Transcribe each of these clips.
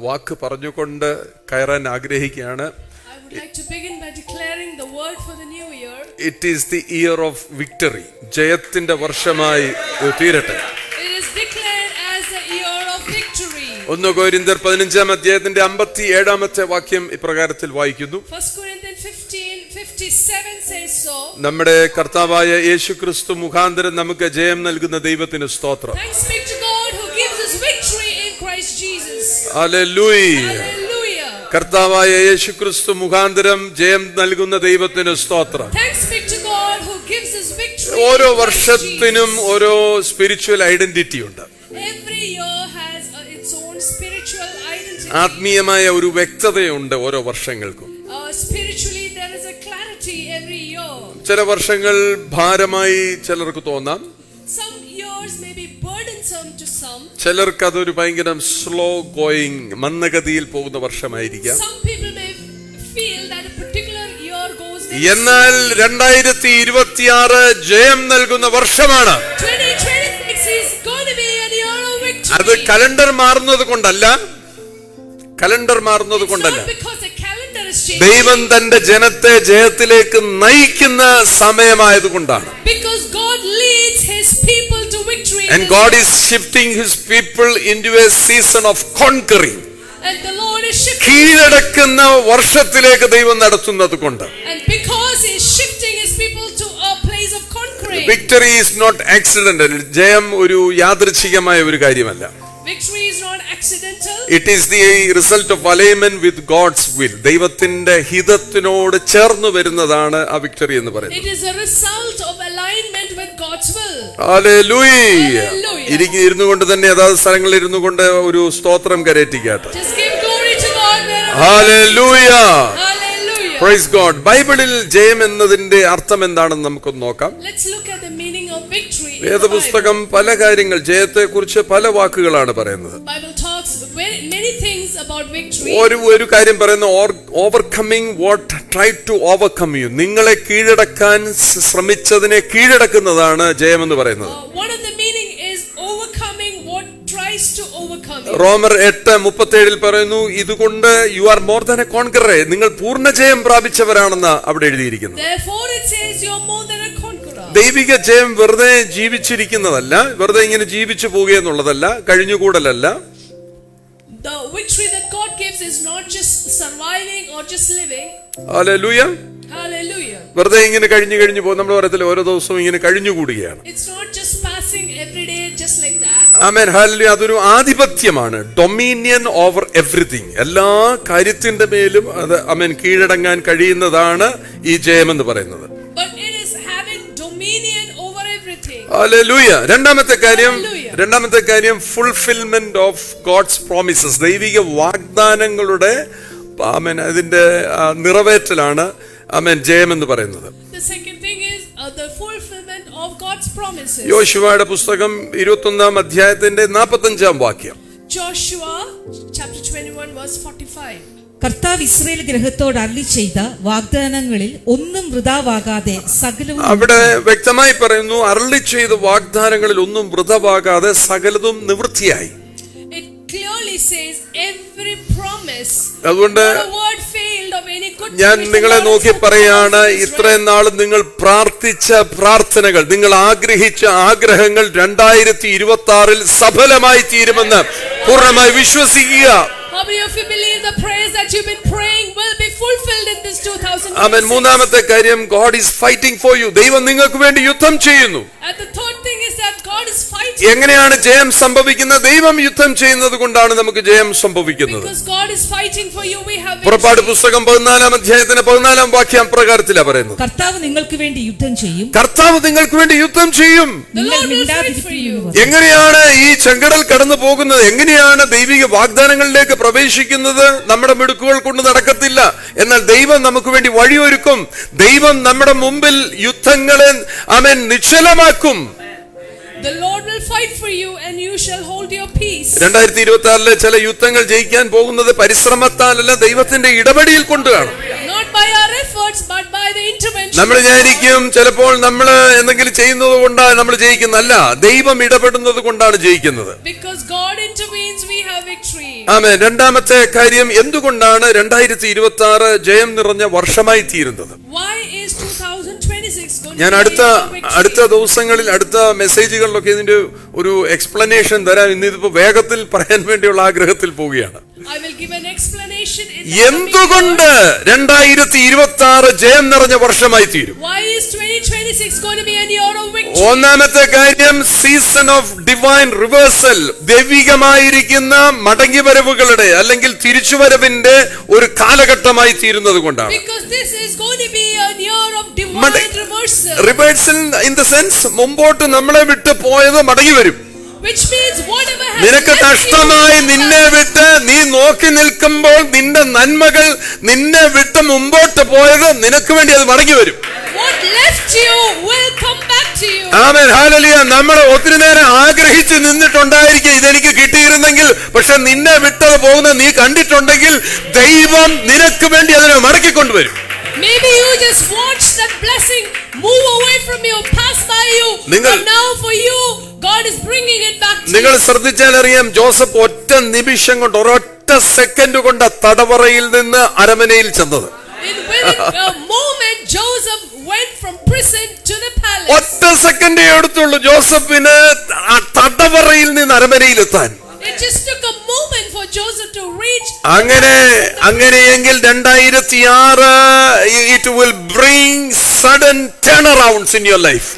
വാക്ക് പറഞ്ഞുകൊണ്ട് കയറാൻ ആഗ്രഹിക്കുകയാണ്. I would like to begin by declaring the word for the new year. It is the year of victory. ജയത്തിന്റെ വർഷമായി തീരട്ടെ. It is declared as the year of victory. 1 കൊരിന്ത്യർ 15-ാം അധ്യായത്തിന്റെ 57-ാമത്തെ വാക്യം ഇപ്രകാരത്തിൽ വായിക്കുന്നു. 1 Corinthians 15:57 says so. നമ്മുടെ കർത്താവായ യേശുക്രിസ്തു മുഖാന്തരം നമുക്ക് ജയം നൽകുന്ന ദൈവത്തിന് സ്തോത്രം. Thanks be to God who gives us victory in Christ Jesus. Hallelujah. Hallelujah. കർത്താവായ യേശുക്രിസ്തു മുഖാന്തരം ജയം നൽകുന്ന ദൈവത്തിന് സ്തോത്രം. Thanks be to God who gives us victory. ഓരോ വർഷത്തിനും ഓരോ സ്പിരിച്വൽ ഐഡന്റിറ്റി ഉണ്ട്. Every year has its own spiritual identity. ആത്മീയമായ ഒരു വ്യക്തതയുണ്ട് ഓരോ വർഷങ്ങൾക്കും. Spiritually there is a clarity every year. ചില വർഷങ്ങൾ ഭാരമായി ചിലർക്ക് തോന്നാം. Some years may be burdensome to some. ചിലർക്ക് അതൊരു ഭയങ്കര സ്ലോ ഗോയിങ് മന്ദഗതിയിൽ പോകുന്ന വർഷമായിരിക്കാം. Some people may feel that a particular year goes very എന്നാൽ 2026 ജയം നൽകുന്ന വർഷമാണ്. 2026 is going to be a year of victory. അത് കലണ്ടർ മാറുന്നത് കൊണ്ടല്ല, കലണ്ടർ മാറുന്നത് It's കൊണ്ടല്ല, not because the calendar is changing. ദൈവം തന്റെ ജനത്തെ ജയത്തിലേക്ക് നയിക്കുന്ന സമയമായതുകൊണ്ടാണ്. Because God leads his people to victory. And God is shifting his people into a season of conquering. And the Lord is shifting. കീഴടക്കുന്ന വർഷത്തിലേക്ക് ദൈവം നടത്തുന്നത് കൊണ്ട്. And because he is shifting his people to a place of conquering. Victory is not accidental. ജയം ഒരു യാദൃച്ഛികമായ ഒരു കാര്യമല്ല. Victory is not accidental. It is the result of alignment with God's will. ദൈവത്തിന്റെ ഹിതത്തിനോട് ചേർന്ന് വരുന്നതാണ് ആ വിക്ടറി എന്ന് പറയുന്നത്. It is a result of alignment with God's will. Hallelujah. ഇരുന്നു കൊണ്ട് തന്നെ അതാത് സ്ഥലങ്ങളിൽ ഇരുന്നു കൊണ്ട് ഒരു സ്തോത്രം കരേറ്റിക്കാട്ടെ. Just give glory to God wherever. Hallelujah. Hallelujah. Praise God. ബൈബിളിൽ ജയം എന്നതിന്റെ അർത്ഥം എന്താണെന്ന് നമുക്കൊന്ന് നോക്കാം. Let's look at the meaning of victory. വേദപുസ്തകം പല കാര്യങ്ങൾ ജയത്തെക്കുറിച്ച് പല വാക്കുകളാണ് പറയുന്നത്. Bible talks many things about victory. ഒരു കാര്യം പറയുന്നു, overcoming what try to overcome you. നിങ്ങളെ കീഴടക്കാൻ ശ്രമിച്ചതിനെ കീഴടക്കുന്നതാണ് ജയമെന്ന് പറയുന്നത്. One of the meaning is overcoming what tries to overcome you. റോമർ 8:37 പറയുന്നു, ഇതുകൊണ്ട് you are more than A conqueror. നിങ്ങൾ പൂർണ്ണ ജയം പ്രാപിച്ചവരാണെന്ന് അവിടെ എഴുതിയിരിക്കുന്നു. Therefore it says you are more than a conqueror. ദൈവിക ജയം വെറുതെ ജീവിച്ചിരിക്കുന്നതല്ല, വെറുതെ ഇങ്ങനെ ജീവിച്ചു പോകുകയെന്നുള്ളതല്ല, കഴിഞ്ഞുകൂടലല്ല. The victory that God gives is not just surviving or just living. Hallelujah. Hallelujah. വെറുതെ ഇങ്ങനെ കഴിഞ്ഞു പോകും. നമ്മൾ പറയത്തില്ല ഓരോ ദിവസവും ഇങ്ങനെ കഴിഞ്ഞുകൂടുകയാണ്. It's not just passing every day just like that. Amen. Hallelujah. അതൊരു ആധിപത്യമാണ്. Dominion over everything. എല്ലാ കാര്യത്തിന്റെ മേലും അത് ആമേൻ കീഴടങ്ങാൻ കഴിയുന്നതാണ് ഈ ജയമെന്ന് പറയുന്നത്. But it is having dominion over everything. Hallelujah. രണ്ടാമത്തെ കാര്യം ഫുൾഫിൽമെന്റ് ഓഫ് ഗോഡ്സ് പ്രോമിസസ്. ദൈവിക വാഗ്ദാനങ്ങളുടെ ആമേൻ അതിന്റെ നിറവേറ്റലാണ് ആമേൻ ജയമെന്ന് പറയുന്നത്. The second thing is the fulfillment of God's promises. യോശുവയുടെ പുസ്തകം 21-ാം അധ്യായത്തിന്റെ 45-ാം വാക്യം. Joshua chapter 21 verse 45. കർത്താവ് ഇസ്രായേൽ ഗൃഹത്തോട് അരുളിച്ചെയ്ത വാഗ്ദാനങ്ങളിൽ ഒന്നും വൃഥാവാകാതെ സകലവും. അവിടെ വ്യക്തമായി പറയുന്നു, അരുളിച്ചെയ്ത വാഗ്ദാനങ്ങളിൽ ഒന്നും വൃഥാവാകാതെ സകലതും നിവൃത്തിയായി. It clearly says every promise. അതുകൊണ്ട് Not a word failed of any good. ഞാൻ നിങ്ങളെ നോക്കി പറയാണ്, ഇത്രയും നാൾ നിങ്ങൾ പ്രാർത്ഥിച്ച പ്രാർത്ഥനകൾ, നിങ്ങൾ ആഗ്രഹിച്ച ആഗ്രഹങ്ങൾ 2026 സഫലമായി തീരുമെന്ന് പൂർണ്ണമായി വിശ്വസിക്കുക. How many of you believe the prayers that you've been praying will be fulfilled in this 2026? ആമേൻ. മൂന്നാമത്തെ കാര്യം, God is fighting for you. ദൈവം നിങ്ങൾക്ക് വേണ്ടി യുദ്ധം ചെയ്യുന്നു. And the third thing is that God is fighting. എങ്ങനെയാണ് ജയം സംഭവിക്കുന്നത്? ദൈവം യുദ്ധം ചെയ്യുന്നത് കൊണ്ടാണ് നമുക്ക് ജയം സംഭവിക്കുന്നത്. Because God is fighting for you, we have പുറപ്പാട് victory. പുസ്തകം 14-ാം അധ്യായത്തിന്റെ 14-ാം വാക്യം പ്രകാരത്തിലാണ് പറയുന്നത്. കർത്താവ് നിങ്ങൾക്ക് വേണ്ടി യുദ്ധം ചെയ്യും. കർത്താവ് നിങ്ങൾക്ക് വേണ്ടി യുദ്ധം ചെയ്യും. The Lord will fight for you. എങ്ങനെയാണ് ഈ ചെങ്കടൽ കടന്നു പോകുന്നത്? എങ്ങനെയാണ് ദൈവിക വാഗ്ദാനങ്ങളിലേക്ക് പ്രവേശിക്കുന്നത്? നമ്മുടെ മിടുക്കുകൾ കൊണ്ട് നടക്കത്തില്ല. എന്നാൽ ദൈവം നമുക്ക് വേണ്ടി വഴിയൊരുക്കും. ദൈവം നമ്മുടെ മുമ്പിൽ യുദ്ധങ്ങളെ ആമേൻ നിശ്ചലമാക്കും. The Lord will fight for you and you shall hold your peace. 2026 ചില യുദ്ധങ്ങൾ ജയിക്കാൻ പോകുന്നത് പരിശ്രമത്താലല്ല, ദൈവത്തിന്റെ ഇടപെടൽ കൊണ്ടാണ്. Not by our efforts but by the intervention. നമ്മൾ വിചാരിക്കും ചിലപ്പോൾ നമ്മൾ എന്തെങ്കിലും ചെയ്യുന്നത് കൊണ്ടാണ് നമ്മൾ ജയിക്കുന്നതല്ല, ദൈവം ഇടപെടുന്നത് കൊണ്ടാണ് ജയിക്കുന്നത്. Because God intervenes, we have victory. ആമേൻ. രണ്ടാമത്തെ കാര്യം, എന്തുകൊണ്ടാണ് 2026 ജയം നിറഞ്ഞ വർഷമായി തീരുന്നത്? Why is 2026 going ഞാൻ to be അടുത്ത ദിവസങ്ങളിൽ അടുത്ത മെസ്സേജുകളിലൊക്കെ ഇതിന്റെ ഒരു എക്സ്പ്ലനേഷൻ തരാം. ഇന്നിപ്പോ വേഗത്തിൽ പറയാൻ വേണ്ടിയുള്ള ആഗ്രഹത്തിൽ പോവുകയാണ്. I will give an explanation in എന്തുകൊണ്ട് 2026 ജയം നിറഞ്ഞ വർഷമായി തീരും? Why is 2026 going to be a year of victory? ഒന്നാമത്തെ കാര്യം, സീസൺ ഓഫ് ഡിവൈൻ റിവേഴ്സൽ, ദൈവികമായിരിക്കുന്ന മടങ്ങിവരവുകളുടെ അല്ലെങ്കിൽ തിരിച്ചുവരവിന്റെ ഒരു കാലഘട്ടമായി തീരുന്നത് കൊണ്ടാണ്. Because this is going to be a year of divine reversal. Reversal in the sense, മുമ്പോട്ട് നമ്മളെ വിട്ട് പോയത് മടങ്ങി വരും. Which means whatever has നിനക്ക് നഷ്ടമായി നിന്നെ വിട്ട് നീ നോക്കി നിൽക്കുമ്പോൾ നിന്റെ നന്മകൾ നിന്നെ വിട്ട് മുമ്പോട്ട് പോയത് നിനക്ക് വേണ്ടി അത് മടങ്ങി വരും. what left you will come back to you. Amen, hallelujah. നമ്മൾ ഒത്തിരി നേരം ആഗ്രഹിച്ച് നിന്നിട്ടുണ്ടായിരിക്കും ഇതെനിക്ക് കിട്ടിയിരുന്നെങ്കിൽ, പക്ഷെ നിന്നെ വിട്ടത് പോകുന്ന നീ കണ്ടിട്ടുണ്ടെങ്കിൽ ദൈവം നിനക്ക് വേണ്ടി അതിനെ മടക്കിക്കൊണ്ടുവരും. Maybe you just watch that blessing move away from you, pass by you, but now for you God is bringing it back to you. നിങ്ങൾ ശ്രദ്ധിച്ചാൽ അറിയാം, ജോസഫ് ഒറ്റ നിമിഷം കൊണ്ട്, ഒരൊറ്റ സെക്കൻഡ് കൊണ്ട് തടവറയിൽ നിന്ന് അരമനയിൽ ചെന്നത്. Within a moment Joseph went from prison to the palace. ഒറ്റ സെക്കൻഡേ എടുത്തുള്ളൂ ജോസഫിന് തടവറയിൽ നിന്ന് അരമനയിലെത്താൻ. It just took a moment for Joseph to reach. അങ്ങനെയെങ്കിൽ 2026 it will bring sudden turnarounds in your life.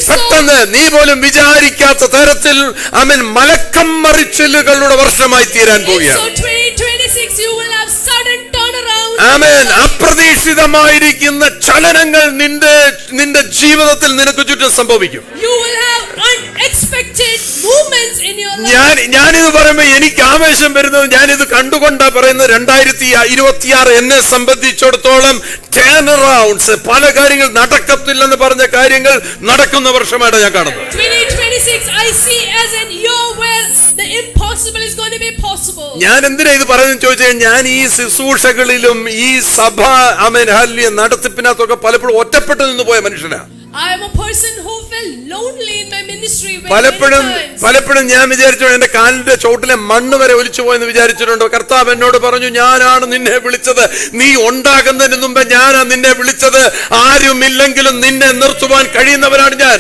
പെട്ടെന്ന് നീ പോലും വിചാരിക്കാത്ത തരത്തിൽ ആമേൻ മലക്കം മറിച്ചിലുകളുടെ വർഷമായി തീരാൻ പോവുകയാണ്. So 2026 you will have sudden turnaround. ആമേൻ. അപ്രതീക്ഷിതമായിരിക്കുന്ന ചലനങ്ങൾ നിന്റെ ജീവിതത്തിൽ നിനക്ക് ചുറ്റും സംഭവിക്കും. You will have unexpected movements in your life. ഞാനിത് പറയുമ്പോൾ എനിക്ക് ആവേശം വരുന്നത്, ഞാനിത് കണ്ടുകൊണ്ടാ പറയുന്നത്, 2026 എന്നെ സംബന്ധിച്ചിടത്തോളം ടേൺ അറൗണ്ട്സ്, പല കാര്യങ്ങൾ നടക്കത്തില്ലെന്ന് പറഞ്ഞ കാര്യങ്ങൾ നടക്കുന്ന വർഷമായിട്ട് ഞാൻ കാണുന്നത്. 2026 I see as a year where the impossible is going to be possible. ഞാൻ എന്തിനാ ഇത് പറയുന്നത് ചോദിച്ചാൽ, ഞാൻ ഈ ശുശ്രൂഷകളിലും ഈ സഭ ആമേൻ ഹല്ലേലൂയ നടത്തിപ്പിനകത്തൊക്കെ പലപ്പോഴും ഒറ്റപ്പെട്ടു നിന്ന് പോയ മനുഷ്യനാ. I am a person who felt lonely in my ministry. പലപ്പോഴും ഞാൻ വിചാരിച്ചു, എന്റെ കാലിന്റെ ചോട്ടിലെ മണ്ണ് വരെ ഒലിച്ചു പോയെന്ന് വിചാരിച്ചിട്ടുണ്ട്. കർത്താവ് എന്നോട് പറഞ്ഞു, ഞാനാണ് നിന്നെ വിളിച്ചത്, നീ ഉണ്ടാകുന്നതിന് മുമ്പ് ഞാനാ നിന്നെ വിളിച്ചത്, ആരുമില്ലെങ്കിലും നിന്നെ നിർത്തുവാൻ കഴിയുന്നവനാണ് ഞാൻ.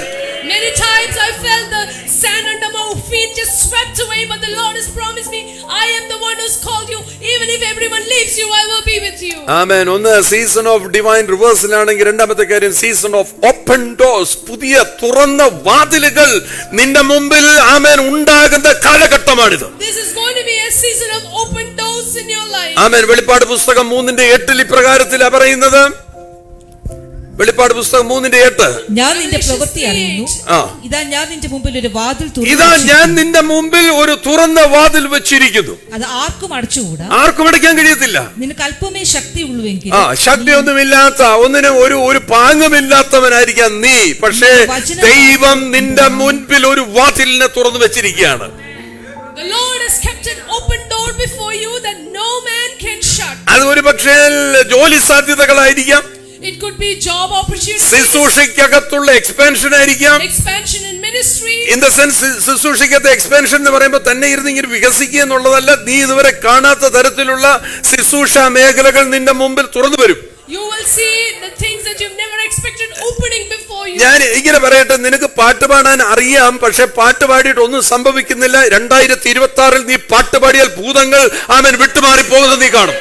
Many times I felt the sand under my feet just swept away, but the Lord has promised me, I am the one who's called you. Even if everyone leaves you, I will be with you. ആമേൻ. ഒന്ന് season of divine reversal ആണെങ്കിൽ, രണ്ടാമത്തെ കാര്യം season of open doors, പുതിയ തുറന്ന വാതിലുകൾ നിന്റെ മുമ്പിൽ ആമേൻ ഉണ്ടാകുന്ന കാലഘട്ടമാണിത്. This is going to be a season of open doors in your life. ആമേൻ. വെളിപ്പാട് പുസ്തകം 3:8 ഇപ്രകാരത്തിലാ പറയുന്നത്. വെളിപ്പാട് പുസ്തകം 3:8, ഞാൻ നിന്റെ പ്രവൃത്തി അറിയുന്നു, ഇതാ ഞാൻ നിന്റെ മുമ്പിൽ ഒരു വാതിൽ തുറന്ന വാതിൽ വെച്ചിരിക്കുന്നു, അത് ആർക്കും അടച്ചുകൂടാ, ആർക്കും അടയ്ക്കാൻ കഴിയത്തില്ല. നിനക്ക് അല്പമേ ശക്തി ഉള്ളുവെങ്കിൽ, ശക്തിയൊന്നുമില്ലാത്ത, ഒന്നിനും ഒരു പാങ്ങമില്ലാത്തവനായിരിക്കാം നീ, പക്ഷേ ദൈവം നിന്റെ മുൻപിൽ ഒരു വാതിലിനെ തുറന്നു വെച്ചിരിക്കുകയാണ്. The Lord has kept an open door before you that no man can shut. അത് ഒരു പക്ഷേ ജോലി സാധ്യതകളായിരിക്കാം, it could be job opportunities, ശുശ്രൂഷയ്ക്കകത്തുള്ള എക്സ്പാൻഷൻ ആയിരിക്കാം, expansion in ministry. In the sense ശുശ്രൂഷയ്ക്കകത്തെ എക്സ്പാൻഷൻ എന്ന് പറയുമ്പോൾ തന്നെ ഇരുന്ന് ഇങ്ങനെ വികസിക്കുക എന്നുള്ളതല്ല, നീ ഇതുവരെ കാണാത്ത തരത്തിലുള്ള ശുശ്രൂഷ മേഖലകൾ നിന്റെ മുമ്പിൽ തുറന്നു വരും. You will see the things that you've never expected opening before you. ഞാൻ ഇങ്ങനെ പറയട്ടെ, നിനക്ക് പാട്ട് പാടാൻ അറിയാം, പക്ഷെ പാട്ട് പാടിയിട്ട് ഒന്നും സംഭവിക്കുന്നില്ല. 2026 നീ പാട്ട് പാടിയാൽ ഭൂതങ്ങൾ ആമേൻ വിട്ടുമാറി പോകുന്നത് നീ കാണും.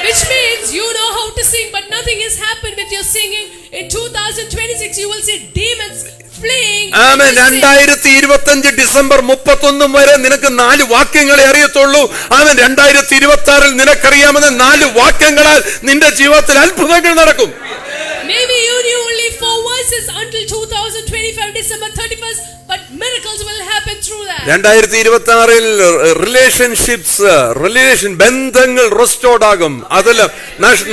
Which means you know how to sing, but nothing has happened with your singing. In 2026 you will see demons fleeing. Amen. 2025 December 31 വരെ നിനക്ക് 4 വാക്യങ്ങളെ അറിയത്തുള്ളൂ. ആമേൻ. 2026 നിനക്കറിയാമെന്ന് 4 വാക്യങ്ങളാൽ നിന്റെ ജീവിതത്തിൽ അത്ഭുതങ്ങൾ നടക്കും. Maybe you knew only 4 verses until 2025 December 31st, but miracles will happen through that. 2026 ബന്ധങ്ങൾ restored ആകും. അതിൽ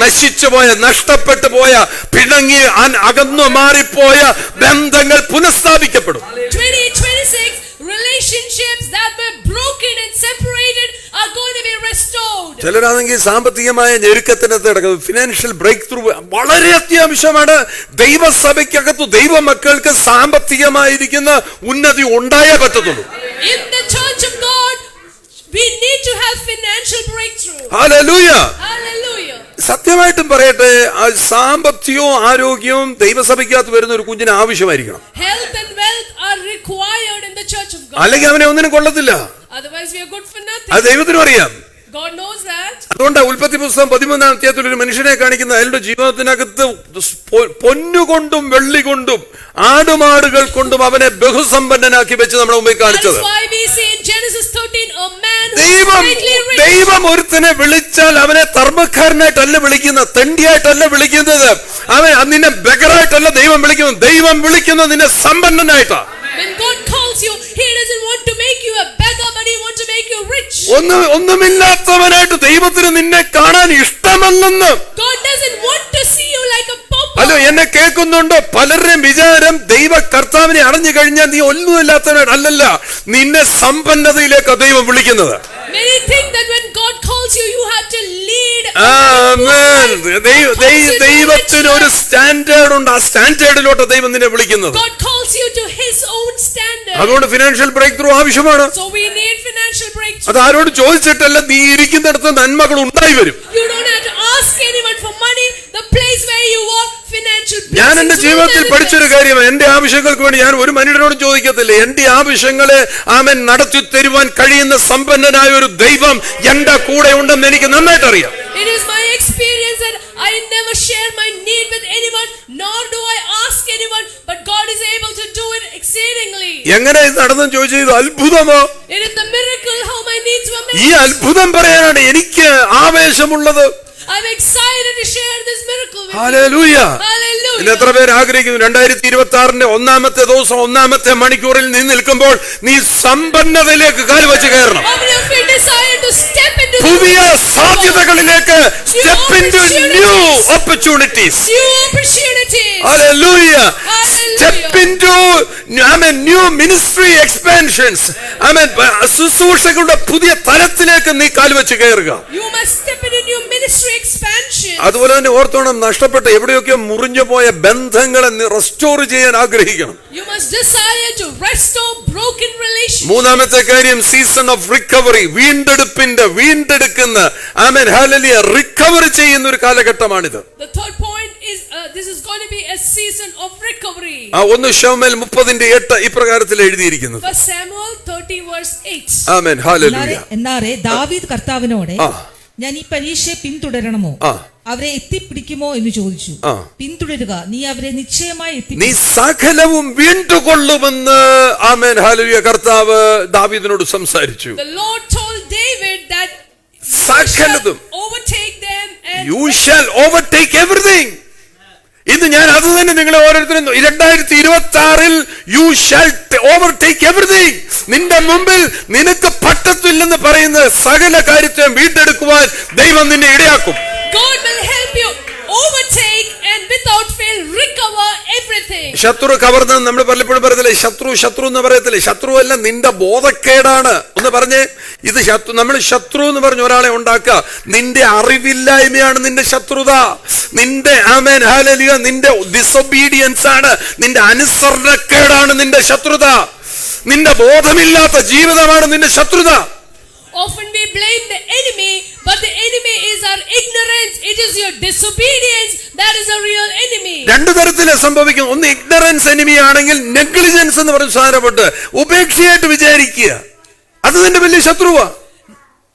നശിച്ചു പോയ, നഷ്ടപ്പെട്ടു പോയ, പിണങ്ങി അകന്നു മാറിപ്പോയ ബന്ധങ്ങൾ പുനഃസ്ഥാപിക്കപ്പെടും. 2026 relationships that were broken and separated are going to be restored. ചിലരാണെങ്കിൽ സാമ്പത്തികമായ ഞെരുക്കത്തിനകത്ത് കിടക്കുന്നത്, ഫിനാൻഷ്യൽ ബ്രേക്ക് ത്രൂ വളരെ അത്യാവശ്യമാണ്. ദൈവസഭയ്ക്കകത്ത് ദൈവമക്കൾക്ക് സാമ്പത്തികമായിരിക്കുന്ന ഉന്നതി ഉണ്ടായേ പറ്റത്തുള്ളൂ. In the church of God, We need to have financial breakthrough. Hallelujah. Hallelujah. സത്യമായിട്ടും പറയട്ടെ, സാമ്പത്തികവും ആരോഗ്യവും ദൈവസഭയ്ക്കകത്ത് വരുന്ന ഒരു കുഞ്ഞിന് ആവശ്യമായിരിക്കണം. Health and wealth are required in the church of God. അല്ലെങ്കിൽ അവനെ ഒന്നിനും കൊള്ളത്തില്ല. Otherwise we are good for nothing. അത് ദൈവത്തിനും അറിയാം. God knows that. അതുകൊണ്ടാണ് ഉൽപ്പത്തി പുസ്തകം 13-ാം അധ്യായത്തിൽ ഒരു മനുഷ്യനെ കാണിക്കുന്ന അയാളുടെ ജീവിതത്തിനകത്ത് പൊന്നുകൊണ്ടും വെള്ളി കൊണ്ടും ആടുമാടുകൾ കൊണ്ടും അവനെ ബഹുസമ്പന്നനാക്കി വെച്ച് നമ്മുടെ മുമ്പിൽ കാണിച്ചത്. That's why we see in Genesis 13 a man who is ദൈവം greatly rich. ദൈവം ഒരുത്തനെ വിളിച്ചാൽ അവനെ തർമ്മക്കാരനായിട്ടല്ല വിളിക്കുന്നത്, തെണ്ടിയായിട്ടല്ല വിളിക്കുന്നത്, അവൻ നിന്നെ ബെഗറായിട്ടല്ല ദൈവം വിളിക്കുന്നത്. ദൈവം വിളിക്കുന്നത് നിന്നെ സമ്പന്നനായിട്ടാ. When God calls you, He doesn't want to make you a beggar, but He wants to make you rich. ഒന്നുമില്ലാത്തവനായിട്ട് ദൈവത്തിന് നിന്നെ കാണാൻ ഇഷ്ടമല്ലെന്ന്. God doesn't want to see you like a pauper. അല്ലോ, എന്നെ കേൾക്കുന്നുണ്ടോ? പലരുടെയും വിചാരം ദൈവ കർത്താവിനെ അറിഞ്ഞു കഴിഞ്ഞാൽ നീ ഒന്നുമില്ലാത്തവനായിട്ട് അല്ലല്ല, നിന്നെ സമ്പന്നതയിലേക്കാ ദൈവം വിളിക്കുന്നത്. Many think that when God calls you, you have to lead. ആമേൻ. ദൈവത്തിന് ഒരു സ്റ്റാൻഡേർഡ് ഉണ്ട്, ആ സ്റ്റാൻഡേർഡിലോട്ട് ദൈവം നിന്നെ വിളിക്കുന്നത്. God calls you to His own standard. അതുകൊണ്ട് ഫിനാൻഷ്യൽ ബ്രേക്ക് ത്രൂ ആവശ്യമാണ്. So we need financial breakthrough. അത് ആരോട് ചോദിച്ചിട്ടല്ല, നീ ഇരിക്കുന്നിടത്ത് നന്മകൾ ഉണ്ടായി വരും. You don't have to ask anyone for money. The place where you are, financial blessings. ഞാൻ എന്റെ ജീവിതത്തിൽ പഠിച്ചൊരു കാര്യമാണ്, എന്റെ ആവശ്യങ്ങൾക്ക് വേണ്ടി ഞാൻ ഒരു മനുഷ്യനോടും ചോദിക്കത്തില്ല. എന്റെ ആവശ്യങ്ങളെ ആമൻ നടത്തി തരുവാൻ കഴിയുന്ന സമ്പന്നനായ ഒരു ദൈവം എന്റെ കൂടെ ഉണ്ടെന്ന് എനിക്ക് നന്നായിട്ട് അറിയാം. It is my experience that I never share my need with anyone, nor do I ask anyone, but God is able to do it exceedingly. എങ്ങനെ ഇത് നടന്നെന്ന് ചോദിച്ചാൽ ഇത് അത്ഭുതമോ? It is the miracle how my needs were met. ഈ അത്ഭുതം പറയാനാണ് എനിക്ക് ആവേശമുള്ളത്. I'm excited to share this miracle with you. Hallelujah. Hallelujah. ഇന്ന് എത്ര പേര് ആഗ്രഹിക്കുന്നു 2026 ഒന്നാമത്തെ ദിവസം ഒന്നാമത്തെ മണിക്കൂറിൽ നീ നിൽക്കുമ്പോൾ നീ സമ്പന്നതയിലേക്ക് കാൽവച്ച് കയറണം. How many of you desire to step into പുതിയ സാധ്യതകളിലേക്ക്, step into new opportunities. new opportunities? Hallelujah. Hallelujah. Step into new ministry expansions. ശുശ്രൂഷകളുടെ പുതിയ തലത്തിലേക്ക് നീ കാൽവച്ച് കയറുക. You must step into new ministry expansion. അതുപോലെ തന്നെ ഓർത്തോണം, നഷ്ടപ്പെട്ട എവിടെയൊക്കെ മുറിഞ്ഞു പോയ ബന്ധങ്ങളെ റെസ്റ്റോർ ചെയ്യാൻ ആഗ്രഹിക്കണം. You must desire to restore broken relationships. മൂന്നാമത്തെ കാര്യം, സീസൺ ഓഫ് റിക്കവറി, വീണ്ടെടുക്കുന്ന ആമേൻ ഹല്ലേലൂയ, റിക്കവർ ചെയ്യുന്ന ഒരു കാലഘട്ടമാണിത്. The third point is this is going to be a season of recovery. 1 ശമൂവേൽ 30:8 ഇപ്രകാരത്തിൽ എഴുതിയിരിക്കുന്നത്. 1 Samuel 30 verse 8. ആമേൻ ഹല്ലേലൂയ. എന്നാറേ ദാവീദ് കർത്താവിനോട്, ഞാൻ ഈ പരീക്ഷയെ പിന്തുടരണമോ, അവരെ എത്തിപ്പിടിക്കുമോ എന്ന് ചോദിച്ചു. പിന്തുടരുക, നീ അവരെ നിശ്ചയമായി നീ സകലവും വീണ്ടുകൊള്ളുമെന്ന് ആമേൻ ഹല്ലേലൂയ കർത്താവ് ദാവീദിനോട് സംസാരിച്ചു. The Lord told David that സകലതും, overtake them and you shall overtake everything. ഇന്ന് ഞാൻ അത് തന്നെ നിങ്ങളെ ഓരോരുത്തരും 2026 you shall overtake everything. നിന്റെ മുമ്പിൽ നിനക്ക് പറ്റത്തില്ലെന്ന് പറയുന്ന സകല കാര്യത്തെയും വീണ്ടെടുക്കുവാൻ ദൈവം നിന്നെ ഇടയാക്കും. God will help you overtake and without fail recover everything. ശത്രു കവർന്ന് നമ്മൾ പലപ്പോഴും പറയത്തില്ലേ, ശത്രു എന്ന് പറയത്തില്ലേ? ശത്രു അല്ല, നിന്റെ ബോധക്കേടാണ്. ഒന്ന് പറഞ്ഞേ, ഇത് നമ്മൾ ശത്രു എന്ന് പറഞ്ഞ ഒരാളെ ഉണ്ടാക്കുക. നിന്റെ അറിവില്ലായ്മയാണ് നിന്റെ ശത്രുത. നിന്റെ ആമേൻ ഹല്ലേലൂയ, നിന്റെ ഡിസൊബീഡിയൻസ് ആണ്, നിന്റെ അനുസരണക്കേടാണ് നിന്റെ ശത്രുത. നിന്റെ ബോധമില്ലാത്ത ജീവിതമാണ് നിന്റെ ശത്രുത. Often we blame the enemy, but the enemy is our ignorance. It is your disobedience that is a real enemy. രണ്ടു തരത്തിലെ സംഭവിക്കും. ഒന്ന് ഇഗ്നറൻസ് എനിമി ആണെങ്കിൽ, നെഗ്ലിജൻസ് എന്ന് പറഞ്ഞ സാധനപ്പെട്ട് ഉപേക്ഷയായിട്ട് വിചാരിക്കുക, അത് നിന്റെ വലിയ ശത്രുവാ.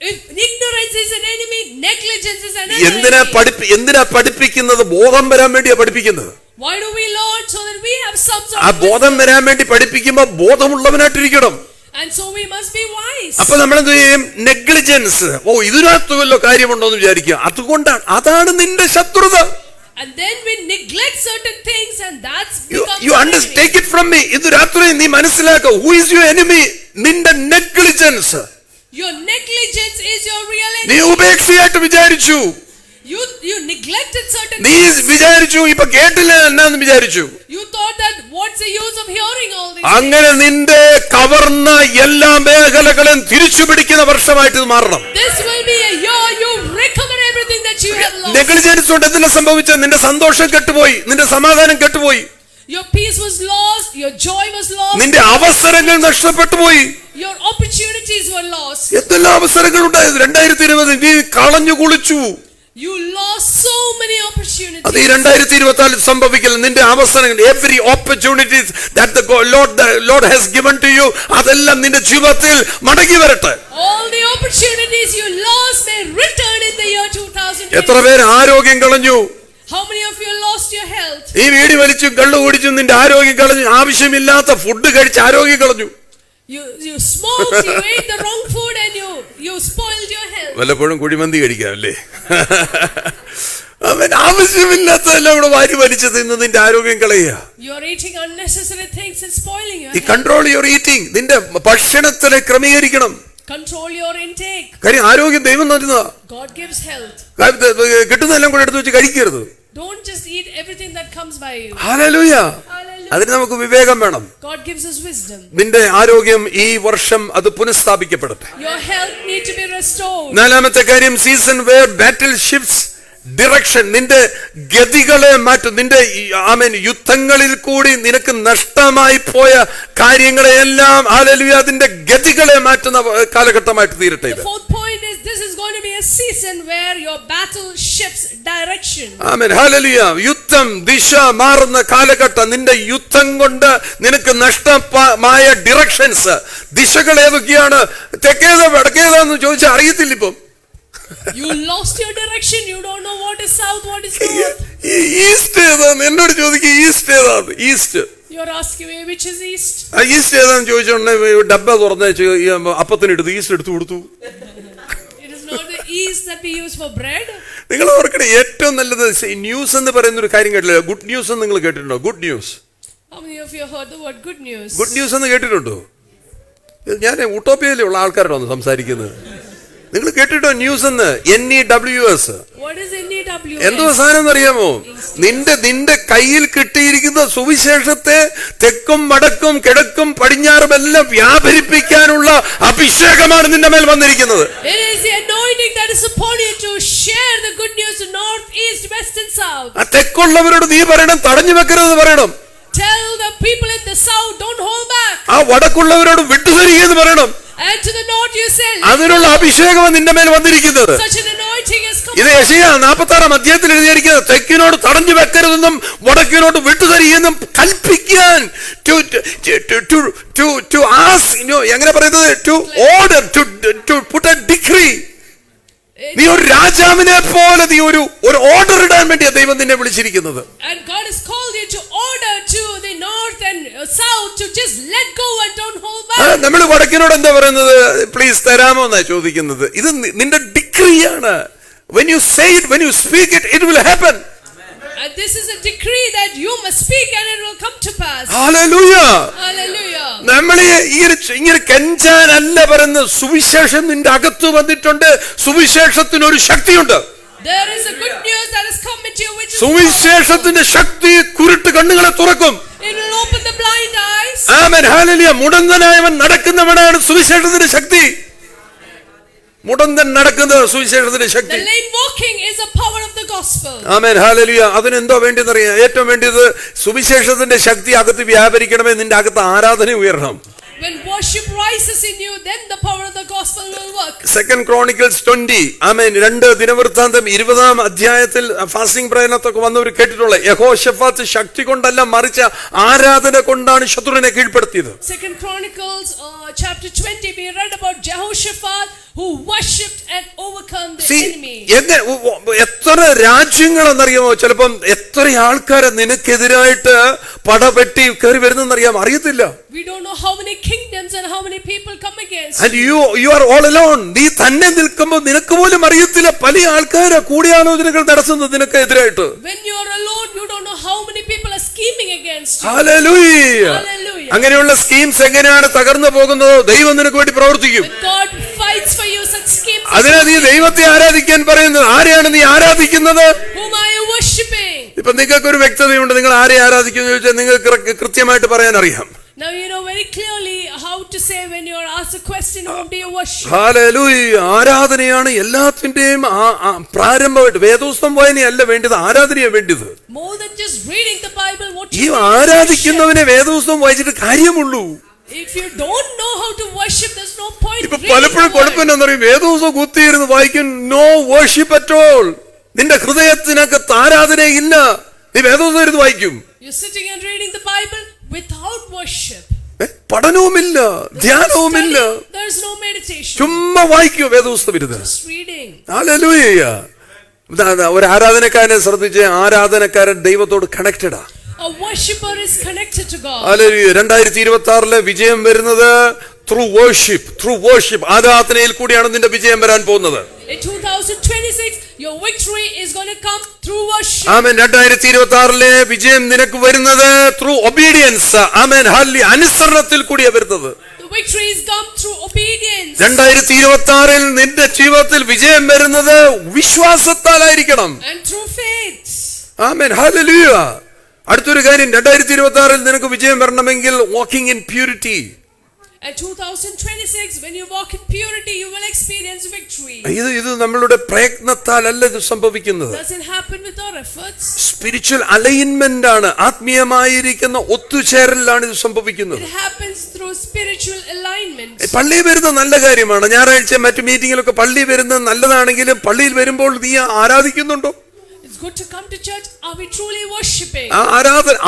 If ignorance is an enemy, negligence is another enemy. എന്തിനാ പഠിപ്പിക്കുന്നത്? ബോധം വരാൻ വേണ്ടിയാ പഠിപ്പിക്കുന്നത്. Why do we learn? So that we have some sort ആ of ബോധം വരാൻ വേണ്ടി പഠിപ്പിക്കുമ്പോ ബോധമുള്ളവനായിട്ടിരിക്കണം. and so we must be wise. അപ്പൊ നമ്മളെന്ത് ചെയ്യും? നെഗ്ലിജൻസ്, ഇതിനകത്ത് വല്ല കാര്യമുണ്ടോ എന്ന് വിചാരിക്കുക. അതുകൊണ്ടാണ്, അതാണ് നിന്റെ ശത്രുത. And then we neglect certain things, and that's you understand, take it from me. ഇത് രാത്രി നീ മനസ്സിലാക്കുക, who is your enemy? നിന്റെ negligence. Your negligence is your real enemy. നീ ഉപേക്ഷയായിട്ട് വിചാരിച്ചു, you neglected certain നീ വിചാരിച്ചു ഇപ്പൊ കേട്ടില്ല എന്നാന്ന് വിചാരിച്ചു. You thought that what's the use of hearing all these അങ്ങനെ നിന്റെ കവർന്ന എല്ലാ മേഖലകളും തിരിച്ചു പിടിക്കുന്ന വർഷമായിട്ട് ഇത് മാറണം. This will be a year you recover everything that you have lost. Negligence കൊണ്ട് എന്തിനാ സംഭവിച്ചത്? നിന്റെ സന്തോഷം കെട്ടുപോയി, നിന്റെ സമാധാനം കെട്ടുപോയി, Your peace was lost, your joy was lost, നിന്റെ അവസരങ്ങൾ നഷ്ടപ്പെട്ടു പോയി. your opportunity opportunities were lost. എന്തെല്ലാം അവസരങ്ങളുണ്ടായത് 2020 നീ കളഞ്ഞു കുളിച്ചു. You lost so many opportunities. അത് ഈ 2024 സംഭവിക്കില്ല. നിന്റെ അവസരങ്ങൾ, every opportunities that the Lord has given to you, അതെല്ലാം നിന്റെ ജീവിതത്തിൽ മടങ്ങി വരട്ടെ. All the opportunities you lost may return in the year 2020. എത്ര പേര് ആരോഗ്യം കളഞ്ഞു? How many of you lost your health? ഈ വീടി വലിച്ചും കള്ളു കുടിച്ചും നിന്റെ ആരോഗ്യം കളഞ്ഞു. ആവശ്യമില്ലാത്ത ഫുഡ് കഴിച്ച് ആരോഗ്യം കളഞ്ഞു. You smoked, you ate the wrong food, and you spoiled your health. വല്ലപ്പോഴും കുഴിമന്തി കഴിക്കാമല്ലേ? അവൻ ആവശ്യമില്ലാത്തതെല്ലാം ഇവിടെ വാരി വലിച്ചു തിന്ന് നിന്റെ ആരോഗ്യം കളയുക. You are eating unnecessary things and spoiling your ഈ health. Control your eating. നിന്റെ ഭക്ഷണത്തിനെ ക്രമീകരിക്കണം. Control your intake. കാര്യം ആരോഗ്യം ദൈവം തരുന്നതാ. God gives health. കിട്ടുന്നതെല്ലാം കൂടെ എടുത്ത് വെച്ച് കഴിക്കരുത്. Don't just eat everything that comes by you. Hallelujah. Hallelujah. അതിന് നമുക്ക് വിവേകം വേണം. God gives us wisdom. നിന്റെ ആരോഗ്യം ഈ വർഷം അത് പുനഃസ്ഥാപിക്കപ്പെടട്ടെ. Your health need to be restored. നാലാമത്തെ കാര്യം, season where battle shifts direction. നിന്റെ ഗതികളെ മാറ്റും. നിന്റെ യുദ്ധങ്ങളിൽ കൂടി നിനക്ക് നഷ്ടമായി പോയ കാര്യങ്ങളെല്ലാം ഹല്ലേലൂയ അതിന്റെ ഗതികളെ മാറ്റുന്ന കാലഘട്ടമായിട്ട് തീരട്ടെ. The fourth point is this is going to be a season where your battle shifts direction. Amen. Hallelujah. യുദ്ധം ദിശ മാറുന്ന കാലഘട്ടം. നിന്റെ യുദ്ധം കൊണ്ട് നിനക്ക് നഷ്ടമായ ഡിറക്ഷൻസ്, ദിശകൾ ഏതൊക്കെയാണ്? തെക്കേതോ വടക്കേതാന്ന് ചോദിച്ചാൽ അറിയത്തില്ല. ഇപ്പം You lost your direction. You don't know what is south, what is north. East ഏതാന്ന് എന്നോട് ചോദിക്കുക. ഈസ്റ്റ് ഏതാന്ന്? East. You're asking me which is east. East ഏതാന്ന് ചോദിച്ചോണ്ടേ ഡബ്ബ തുറന്ന് അപ്പത്തിനെടുത്ത് ഈസ്റ്റ് എടുത്തു കൊടുത്തു. It is not the east that we use for bread. നിങ്ങൾ ഓർക്കണേ, ഏറ്റവും നല്ലത് ന്യൂസ് എന്ന് പറയുന്ന ഒരു കാര്യം കേട്ടില്ല. ഗുഡ് ന്യൂസ് എന്ന് നിങ്ങൾ കേട്ടിട്ടുണ്ടോ? Good news. How many of you heard the word good news? Good news എന്ന് കേട്ടിട്ടുണ്ടോ? ഞാൻ ഉട്ടോപ്യയിലുള്ള ആൾക്കാരോടാണ് സംസാരിക്കുന്നത്. നിങ്ങൾ കേട്ടിട്ടോ ന്യൂസ് എന്ന്? NEWS. What is NEWS? എന്തോ സാധനം എന്നറിയാമോ? നിന്റെ കയ്യിൽ കിട്ടിയിരിക്കുന്ന സുവിശേഷത്തെ തെക്കും വടക്കും കിഴക്കും പടിഞ്ഞാറും എല്ലാം വ്യാപരിപ്പിക്കാനുള്ള അഭിഷേകമാണ് നിന്റെ മേൽ വന്നിരിക്കുന്നത്. It is the anointing that is upon you to share the good news to north, east, west and south. ആ തെക്കുള്ളവരോട് നീ പറയണം, തടഞ്ഞു വെക്കരുത് പറയണം. Tell the people in the south, don't hold back. ആ വടക്കുള്ളവരോട് വിട്ടുതരികയെന്ന് പറയണം. And to the north you say, അതിനുള്ള അഭിഷേകമാണ് നിന്റെ മേൽ വന്നിരിക്കുന്നത്. such an anointing has come. ഇത് യെശയ്യാ 46 അധ്യായത്തിൽ എഴുതിയിരിക്കുന്നത്, തെക്കിനോട് തടഞ്ഞു വെക്കരുതെന്നും വടക്കിനോട് വിട്ടുതരികയെന്നും കൽപ്പിക്കാൻ. എങ്ങനെ പറയുന്നത്? To order, to put a decree. നീ ഒരു രാജാവിനെ പോലെ നീ ഒരു ഓർഡർ ഇടാൻ വേണ്ടിയാ ദൈവം നിന്നെ വിളിച്ചിരിക്കുന്നത്. And God has called you to order to the north and south to just let go and don't hold back. നമ്മൾ വടക്കിനോട് എന്താ പറയുന്നത്? പ്ലീസ് തരാമോ എന്നാ ചോദിക്കുന്നത്. ഇത് നിന്റെ ഡിക്രിയാണ്. When you say it, when you speak it, it will happen. And this is a decree that you must speak and it will come to pass. Hallelujah. Hallelujah. നമ്മളെ ഇങ്ങനെ കെഞ്ചാനല്ല പറയുന്നത്. സുവിശേഷം നിന്റെ അകത്ത് വന്നിട്ടുണ്ട്. സുവിശേഷത്തിന് ഒരു ശക്തിയുണ്ട്. There is a good news that has come into you which is സുവിശേഷത്തിന്റെ ശക്തി കുരുട്ട് കണ്ണുകളെ തുറക്കും. it will open the blind eyes. ആമേൻ. ഹല്ലേലൂയ. മുടന്തനായവൻ നടക്കുന്നവനാണ് സുവിശേഷത്തിന്റെ ശക്തി. മുടന്തൻ നടക്കുന്നത് സുവിശേഷത്തിന്റെ ശക്തി. The lame walking is the power of the gospel. ആമേൻ. ഹല്ലേലൂയ. അതിനെന്തോ വേണ്ടിയെന്നറിയാം? ഏറ്റവും വേണ്ടിയത് സുവിശേഷത്തിന്റെ ശക്തി അകത്ത് വ്യാപരിക്കണമേ. നിന്റെ അകത്ത് ആരാധന ഉയരണം. When worship rises in you, then the power of the gospel will work. 2 Chronicles 20. ആമേൻ. 2 ദിനവൃത്താന്തം 20 അധ്യായത്തിൽ ഫാസ്റ്റിംഗ് പ്രയത്നത്തൊക്കെ വന്നവർ കേട്ടിട്ടുള്ള യഹോശഫാത്ത് ശക്തി കൊണ്ടല്ല മറിച്ച ആരാധന കൊണ്ടാണ് ശത്രുവിനെ കീഴ്പ്പെടുത്തിയത്. 2 Chronicles chapter 20 we read about Jehoshaphat who worshipped and overcome the enemy. എത്ര രാജ്യങ്ങളെന്നറിയാമോ? ചിലപ്പം എത്ര ആൾക്കാരെ നിനക്കെതിരായിട്ട് പടപെട്ടി കയറി വരുന്നെന്നറിയാമോ? അറിയത്തില്ല. We don't know how many kingdoms and how many people come against and you are all alone. നീ തന്നെ നിൽക്കുമ്പോൾ നിനക്ക് പോലും അറിയത്തില്ല പല ആൾക്കാരെ കൂടിയാലോചനകൾ നടത്തുന്നത് നിനക്ക് എതിരായിട്ട്. When you are alone, you don't know how many people are scheming against you. Hallelujah. Hallelujah. അങ്ങനെയുള്ള സ്കീംസ് എങ്ങനെയാണ് തകർന്നു പോകുന്നത്? ദൈവം നിനക്ക് വേണ്ടി പ്രവർത്തിക്കും. When God fights for you, such schemes. അതിനാ നീ ദൈവത്തെ ആരാധിക്കാൻ പറയുന്നത്. ആരെയാണ് നീ ആരാധിക്കുന്നത്? Whom are you worshiping? ഇപ്പൊ നിങ്ങൾക്ക് ഒരു വ്യക്തതയുണ്ട്. നിങ്ങൾ ആരെ ആരാധിക്കുന്നു ചോദിച്ചാൽ നിങ്ങൾക്ക് കൃത്യമായിട്ട് പറയാൻ അറിയാം. Now you know very clearly how to say when you are asked a question, whom do you worship? ഹല്ലേലൂയ. ആരാധനയാണ് എല്ലാത്തിന്റെയും പ്രാരംഭമായിട്ട്. വേദോസ്തം വായനയല്ല വേണ്ടത്, ആരാധനയാണ് വേണ്ടത്. More than just reading the Bible, what ഈ ആരാധിക്കുന്നവനെ വേദോസ്തം വായിച്ചിട്ട് കാര്യമുള്ളൂ. If you don't know how to worship, there's no point. ഇപ്പൊ reading പലപ്പോഴും the word. കുഴപ്പമെന്നു പറയും, വേദോസം കുത്തിയിരുന്ന് വായിക്കും, നോ വർഷിപ്പ് അറ്റ് ഓൾ. നിന്റെ ഹൃദയത്തിനകത്ത് ആരാധനയില്ല, നീ വേദോസം ഇരുന്ന് വായിക്കും. You're sitting and reading the Bible without worship. പഠനവുമില്ല, ധ്യാനവുമില്ല, There's no meditation. ചുമ്മാ വായിക്കൂ വേദോസം ഇരുന്ന്. Just reading. ഹല്ലേലൂയ. ഒരു ആരാധനക്കാരനെ ശ്രദ്ധിച്ച്, ആരാധനക്കാരൻ ദൈവത്തോട് കണക്റ്റഡാ. A worshipper is connected to God. Hallelujah. 2026 വിജയം വരുന്നത് ത്രൂ വർഷിപ്പ്, ആരാധനയിൽ കൂടിയാണ് നിന്റെ വിജയം വരാൻ പോകുന്നത്. In 2026, your victory is going to come through worship. ആമേൻ. 2026 വിജയം നിനക്ക് വരുന്നത് ത്രൂ ഒബീഡിയൻസ്. ആമേൻ. ഹല്ലേലൂയ. അനുസരണത്തിൽ കൂടിയാണ് വരുന്നത്. The victory is come through obedience. 2026 നിന്റെ ജീവിതത്തിൽ വിജയം വരുന്നത് വിശ്വാസത്താലായിരിക്കണം. And through faith. Amen. Hallelujah. അടുത്തൊരു കാര്യം, 2026 നിനക്ക് വിജയം വരണമെങ്കിൽ walking in purity. And 2026, when you walk in purity, you will experience victory. ഇത് നമ്മളുടെ പ്രയത്നത്താലല്ല ഇത് സംഭവിക്കുന്നത്. Doesn't happen with our efforts. Spiritual alignment ആണ്, ആത്മീയമായിരിക്കുന്ന ഒത്തുചേരലാണ് ഇത് സംഭവിക്കുന്നത്. It happens through spiritual alignment. പള്ളിയിൽ വരുന്ന നല്ല കാര്യമാണ്. ഞായറാഴ്ച മറ്റു മീറ്റിങ്ങിലൊക്കെ പള്ളി വരുന്നത് നല്ലതാണെങ്കിലും പള്ളിയിൽ വരുമ്പോൾ നീ ആരാധിക്കുന്നുണ്ടോ? It's good to come to church. Are we truly worshiping?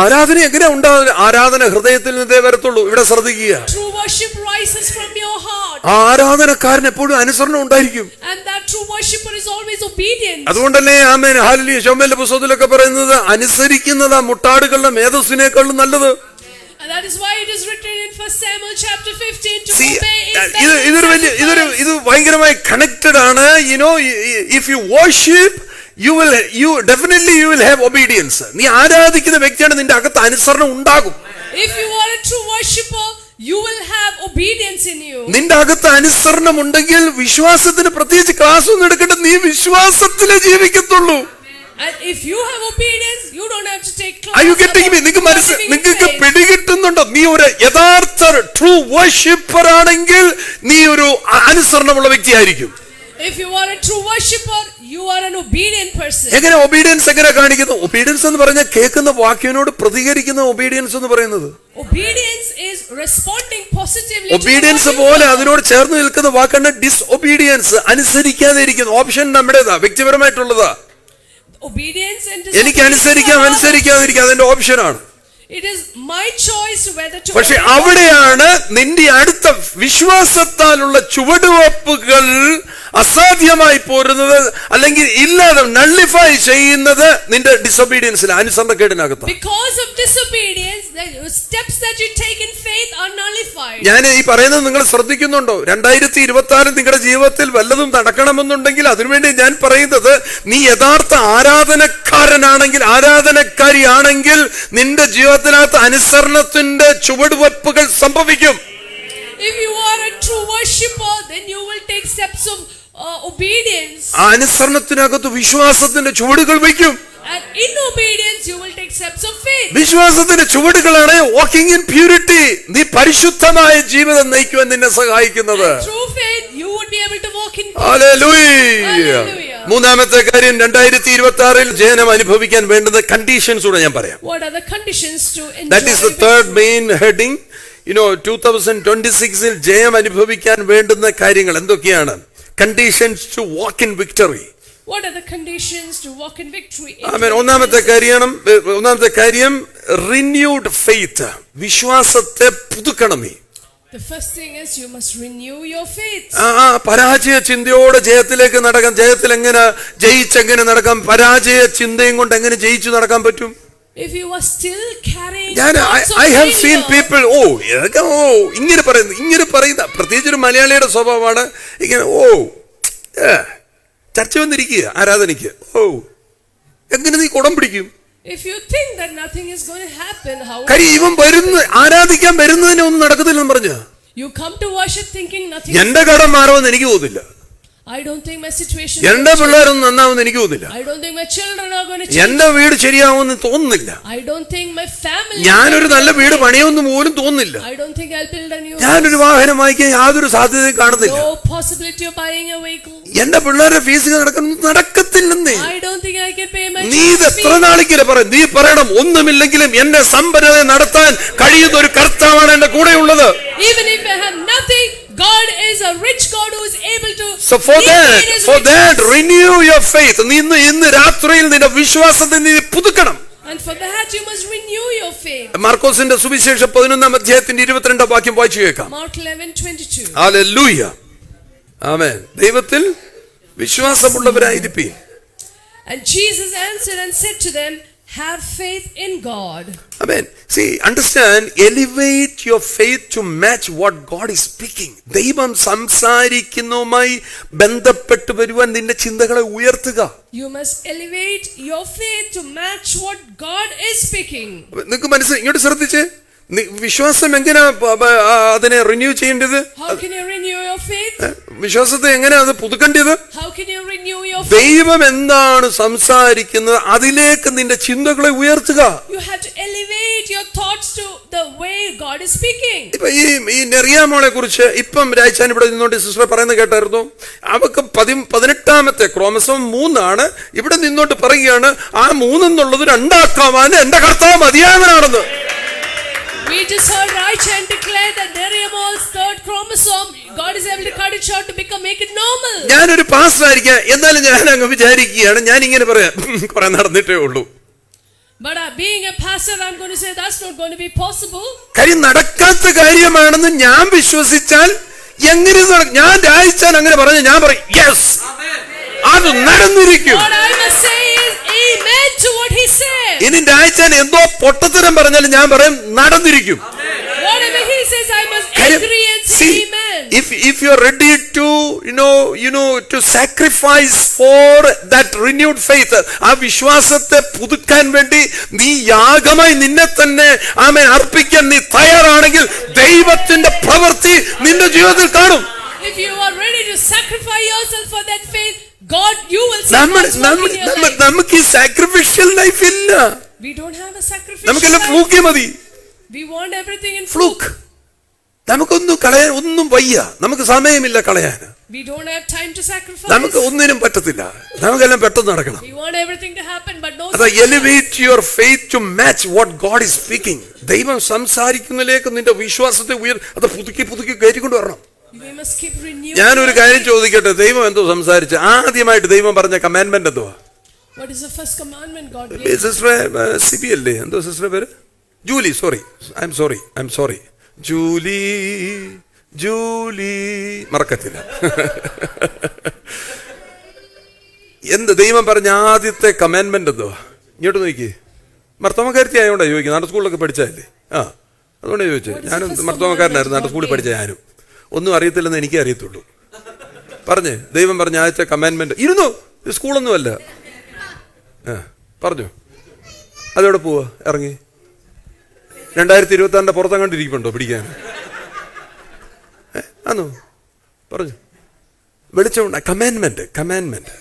ആരാധന എങ്ങനെ ഉണ്ടാകും? ആരാധന ഹൃദയത്തിൽ നിന്നേ വരത്തുള്ളൂ. ഇവിടെ ശ്രദ്ധിക്കുക, True worship rises from your heart. ആരാധനക്കാരൻ എപ്പോഴും അനുസരണം ഉണ്ടായിരിക്കും. And that true worshipper is always obedient. അതുകൊണ്ടല്ലേ ആമേൻ ഹല്ലേലൂയ ശമൂവേലിന്റെ പുസ്തകത്തിലൊക്കെ പറയുന്നത്, അനുസരിക്കുന്നതാ മുട്ടാടുകളുടെ മേധസ്സിനേക്കാളും നല്ലത്. And that is why it is written in 1 Samuel chapter 15 to See, obey is ഇത് ഭയങ്കരമായി കണക്റ്റഡ് ആണ്. If you worship, you definitely will have obedience. നീ ആരാധിക്കുന്ന വ്യക്തിയാണ്, നിന്റെ അകത്ത് അനുസരണം ഉണ്ടാകും. If you are a true worshipper, you will have obedience in you. നിന്റെ അകത്ത് അനുസരണം ഉണ്ടെങ്കിൽ വിശ്വാസത്തിന് പ്രത്യേകിച്ച് ക്ലാസ് ഒന്നും എടുക്കണ്ട, നീ വിശ്വാസത്തിലേ ജീവിക്കത്തുള്ളൂ. And if you have obedience, you don't have to take class. Are you getting me? നിങ്ങൾക്ക് പിടികിട്ടുന്നുണ്ടോ? നീ ഒരു യഥാർത്ഥ ട്രൂ വർഷിപ്പർ ആണെങ്കിൽ നീ ഒരു അനുസരണമുള്ള വ്യക്തിയായിരിക്കും. If you are a true worshipper, you are an obedient person. എങ്ങനെ ഒബീഡിയൻസ് എങ്ങനെ കാണിക്കുന്നു? ഒബീഡിയൻസ് എന്ന് പറഞ്ഞാൽ കേൾക്കുന്ന വാക്യനോട് പ്രതികരിക്കുന്ന ഒബീഡിയൻസ് എന്ന് പറയുന്നത്. Obedience is responding positively. Obedience പോലെ അതിനോട് ചേർന്ന് നിൽക്കുന്ന വാക്കാണ് ഡിസ്ഒബീഡിയൻസ്, അനുസരിക്കാതെ ഇരിക്കുന്നു. ഓപ്ഷൻ നമ്മുടേതാ, വ്യക്തിപരമായിട്ടുള്ളതാ. Obedience and എനിക്ക് അനുസരിക്കാതിരിക്കാം, അതെന്റെ ഓപ്ഷനാണ്. it is my choice whether to പക്ഷെ obey. അവിടെയാണ് നിന്റെ അടുത്ത വിശ്വാസത്താലുള്ള ചുവടുവെപ്പുകൾ അസാധ്യമായി പോരുന്നത്, അല്ലെങ്കിൽ ഇല്ലാതെ നള്ളിഫൈ ചെയ്യുന്നത് നിന്റെ ഡിസൊബീഡിയൻസിൽ, അനുസരണക്കേടിനകത്ത്. Because of disobedience, the steps that you take in faith are nullified. ഞാൻ ഈ പറയുന്നത് നിങ്ങൾ ശ്രദ്ധിക്കുന്നുണ്ടോ? 2026 നിങ്ങളുടെ ജീവിതത്തിൽ വല്ലതും നടക്കണമെന്നുണ്ടെങ്കിൽ അതിനുവേണ്ടി ഞാൻ പറയുന്നത്, നീ യഥാർത്ഥ ആരാധനക്കാരനാണെങ്കിൽ, ആരാധനക്കാരിയാണെങ്കിൽ നിന്റെ ജീവിതത്തിനകത്ത് അനുസരണത്തിന്റെ ചുവടുവെപ്പുകൾ സംഭവിക്കും. If you are a true worshipper, then you will take steps of obedience. ആ അനുസരണത്തിനകത്ത് വിശ്വാസത്തിന്റെ ചുവടുകൾ വയ്ക്കും. And in obedience, you will take steps of faith. വിശ്വാസത്തിന്റെ ചുവടുകളാണ് വാക്കിംഗ് ഇൻ പ്യൂരിറ്റി. നീ പരിശുദ്ധമായ ജീവിതം നയിക്കുവാൻ നിന്നെ സഹായിക്കുന്നത്. Through faith, you would be able to walk in peace. Hallelujah. മൂന്നാമത്തെ കാര്യം, 2026 ജയം അനുഭവിക്കാൻ വേണ്ടുന്ന കണ്ടീഷൻസ് കൂടെ ഞാൻ പറയാം. What are the conditions to enjoy? That is the third main heading. 2026 ജയം അനുഭവിക്കാൻ വേണ്ടുന്ന കാര്യങ്ങൾ എന്തൊക്കെയാണ്? Conditions to walk in victory. What are the conditions to walk in victory? ആമേൻ. ഒന്നാമത്തെ കാര്യം renewed faith. വിശ്വാസത്തെ പുതുക്കണം നീ. The first thing is you must renew your faith. പരാജയ ചിന്തയോടെ ജയത്തിലേക്ക് നടക്കാം. ജയിച്ചെങ്ങനെ നടക്കാം? പരാജയ ചിന്തയും കൊണ്ട് എങ്ങനെ ജയിച്ചു നടക്കാൻ പറ്റും? If you are still carrying I have seen people, ഇങ്ങനെ പറയുന്ന പ്രത്യേകിച്ച് ഒരു മലയാളിയുടെ സ്വഭാവമാണ് ഇങ്ങനെ, ചർച്ച വന്നിരിക്കുക ആരാധനയ്ക്ക്, എങ്ങനെ നീ കുടം പിടിക്കും? If you think that nothing is going to happen, how ഇവൻ ആരാധിക്കാൻ വരുന്നതിനെ ഒന്നും നടക്കത്തില്ലെന്ന് പറഞ്ഞ, you come to worship thinking nothing. എന്റെ കടം മാറുമെന്ന് എനിക്ക് തോന്നില്ല. I don't think my situation. എന്റെ പിള്ളേരൊന്നും നന്നാവുമെന്ന് എനിക്ക് തോന്നില്ല. I don't think my children are going to change. എന്റെ വീട് ശരിയാവുമെന്ന് തോന്നുന്നില്ല. I don't think my family. ഞാനൊരു നല്ല വീട് പണിയുമെന്ന് പോലും തോന്നുന്നില്ല. I don't think I'll build a new. ഞാനൊരു വാഹനം വാങ്ങിക്കാൻ യാതൊരു സാധ്യതയും കാണുന്നില്ല. No possibility of buying a vehicle. എന്റെ പിള്ളേരെ fees നടക്കത്തില്ലെന്നേ. I don't think I can pay my നീ ഇത് Jesus എത്ര fee. നാളിങ്ങനെ പറയും? നീ പറയണം, ഒന്നുമില്ലെങ്കിലും എന്നെ സമ്പന്നത നടത്താൻ കഴിയുന്ന ഒരു കർത്താവാണ് എന്റെ കൂടെയുള്ളത്. Even if I have nothing, God is a rich God who is able to So for lead me in His that riches. renew your faith. നീ ഇന്ന് രാത്രിയിൽ നിന്റെ വിശ്വാസത്തെ നീ പുതുക്കണം. And for that you must renew your faith. മാർക്കോസിന്റെ സുവിശേഷം 11-ാം അധ്യായത്തിന്റെ 22-ാം വാക്യം വായിച്ചു കേൾക്കാം. Mark 11:22. ഹല്ലേലൂയ. ആമേൻ. ദൈവത്തിൽ വിശ്വാസമുള്ളവരായിരിപ്പീൻ. And Jesus answered and said to them, have faith in God. Amen. See, understand, elevate your faith to match what God is speaking. ദൈവം സംസാരിക്കുന്നതുമായി ബന്ധപ്പെട്ട് വരുവാൻ നിന്റെ ചിന്തകളെ ഉയർത്തുക. You must elevate your faith to match what God is speaking. നിങ്ങൾക്ക് മനസ്സിലായി? ഇങ്ങോട്ട് ശ്രദ്ധിച്ച്, വിശ്വാസം എങ്ങനെയാ അതിനെ റിന്യൂ ചെയ്യേണ്ടത്? How can you renew your faith? വിശ്വാസത്തെ എങ്ങനെയാ അത് പുതുക്കേണ്ടത്? How can you renew your faith? ദൈവം എന്താണ് സംസാരിക്കുന്നത് അതിലേക്ക് നിന്റെ ചിന്തകളെ ഉയർത്തുക. You have to elevate your thoughts to the way God is speaking. ഇപ്പൊ ഈ നെറിയാമോളെ കുറിച്ച് ഇപ്പം രാജാൻ ഇവിടെ നിന്നോണ്ട് സിസ്റ്റർ പറയുന്നത് കേട്ടായിരുന്നു. അവക്ക് 18-ാമത്തെ ക്രോമസോം 3 ഇവിടെ നിന്നോട്ട് പറയുകയാണ്, ആ 3 എന്നുള്ളത് 2 ആക്കാവാൻ എന്റെ കർത്താവ് മതിയായവനാണെന്ന്. We just heard Raichan declare that Neriamal's 3rd chromosome, God is able to cut it short to make it normal. ഞാനൊരു പാസ്റ്റർ ആയിരിക്കാം, എന്നാലും ഞാൻ അങ്ങ് വിചാരിക്കുകയാണ്, ഞാൻ ഇങ്ങനെ പറയാം, കുറെ നടന്നിട്ടേ ഉള്ളൂ. But being a pastor, I'm going to say that's not going to be possible. കാര്യം നടക്കാത്ത കാര്യമാണെന്ന് ഞാൻ വിശ്വസിച്ചാൽ എങ്ങനെ ഞാൻ രാജിച്ചാൽ അങ്ങനെ പറഞ്ഞു, ഞാൻ പറയും യെസ്, അത് നടന്നിരിക്കും. What I must say is amen to what he said. ഇനി രാജിച്ചാൻ എന്തോ പൊട്ടത്തരം പറഞ്ഞാലും ഞാൻ പറയും നടന്നിരിക്കും. Whatever he says, I must agree and say amen. If you are ready to to sacrifice for that renewed faith, ആ വിശ്വാസത്തെ പുതുക്കാൻ വേണ്ടി നീ യാഗമായി നിന്നെ തന്നെ ആമേൻ അർപ്പിക്കാൻ നീ തയ്യാറാണെങ്കിൽ ദൈവത്തിന്റെ പ്രവൃത്തി നിന്റെ ജീവിതത്തിൽ കാണും. If you are ready to sacrifice yourself for that faith, God, you will see God's work in your life. നമുക്ക് ഈ സാക്രിഫിഷ്യൽ ലൈഫ് ഇല്ല. We don't have a sacrificial നമുക്കെല്ലാം life. ഫ്ലൂക്ക് മതി. We want everything in fluke. നമുക്കൊന്നും കളയാൻ ഒന്നും വയ്യ, നമുക്ക് സമയമില്ല കളയാൻ. We don't have time to sacrifice. നമുക്ക് ഒന്നിനും പറ്റത്തില്ല, നമുക്കെല്ലാം പെട്ടെന്ന് നടക്കണം. We want everything to happen, but no. അതാ elevate your faith to match what God is speaking. ദൈവം സംസാരിക്കുന്നതിലേക്ക് നിന്റെ വിശ്വാസത്തെ അത് പുതുക്കി കയറ്റിക്കൊണ്ട് വരണം. We must keep renewing. ഞാനൊരു കാര്യം ചോദിക്കട്ടെ, ദൈവം എന്തോ സംസാരിച്ചു? ആദ്യമായിട്ട് ദൈവം പറഞ്ഞ കമാൻഡ്മെന്റ് എന്തുവാ? What is the first commandment God gave? സിസ്റ്ററെ സിബി അല്ലേ, എന്തോ സിസ്റ്ററെ പേര്? Julie. I am sorry Julie മറക്കത്തില്ല. എന്ത് ദൈവം പറഞ്ഞ ആദ്യത്തെ കമാൻഡ്മെന്റ് എന്തുവാ? ഇങ്ങോട്ട് നോക്കി. മർത്തോമക്കാരത്തി ആയതുകൊണ്ടാ ചോദിക്കുന്നത്, നാട്ടു സ്കൂളിലൊക്കെ പഠിച്ചതല്ലേ? അതുകൊണ്ടാ ചോദിച്ചത്. ഞാനും മർത്തോമക്കാരനായിരുന്നു, നാട്ടു സ്കൂളിൽ പഠിച്ച ഞാനും. ഒന്നും അറിയത്തില്ലെന്ന് എനിക്കേ അറിയത്തുള്ളൂ. പറഞ്ഞ് ദൈവം പറഞ്ഞ ആദ്യത്തെ കമാൻഡ്മെന്റ് ഇരുന്നു. സ്കൂളൊന്നും അല്ല. പറഞ്ഞു അതെവിടെ പോവാ? ഇറങ്ങി 2026 പുറത്തങ്ങണ്ടിരിക്കുന്നുണ്ടോ പിടിക്കാൻ? ആണോ? പറഞ്ഞു വെളിച്ചം. കമാൻഡ്മെന്റ്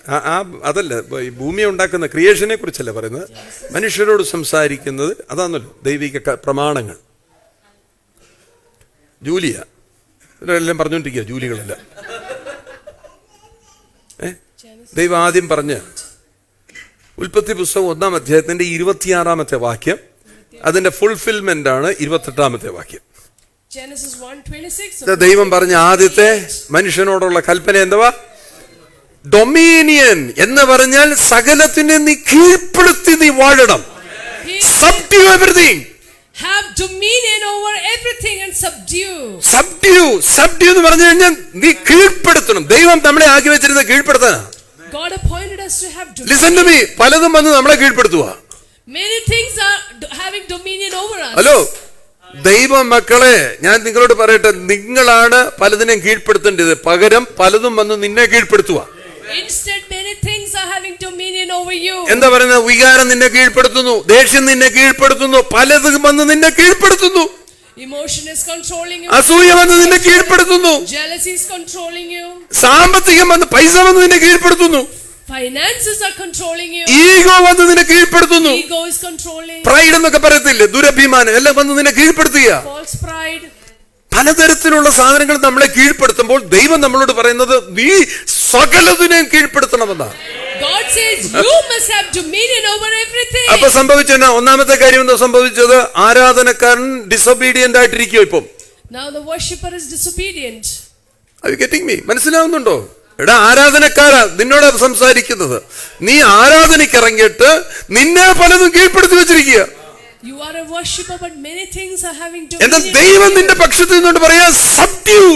അതല്ല, ഈ ഭൂമിയെ ഉണ്ടാക്കുന്ന ക്രിയേഷനെ കുറിച്ചല്ല പറയുന്നത്, മനുഷ്യരോട് സംസാരിക്കുന്നത് അതാണല്ലോ ദൈവിക പ്രമാണങ്ങൾ. ജൂലിയ എല്ലാം പറഞ്ഞുകൊണ്ടിരിക്കുക, ജൂലികളെല്ലാം. ദൈവം ആദ്യം പറഞ്ഞ് ഉൽപ്പത്തി പുസ്തകം 1-ാം അധ്യായത്തിന്റെ 26-ാമത്തെ വാക്യം, അതിന്റെ ഫുൾഫിൽമെന്റ് ആണ് 28-ാമത്തെ വാക്യം. Genesis 1:26. ദൈവം പറഞ്ഞ ആദ്യത്തെ മനുഷ്യനോടുള്ള കൽപ്പന എന്തുവാ? ഡൊമീനിയൻ എന്ന് പറഞ്ഞാൽ സകലത്തിനെ നീ കീഴ്പ്പെടുത്തി നീ വാഴണം. Subdue everything. Have dominion over everything and subdue. Subdue എന്ന് പറഞ്ഞു കഴിഞ്ഞാൽ നീ കീഴ്പ്പെടുത്തണം. ദൈവം നമ്മളെ ആക്കി വെച്ചിരുന്നത് കീഴ്പ്പെടുത്താൻ. God appointed us to have dominion. Listen to me. പലതും വന്ന് നമ്മളെ കീഴ്പ്പെടുത്തുക. Many things are having dominion over us. Hello, ദൈവ മക്കളെ, ഞാൻ നിങ്ങളോട് പറയട്ടെ, നിങ്ങളാണ് പലതിനെയും കീഴ്പ്പെടുത്തേണ്ടത്. പകരം പലതും വന്ന് നിന്നെ കീഴ്പ്പെടുത്തുക. Instead, many things are having dominion over you. എന്താ പറയുന്നത്? വികാരം നിന്നെ കീഴ്പ്പെടുത്തുന്നു, ദേഷ്യം നിന്നെ കീഴ്പ്പെടുത്തുന്നു, പലതും വന്ന് നിന്നെ കീഴ്പ്പെടുത്തുന്നു. Emotion is controlling you. അസൂയ വന്ന് നിന്നെ കീഴ്പ്പെടുത്തുന്നു. Jealousy is controlling you. സാമ്പത്തികം വന്ന് പൈസ വന്ന് നിന്നെ കീഴ്പ്പെടുത്തുന്നു. Finances are controlling you. Ego വന്ന് നിന്നെ കീഴ്പ്പെടുത്തുന്നു. Ego is controlling. പ്രൈഡ് എന്നൊക്കെ പറയത്തില്ലേ, ദുരഭിമാനം എല്ലാം വന്ന് നിന്നെ കീഴ്പ്പെടുത്തുക. False pride. പലതരത്തിലുള്ള സാധനങ്ങൾ നമ്മളെ കീഴ്പ്പെടുത്തുമ്പോൾ ദൈവം നമ്മളോട് പറയുന്നത് നീ സകലതിനെയും കീഴ്പ്പെടുത്തണമെന്നാണ്. God says you must have dominion over everything. അപ്പൊ സംഭവിച്ചെന്നാ? ഒന്നാമത്തെ കാര്യം എന്താ സംഭവിച്ചത്? ആരാധനക്കാരൻ ഡിസൊബീഡിയന്റ് ആയിട്ടിരിക്കും. ഇപ്പം Now the worshipper is disobedient. Are you getting me? മനസ്സിലാവുന്നുണ്ടോ? എടാ, ആരാധനക്കാരാ നിന്നോട് സംസാരിക്കുന്നത്. നീ ആരാധനയ്ക്ക് ഇറങ്ങിയിട്ട് നിന്നെ പലതും കീഴ്പ്പെടുത്തി വെച്ചിരിക്കുക. You are a worshipper, but many things are having എന്നാൽ dominion. ദൈവം നിന്റെ പക്ഷത്ത് നിന്നുകൊണ്ട് പറയാ, സബ്ഡ്യൂ,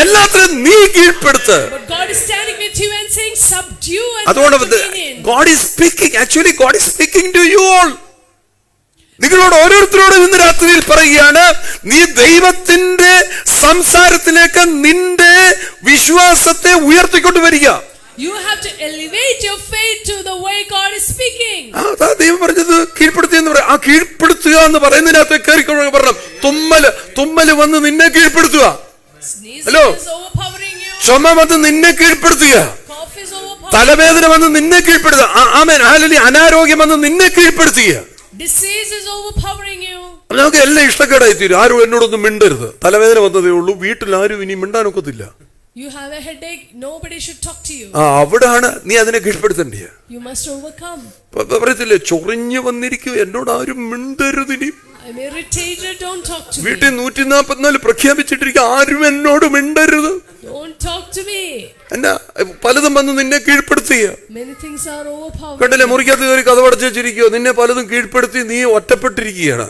എല്ലാത്തിനും നീ കീഴ്പ്പെടുത്ത്. But God is standing with you and saying, subdue and അതുകൊണ്ട് have dominion. God is speaking. Actually, God is speaking to you all. നിങ്ങളോട് ഓരോരുത്തരോടും ഇന്ന് രാത്രിയിൽ പറയുകയാണ്, നീ ദൈവത്തിന്റെ സംസാരത്തിലേക്ക് നിന്റെ വിശ്വാസത്തെ ഉയർത്തിക്കൊണ്ട് വരിക. You have to elevate your faith to the way God is speaking. അതാ ദൈവം പറഞ്ഞത്, കീഴ്പ്പെടുത്തുക എന്ന് പറയാം. ആ കീഴ്പ്പെടുത്തുക എന്ന് പറയുന്നതിനകത്ത് കയറിക്കൊണ്ട് പറഞ്ഞു, തുമ്മല് വന്ന് നിന്നെ കീഴ്പ്പെടുത്തുക. Sneezing is overpowering you. ചുമ വന്ന് നിന്നെ കീഴ്പ്പെടുത്തുക. Cough is overpowering. തലവേദന വന്ന് നിന്നെ കീഴ്പ്പെടുത്തുക. ആമേൻ, ഹല്ലേലൂയ. അനാരോഗ്യം വന്ന് നിന്നെ കീഴ്പ്പെടുത്തുക. Disease is overpowering you. നമുക്ക് എല്ലാം ഇഷ്ടക്കേടായി തീരും. ആരും എന്നോടൊന്നും മിണ്ടരുത്. തലവേദന വന്നതേ ഉള്ളൂ, വീട്ടിൽ ആരും ഇനി മിണ്ടാനൊക്കത്തില്ല. You have a headache, nobody should talk to you. അവിടാണ് നീ അതിനെ കീഴ്പ്പെടുത്തേണ്ടത്. You must overcome. പറയത്തില്ലേ, ചൊറിഞ്ഞു വന്നിരിക്കും, എന്നോട് ആരും മിണ്ടരുതിനി. I'm irritated, don't talk to me. വീട്ടിൽ 144 പ്രഖ്യാപിച്ചിട്ടിരിക്കുക, ആരും എന്നോട് മിണ്ടരുത്. Don't talk to me. എന്നാ പലതും വന്ന് നിന്നെ കീഴ്പ്പെടുത്തുക. Many things are overpowering. കണ്ടില്ലേ, മുറിക്കകത്ത് കയറി കതവടച്ച് വെച്ചിരിക്കുകയോ, നിന്നെ പലതും കീഴ്പ്പെടുത്തി നീ ഒറ്റപ്പെട്ടിരിക്കുകയാണ്.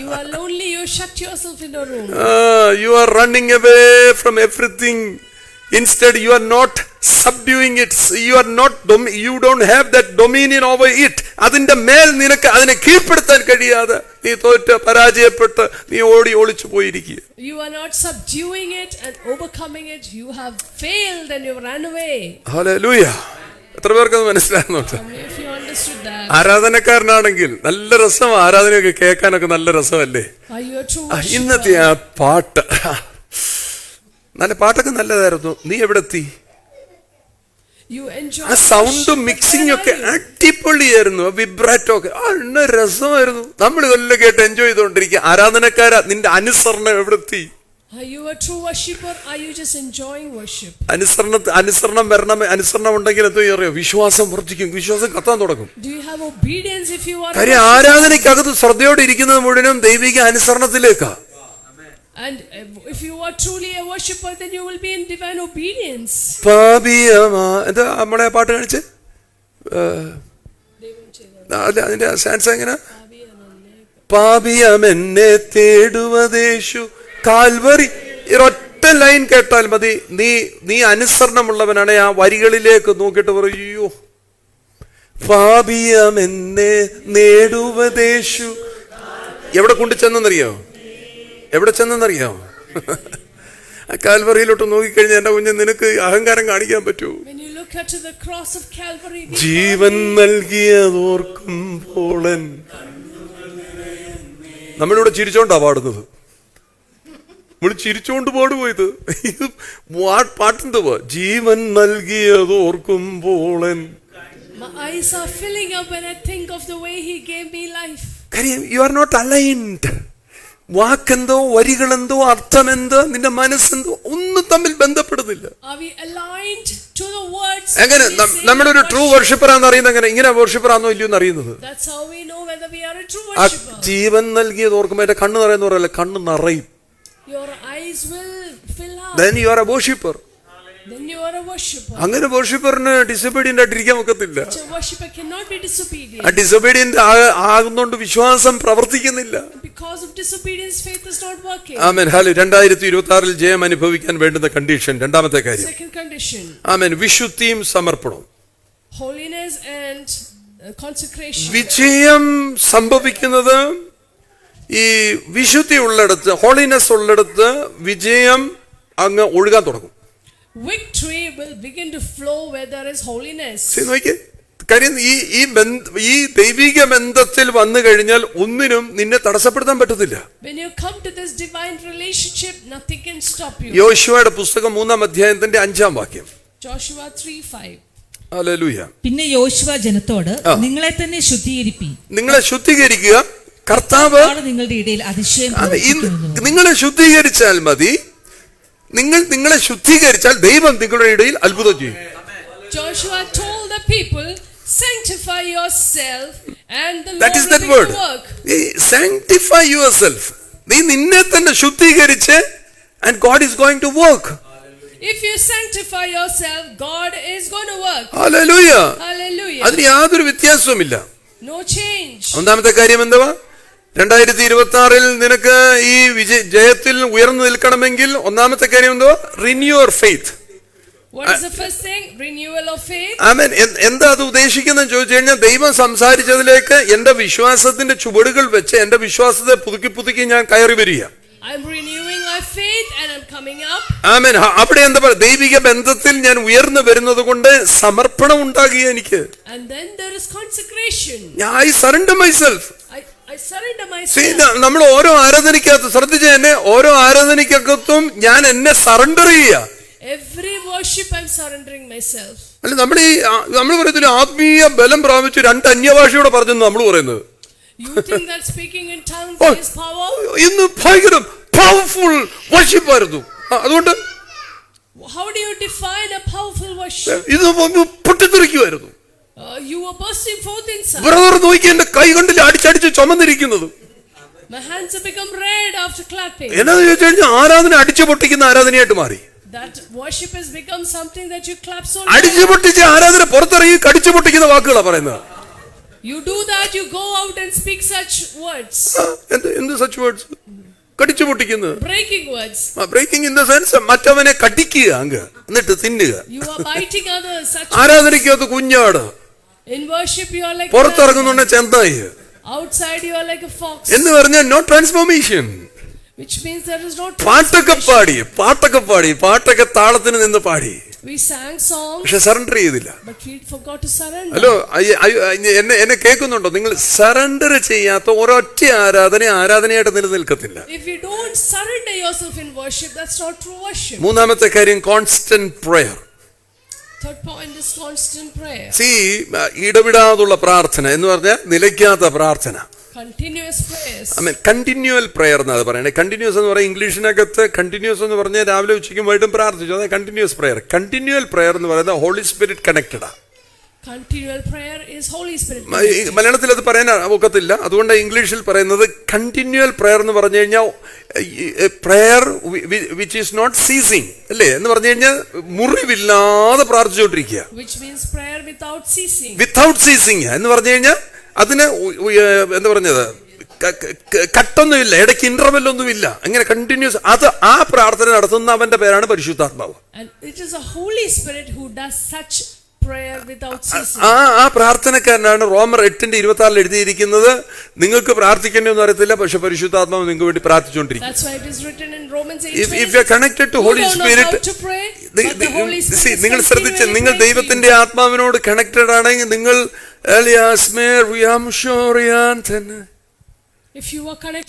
You are lonely, you shut yourself in a room. You are running away from everything. Instead, you are not subduing it. You don't have that dominion over it. അതിന്റെ മേൽ നിനക്ക് അതിനെ കീഴ്പ്പെടുത്താൻ കഴിയാതെ നീ തോറ്റ് പരാജയപ്പെട്ട് നീ ഒളിച്ചു പോയിരിക്കുക. You are not subduing it and overcoming it. You have failed and you ran away. Hallelujah. എത്ര പേർക്ക് അത് മനസ്സിലാകുന്നുണ്ട്? If you understood that. ആരാധനക്കാരനാണെങ്കിൽ നല്ല രസം, ആരാധനയൊക്കെ കേൾക്കാനൊക്കെ നല്ല രസമല്ലേ? Are you a true worshiper? ഇന്നത്തെ ആ പാട്ട്, നല്ല പാട്ടൊക്കെ നല്ലതായിരുന്നു. നീ എവിടെ എത്തി? You enjoy ആ സൗണ്ടും മിക്സിംഗ് ഒക്കെ അടിപൊളിയായിരുന്നു. വിബ്രാറ്റോ ഒക്കെ എന്നെ രസമായിരുന്നു. നമ്മൾ ഇതെല്ലാം കേട്ട് എൻജോയ് ചെയ്തോണ്ടിരിക്കുക. ആരാധനക്കാരാ, നിന്റെ അനുസരണം എവിടെ എത്തി? Are you a true worshipper? Are you just enjoying worship? അനുസരണം വരണം. അനുസരണം ഉണ്ടെങ്കിൽ എന്തോ അറിയോ, വിശ്വാസം വർദ്ധിക്കും, വിശ്വാസം കത്താൻ തുടങ്ങും. Do you have obedience if you are? കാര്യം ആരാധനയ്ക്കകത്ത് ശ്രദ്ധയോടെ ഇരിക്കുന്നത് മുഴുവനും ദൈവിക അനുസരണത്തിലേക്കാ. And if you are truly a worshipper, then you will be in divine obedience. എന്താ നമ്മളെ പാട്ട് കാണിച്ച്? അല്ല, അതിന്റെ സ്റ്റാൻസ് എങ്ങനെ? പാപിയമെന്നെ തേടുവതേശു കാൽവറി. ഒറ്റ ലൈൻ കേട്ടാൽ മതി. നീ അനുസരണമുള്ളവനാണ്. ആ വരികളിലേക്ക് നോക്കിയിട്ട് പറയൂ, പാപിയമെന്നെ നേടുവതേശു. എവിടെ കൊണ്ടുചെന്നറിയോ? എവിടെ ചെന്നറിയോ? ആ കാൽവറിയിലോട്ട് നോക്കിക്കഴിഞ്ഞാൽ എന്റെ കുഞ്ഞ്, നിനക്ക് അഹങ്കാരം കാണിക്കാൻ പറ്റൂ? ജീവൻ നൽകിയതോർക്കുമ്പോളൻ. നമ്മളിവിടെ ചിരിച്ചോണ്ടാ പാടുന്നത്. നമ്മൾ ചിരിച്ചോണ്ട് പാടുപോയത്. ഇത് പാട്ടെന്തുവാ? ജീവൻ നൽകിയതോർക്കുമ്പോളൻ. My eyes are filling up when I think of the way he gave me life. കാര്യം you are not aligned. വാക്കെന്തോ, വരികളെന്തോ, അർത്ഥമെന്തോ, നിന്റെ മനസ്സെന്തോ ഒന്നും തമ്മിൽ ബന്ധപ്പെടുന്നില്ല. Are we aligned to the words? എങ്ങനെ നമ്മളൊരു ട്രൂ വർഷിപ്പർ ആണെന്ന് അറിയുന്നത്? എങ്ങനെ ഇങ്ങനെ വർഷിപ്പർ ആണോ ഇല്ലയോ എന്ന് അറിയുന്നത്? That's how we know whether we are a true worshipper. ജീവൻ നൽകിയത് ഓർക്കുമ്പോൾ എന്റെ കണ്ണ് നിറയുന്ന പറയല്ലേ, കണ്ണ് നിറയും. Your eyes will fill up. Then you are a worshipper. Then you are a worshipper. അങ്ങനെ വർഷിപ്പറിന് ഡിസൊബീഡിയന്റ് ആയിട്ടിരിക്കാൻ ഒക്കത്തില്ല. A worshipper cannot be disobedient. ആ ഡിസൊബീഡിയന്റ് ആകുന്നോണ്ട് വിശ്വാസം പ്രവർത്തിക്കുന്നില്ല. Because of disobedience, faith is not working. Amen. Hallelujah. 2026 ജയം അനുഭവിക്കാൻ വേണ്ടുന്ന condition, രണ്ടാമത്തെ കാര്യം. Second condition. ആമേൻ. വിശുദ്ധിയും സമർപ്പണവും. Holiness and consecration. വിജയം സംഭവിക്കുന്നത് ഈ വിശുദ്ധി ഉള്ളിടത്ത്, ഹോളിനെസ് ഉള്ളിടത്ത് വിജയം അങ്ങ് ഒഴുകാൻ തുടങ്ങും. Victory will begin to flow where there is holiness. കാര്യം ഈ ദൈവിക ബന്ധത്തിൽ വന്നു കഴിഞ്ഞാൽ ഒന്നിനും നിന്നെ തടസ്സപ്പെടുത്താൻ പറ്റത്തില്ല. When you come to this divine relationship, nothing can stop you. യോശുവയുടെ പുസ്തകം 3-ാം അധ്യായത്തിന്റെ 5-ാം വാക്യം. Joshua 3:5. ഹല്ലേലൂയ. പിന്നെ യോശുവ ജനത്തോട്, നിങ്ങളെ തന്നെ ശുദ്ധീകരിപ്പി. നിങ്ങളെ ശുദ്ധീകരിക്കുക, കർത്താവ് നിങ്ങളുടെ ഇടയിൽ അതിശയം. നിങ്ങളെ ശുദ്ധീകരിച്ചാൽ മതി. നിങ്ങളെ ശുദ്ധീകരിച്ചാൽ ദൈവം നിങ്ങളുടെ ഇടയിൽ അത്ഭുതം ചെയ്യും. Joshua told the people, sanctify yourself and the That Lord is will that begin word. to work. Sanctify yourself. നീ നിന്നെ തന്നെ ശുദ്ധീകരിച്ച് and God is going to work. If you sanctify yourself, God is going to work. Hallelujah. Hallelujah. അതിന് യാതൊരു വ്യത്യാസവുമില്ല. No change. ഒന്നാമത്തെ കാര്യം എന്തുവാ? 2026 നിനക്ക് ഈ ജയത്തിൽ ഉയർന്നു നിൽക്കണമെങ്കിൽ ഒന്നാമത്തെ കാര്യം എന്തുവാ? Renew your faith. What is the first thing? Renewal of faith. ആമേൻ. എന്താ അത് ഉദ്ദേശിക്കുന്നത് ചോദിച്ചു കഴിഞ്ഞാൽ, ദൈവം സംസാരിച്ചതിലേക്ക് എന്റെ വിശ്വാസത്തിന്റെ ചുവടുകൾ വെച്ച് എന്റെ വിശ്വാസത്തെ പുതുക്കി ഞാൻ കയറി വരിക. I'm renewing my faith and I'm coming up. ആമേൻ. അവിടെ എന്താ പറയുക? ദൈവിക ബന്ധത്തിൽ ഞാൻ ഉയർന്നു വരുന്നത് കൊണ്ട് സമർപ്പണം ഉണ്ടാകുക എനിക്ക്. And then there is consecration. I surrender myself. I surrender myself. നമ്മൾ ഓരോ ആരാധനയ്ക്കകത്ത് ശ്രദ്ധിച്ച എന്നെ, ഓരോ ആരാധനയ്ക്കകത്തും ഞാൻ എന്നെ സറണ്ടർ ചെയ്യുക. Every worship I'm surrendering myself. അല്ല, നമ്മൾ പറയത്തില്ല ആത്മീയ ബലം പ്രാപിച്ചു 2 അന്യഭാഷയോടെ പറഞ്ഞെന്ന് നമ്മൾ പറയുന്നത്. You think that speaking in tongues is power? ഇന്ന് ഭയങ്കര പവർഫുൾ വർഷിപ്പ് ആയിരുന്നു. അതുകൊണ്ട് How do you define a powerful worship? ഇത് പൊട്ടിത്തെറിക്കുമായിരുന്നു. You were bursting forth inside. Brother നോക്കി എന്റെ കൈ കണ്ടില്ല അടിച്ചടിച്ച് ചുമന്നിരിക്കുന്നത്. My hands have become red after clapping. എന്നാന്ന് ചോദിച്ചു കഴിഞ്ഞാൽ ആരാധന അടിച്ചു പൊട്ടിക്കുന്ന ആരാധനയായിട്ട് മാറി. That worship has become something that you clap so loud. അടിച്ചു പൊട്ടിച്ച ആരാധന പുറത്തിറങ്ങി കടിച്ചു പൊട്ടിക്കുന്ന വാക്കുകളാ പറയുന്നത്. You do that, you go out and speak such words. എന്ത് such words? കടിച്ചു പൊട്ടിക്കുന്നത്. Breaking words. Breaking in the sense മറ്റവനെ കടിക്കുക അങ്ങ് എന്നിട്ട് തിന്നുക. You are biting others. Such ആരാധനയ്ക്കകത്ത് കുഞ്ഞാട്, in worship you are like പുറത്തിറങ്ങുന്നുണ്ടെ ചെന്നായി, outside you are like a fox. എന്ന് പറഞ്ഞാൽ no transformation. Which means there is no പാട്ടൊക്കെ പാടി താളത്തിന് നിന്ന് പാടി. We sang songs, പക്ഷെ സറണ്ടർ ചെയ്തില്ല. but we forgot to surrender. Hello, എന്നെ കേൾക്കുന്നുണ്ടോ? നിങ്ങൾ സറണ്ടർ ചെയ്യാത്ത ഒരൊറ്റ ആരാധനയായിട്ട് നിലനിൽക്കത്തില്ല. If you don't surrender yourself in worship, that's not true worship. മൂന്നാമത്തെ കാര്യം constant prayer. Third point is constant prayer. ഇടവിടാതുള്ള പ്രാർത്ഥന എന്ന് പറഞ്ഞാൽ നിലയ്ക്കാത്ത പ്രാർത്ഥന. Continuous prayers. കണ്ടിന്യൂവൽ പ്രയർ എന്നാണ് പറയുന്നത്. കണ്ടിന്യൂസ് എന്ന് പറയുന്നത് ഇംഗ്ലീഷിനകത്ത് കണ്ടിന്യൂസ് എന്ന് പറഞ്ഞാൽ രാവിലെ ഉച്ചയ്ക്കും വൈകിട്ടും പ്രാർത്ഥിച്ചു, അതായത് കണ്ടിന്യൂസ് പ്രയർ. കണ്ടിന്യൂവൽ പ്രയർ എന്ന് പറയുന്നത് ഹോളി സ്പിരിറ്റ് കണക്റ്റഡാ. Continual prayer is Holy Spirit. മലയാളത്തിൽ അത് പറയാൻ ഒക്കത്തില്ല, അതുകൊണ്ട് ഇംഗ്ലീഷിൽ പറയുന്നത് കണ്ടിന്യൂവൽ പ്രയർ എന്ന് പറഞ്ഞു കഴിഞ്ഞാൽ prayer which is not ceasing, അല്ലേ? എന്ന് പറഞ്ഞു കഴിഞ്ഞാൽ മുറിവില്ലാതെ പ്രാർത്ഥിച്ചുകൊണ്ടിരിക്കുക. Which means prayer without ceasing. Without ceasing എന്ന് പറഞ്ഞു കഴിഞ്ഞാൽ അതിന് എന്താ പറഞ്ഞത്, കട്ടൊന്നുമില്ല, ഇടയ്ക്ക് ഇന്റർവെല്ലൊന്നുമില്ല, അങ്ങനെ കണ്ടിന്യൂസ്. ആ പ്രാർത്ഥന നടത്തുന്ന അവന്റെ പേരാണ് പരിശുദ്ധാത്മാവ്. And it is a Holy Spirit who does such prayer without ceasing. ആ പ്രാർത്ഥനക്കാരനാണ് റോമർ 8:26 എഴുതിയിരിക്കുന്നത്, നിങ്ങൾക്ക് പ്രാർത്ഥിക്കേണ്ടതെന്ന് അറിയത്തില്ല, പക്ഷെ പരിശുദ്ധാത്മാവ് നിങ്ങൾക്ക് വേണ്ടി പ്രാർത്ഥിച്ചുകൊണ്ടിരിക്കും. That's why it is written in Romans 8:20. If you are connected to Holy Spirit, നിങ്ങൾ ശ്രദ്ധിച്ച്, നിങ്ങൾ ദൈവത്തിന്റെ ആത്മാവിനോട് കണക്റ്റഡ് ആണെങ്കിൽ നിങ്ങൾ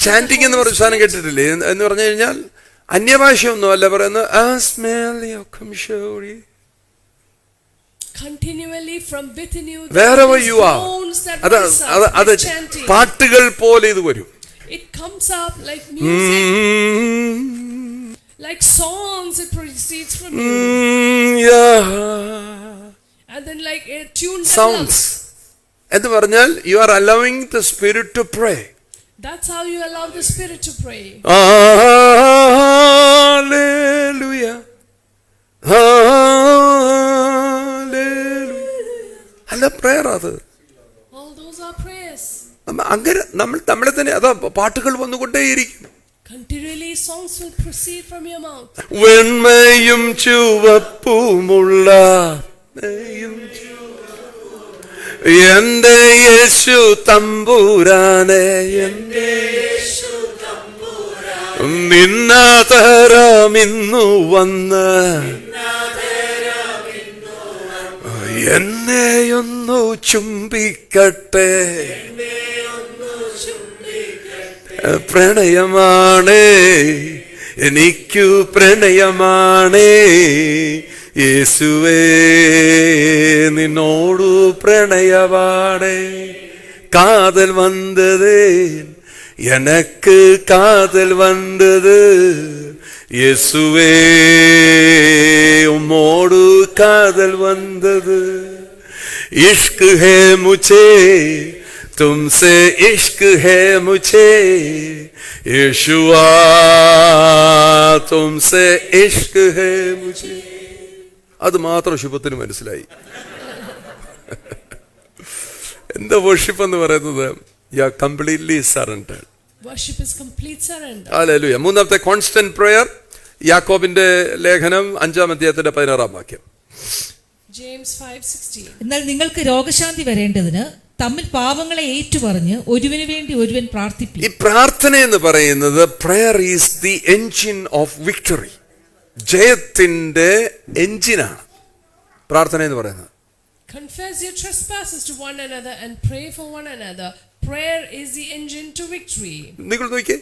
ചാന്റിങ് എന്ന് പറഞ്ഞ സാധനം കേട്ടിട്ടില്ലേ? എന്ന് പറഞ്ഞു കഴിഞ്ഞാൽ അന്യഭാഷയൊന്നും അല്ല പറയുന്നത്. Continually from within you, wherever you are, അത് പാട്ടുകൾ പോലെ ഇത് വരും. It comes up like music, like songs. It proceeds from you, and then like a tune sounds. എന്ന് പറഞ്ഞാൽ you are allowing the spirit to pray. That's how you allow the Spirit to pray. Hallelujah, hallelujah. അല്ല prayer അത്. All those are prayers. അങ്ങനെ നമ്മളെ തന്നെ അതാ പാട്ടുകൾ വന്നുകൊണ്ടേയിരിക്കും. Continually songs will proceed from your mouth. വെണ്മയും ചുവപ്പുമുള്ള എന്റെ യേശു തമ്പുരാനെ, നിന്നാതരമിന്നു വന്ന് എന്നെയൊന്നു ചുംബിക്കട്ടെ. പ്രണയമാണേ, എനിക്കു പ്രണയമാണേ യേശുവേ, നിന്നോടു പ്രണയമാണേ. காதல் வந்தது எனக்கு, காதல் வந்தது இயேசுவே, உம்மோடு காதல் வந்தது. इश्क है मुझे तुमसे, इश्क है मुझे यीशुआ तुमसे इश्क है मुझे. അത് മാത്രം ശുഭത്തിന് മനസ്സിലായി. എന്താ വർഷിപ്പ് എന്ന് പറയുന്നത്? You are completely surrendered. Worship is complete surrender. ഹല്ലേലൂയ. മൂന്നാമത്തെ കോൺസ്റ്റന്റ് പ്രയർ, യാക്കോബിന്റെ ലേഖനം 5-ാം അധ്യായത്തിന്റെ 16-ാം വാക്യം. James 5:16. എന്നാൽ നിങ്ങൾക്ക് രോഗശാന്തി വരേണ്ടതിന് തമ്മിൽ പാവങ്ങളെ ഏറ്റുപറഞ്ഞ് ഒരുവന് വേണ്ടി ഒരുവൻ പ്രാർത്ഥിപ്പിക്കും. ഈ പ്രാർത്ഥന എന്ന് പറയുന്നത് prayer is the engine of victory. ജയത്തിന്റെ എൻജിനാണ് പ്രാർത്ഥന എന്ന് പറയുന്നത്. Confess your trespasses to one another and pray for one another. Prayer is the engine to victory. നിങ്ങൾ നോക്കിയേ,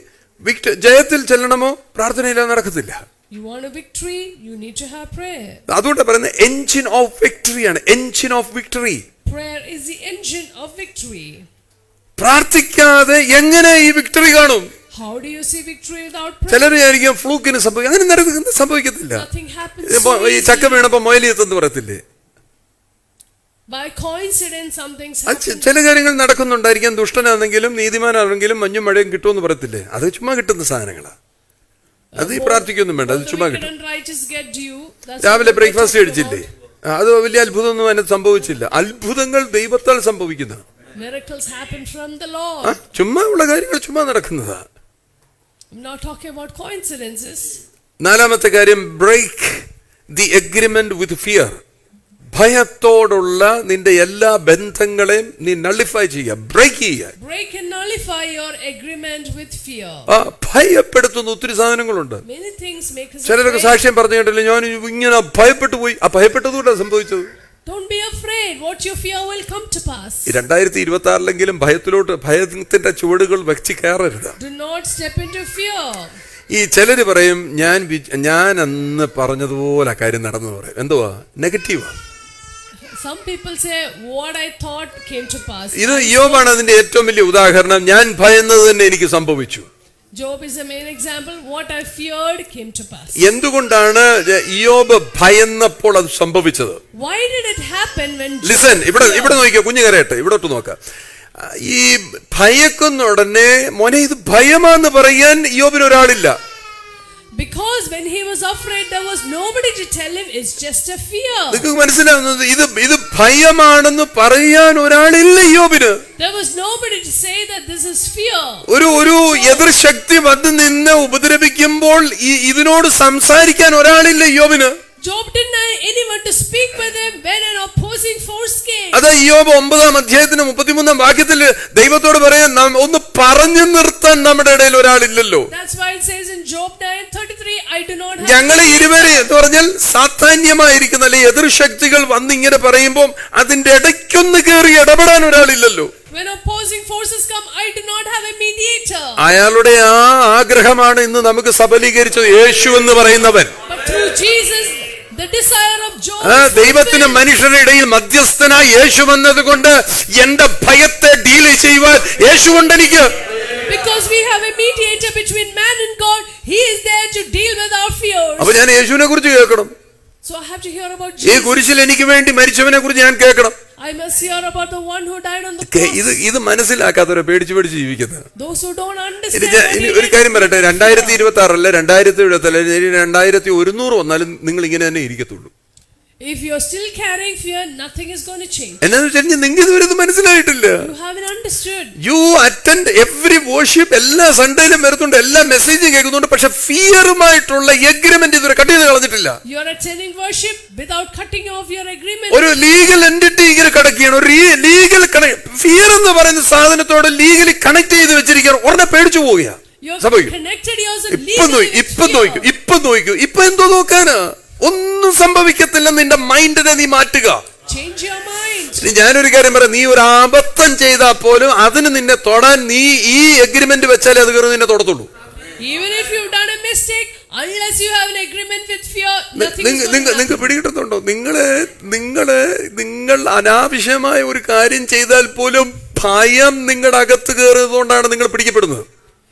ജയത്തിൽ ചെല്ലണമോ പ്രാർത്ഥനയില്ലാതെ നടക്കത്തില്ല. You want a victory, you need to have prayer. അതുകൊണ്ടാണ് പറയുന്നത് എൻജിൻ ഓഫ് വിക്ടറിയാണ്. Engine of victory. Prayer is the engine of victory. പ്രാർത്ഥിക്കാതെ എങ്ങനെ ഈ victory കാണും? How do you see victory without prayer? ചിലർ വിചാരിക്കും ഫ്ലൂക്കിന് സംഭവിക്കും. അങ്ങനെ സംഭവിക്കത്തില്ല. Nothing happens. ഈ ചക്ക വീണപ്പോ മൊയലിയെത്തെന്ന് പറയത്തില്ലേ? By coincidence something's happened. ചില കാര്യങ്ങൾ നടക്കുന്നുണ്ടായിരിക്കാം. ദുഷ്ടനാണെങ്കിലും നീതിമാനാണെങ്കിലും മഞ്ഞും മഴയും കിട്ടുമെന്ന് പറയത്തില്ലേ? അത് ചുമ്മാ കിട്ടുന്ന സാധനങ്ങളാ. അത് ഈ പ്രാർത്ഥിക്കൊന്നും വേണ്ട, അത് ചുമ്മാ കിട്ടും. രാവിലെ ബ്രേക്ക്ഫാസ്റ്റ് കഴിച്ചില്ലേ? അത് വലിയ അത്ഭുതമൊന്നും അതിനകത്ത് സംഭവിച്ചില്ല. അത്ഭുതങ്ങൾ ദൈവത്താൽ സംഭവിക്കുന്ന, Miracles happen from the Lord. ചുമ്മാ ഉള്ള കാര്യങ്ങൾ ചുമ്മാ നടക്കുന്നതാ. I'm not talking about coincidences. നാലാമത്തെ കാര്യം, break the agreement with fear. ഭയത്തോടുള്ള നിന്റെ എല്ലാ ബന്ധങ്ങളെയും നീ നള്ളിഫൈ ചെയ്യുക, ബ്രേക്ക് ചെയ്യുക. Break and nullify your agreement with fear. ഭയപ്പെടുത്തുന്ന ഒത്തിരി സാധനങ്ങളുണ്ട്. Many things make us ചിലരൊക്കെ afraid. സാക്ഷ്യം പറഞ്ഞു കേട്ടില്ലേ, ഞാൻ ഇങ്ങനെ ഭയപ്പെട്ടു പോയി. ആ ഭയപ്പെട്ടതുകൊണ്ടാണ് സംഭവിച്ചത്. Don't be afraid. What you fear will come to pass. 2026 ഭയത്തിന്റെ ചുവടുകൾ വെച്ച് കയറരുത്. Do not step into fear. ഈ ചിലര് പറയും ഞാൻ അന്ന് പറഞ്ഞതുപോലെ കാര്യം നടന്നു പറയും. എന്തുവാ? നെഗറ്റീവാ. Some people say what I thought came to pass. ഇത് യോബാണ് അതിന്റെ ഏറ്റവും വലിയ ഉദാഹരണം. ഞാൻ ഭയന്നത് തന്നെ എനിക്ക് സംഭവിച്ചു. Job is a main example. What I feared came to pass. എന്തുകൊണ്ടാണ് യോബ് ഭയന്നപ്പോൾ അത് സംഭവിച്ചത്? Why did it happen when Job listen, ഇവിടെ നോക്കിയോ, കുഞ്ഞു കരയട്ടെ, ഇവിടോട്ട് നോക്കാം. ഈ ഭയക്കുന്ന ഉടനെ മോനെ ഇത് ഭയമാന്ന് പറയാൻ യോബിന് ഒരാളില്ല. Because when he was afraid, there was nobody to tell him it's just a fear. നിങ്ങൾക്ക് മനസ്സിലാവുന്നത് ഇത് ഭയമാണെന്ന് പറയാൻ ഒരാളില്ല യോബിന്. There was nobody to say that this is fear. ഒരു എതിർ ശക്തി വന്ന് നിന്ന് ഉപദ്രവിക്കുമ്പോൾ ഇതിനോട് സംസാരിക്കാൻ ഒരാളില്ല യോബിന്. Job didn't have anyone to speak with him when an opposing force came. അതാ യോബ് 9-ാം അധ്യായത്തിന് 33-ാം വാക്യത്തിൽ ദൈവത്തോട് പറയാൻ ഒന്ന് പറഞ്ഞു നിർത്താൻ നമ്മുടെ ഇടയിൽ ഒരാളില്ലല്ലോ. That's why it says in Job 9:33, I do not have. ഞങ്ങളെ ഇരുവരെ എന്ന് പറഞ്ഞാൽ സാധാന്യമായിരിക്കുന്ന അല്ലെ എതിർ ശക്തികൾ വന്ന് ഇങ്ങനെ പറയുമ്പോൾ അതിന്റെ ഇടയ്ക്കൊന്ന് കയറി ഇടപെടാൻ ഒരാളില്ലല്ലോ. When opposing forces come, I do not have a mediator. അയാളുടെ ആ ആഗ്രഹമാണ് ഇന്ന് നമുക്ക് സബലീകരിച്ചത് യേശു എന്ന് പറയുന്നവൻ. But through Jesus, the desire of Job. ദൈവത്തിന് മനുഷ്യരുടെ ഇടയിൽ മധ്യസ്ഥനായി യേശു വന്നത് കൊണ്ട് എന്റെ ഭയത്തെ ഡീൽ ചെയ്യുവാൻ യേശു ഉണ്ട് എനിക്ക്. Because we have a mediator between man and God, he is there to deal with our fears. അപ്പൊ ഞാൻ യേശുവിനെ കുറിച്ച് കേൾക്കണം. So I have to hear about ഈ Jesus. കുരിശിൽ എനിക്ക് വേണ്ടി മരിച്ചവനെ കുറിച്ച് ഞാൻ കേൾക്കണം. I must hear about the one who died on the cross. ഇത് മനസ്സിലാക്കാത്തവരെ പേടിച്ച് ജീവിക്കുന്നത്. Those who don't understand. ഇനി ഒരു കാര്യം പറയട്ടെ, 2026 അല്ല 2070 2100 വന്നാലും നിങ്ങൾ ഇങ്ങനെ തന്നെ ഇരിക്കത്തുള്ളൂ. If you are still carrying fear, nothing is going to change. എന്നാന്ന് വെച്ചാൽ നിങ്ങൾക്ക് ഇതുവരെ ഇത് മനസ്സിലായിട്ടില്ല. You haven't understood. You attend every worship, എല്ലാ സൺഡേയിലും വരുന്നുണ്ട്, എല്ലാ മെസ്സേജും കേൾക്കുന്നുണ്ട്, പക്ഷെ ഫിയറുമായിട്ടുള്ള എഗ്രിമെന്റ് ഇതുവരെ കട്ട് ചെയ്ത് കളഞ്ഞിട്ടില്ല. You are attending worship without cutting off your agreement. ഒരു ലീഗൽ എൻറ്റിറ്റി ഇങ്ങനെ കിടക്കുകയാണ്. ഒരു ലീഗൽ ഫിയർ എന്ന് പറയുന്ന സാധനത്തോട് ലീഗലി കണക്ട് ചെയ്ത് വെച്ചിരിക്കുകയാണ്. ഉടനെ പേടിച്ചു പോവുകയാണ്. ഇപ്പൊ നോക്കൂ ഇപ്പൊ എന്തോ നോക്കാനാ? ഒന്നും സംഭവിക്കത്തില്ല. നിന്റെ മൈൻഡിനെ നീ മാറ്റുക. ഞാനൊരു കാര്യം പറയാം, നീ ഒരു അബദ്ധം ചെയ്താൽ പോലും അതിന് നിന്നെ തൊടാൻ നീ ഈ എഗ്രിമെന്റ് വെച്ചാലേ അത് കയറി നിന്നെ തൊടത്തുള്ളൂ. Even if you've done a mistake, unless you have an agreement with fear, nothing is going to happen. നിങ്ങൾക്ക് പിടികിട്ടുന്നുണ്ടോ? നിങ്ങൾ അനാവശ്യമായ ഒരു കാര്യം ചെയ്താൽ പോലും ഭയം നിങ്ങളുടെ അകത്ത് കയറുന്നതുകൊണ്ടാണ് നിങ്ങൾ പിടിക്കപ്പെടുന്നത്.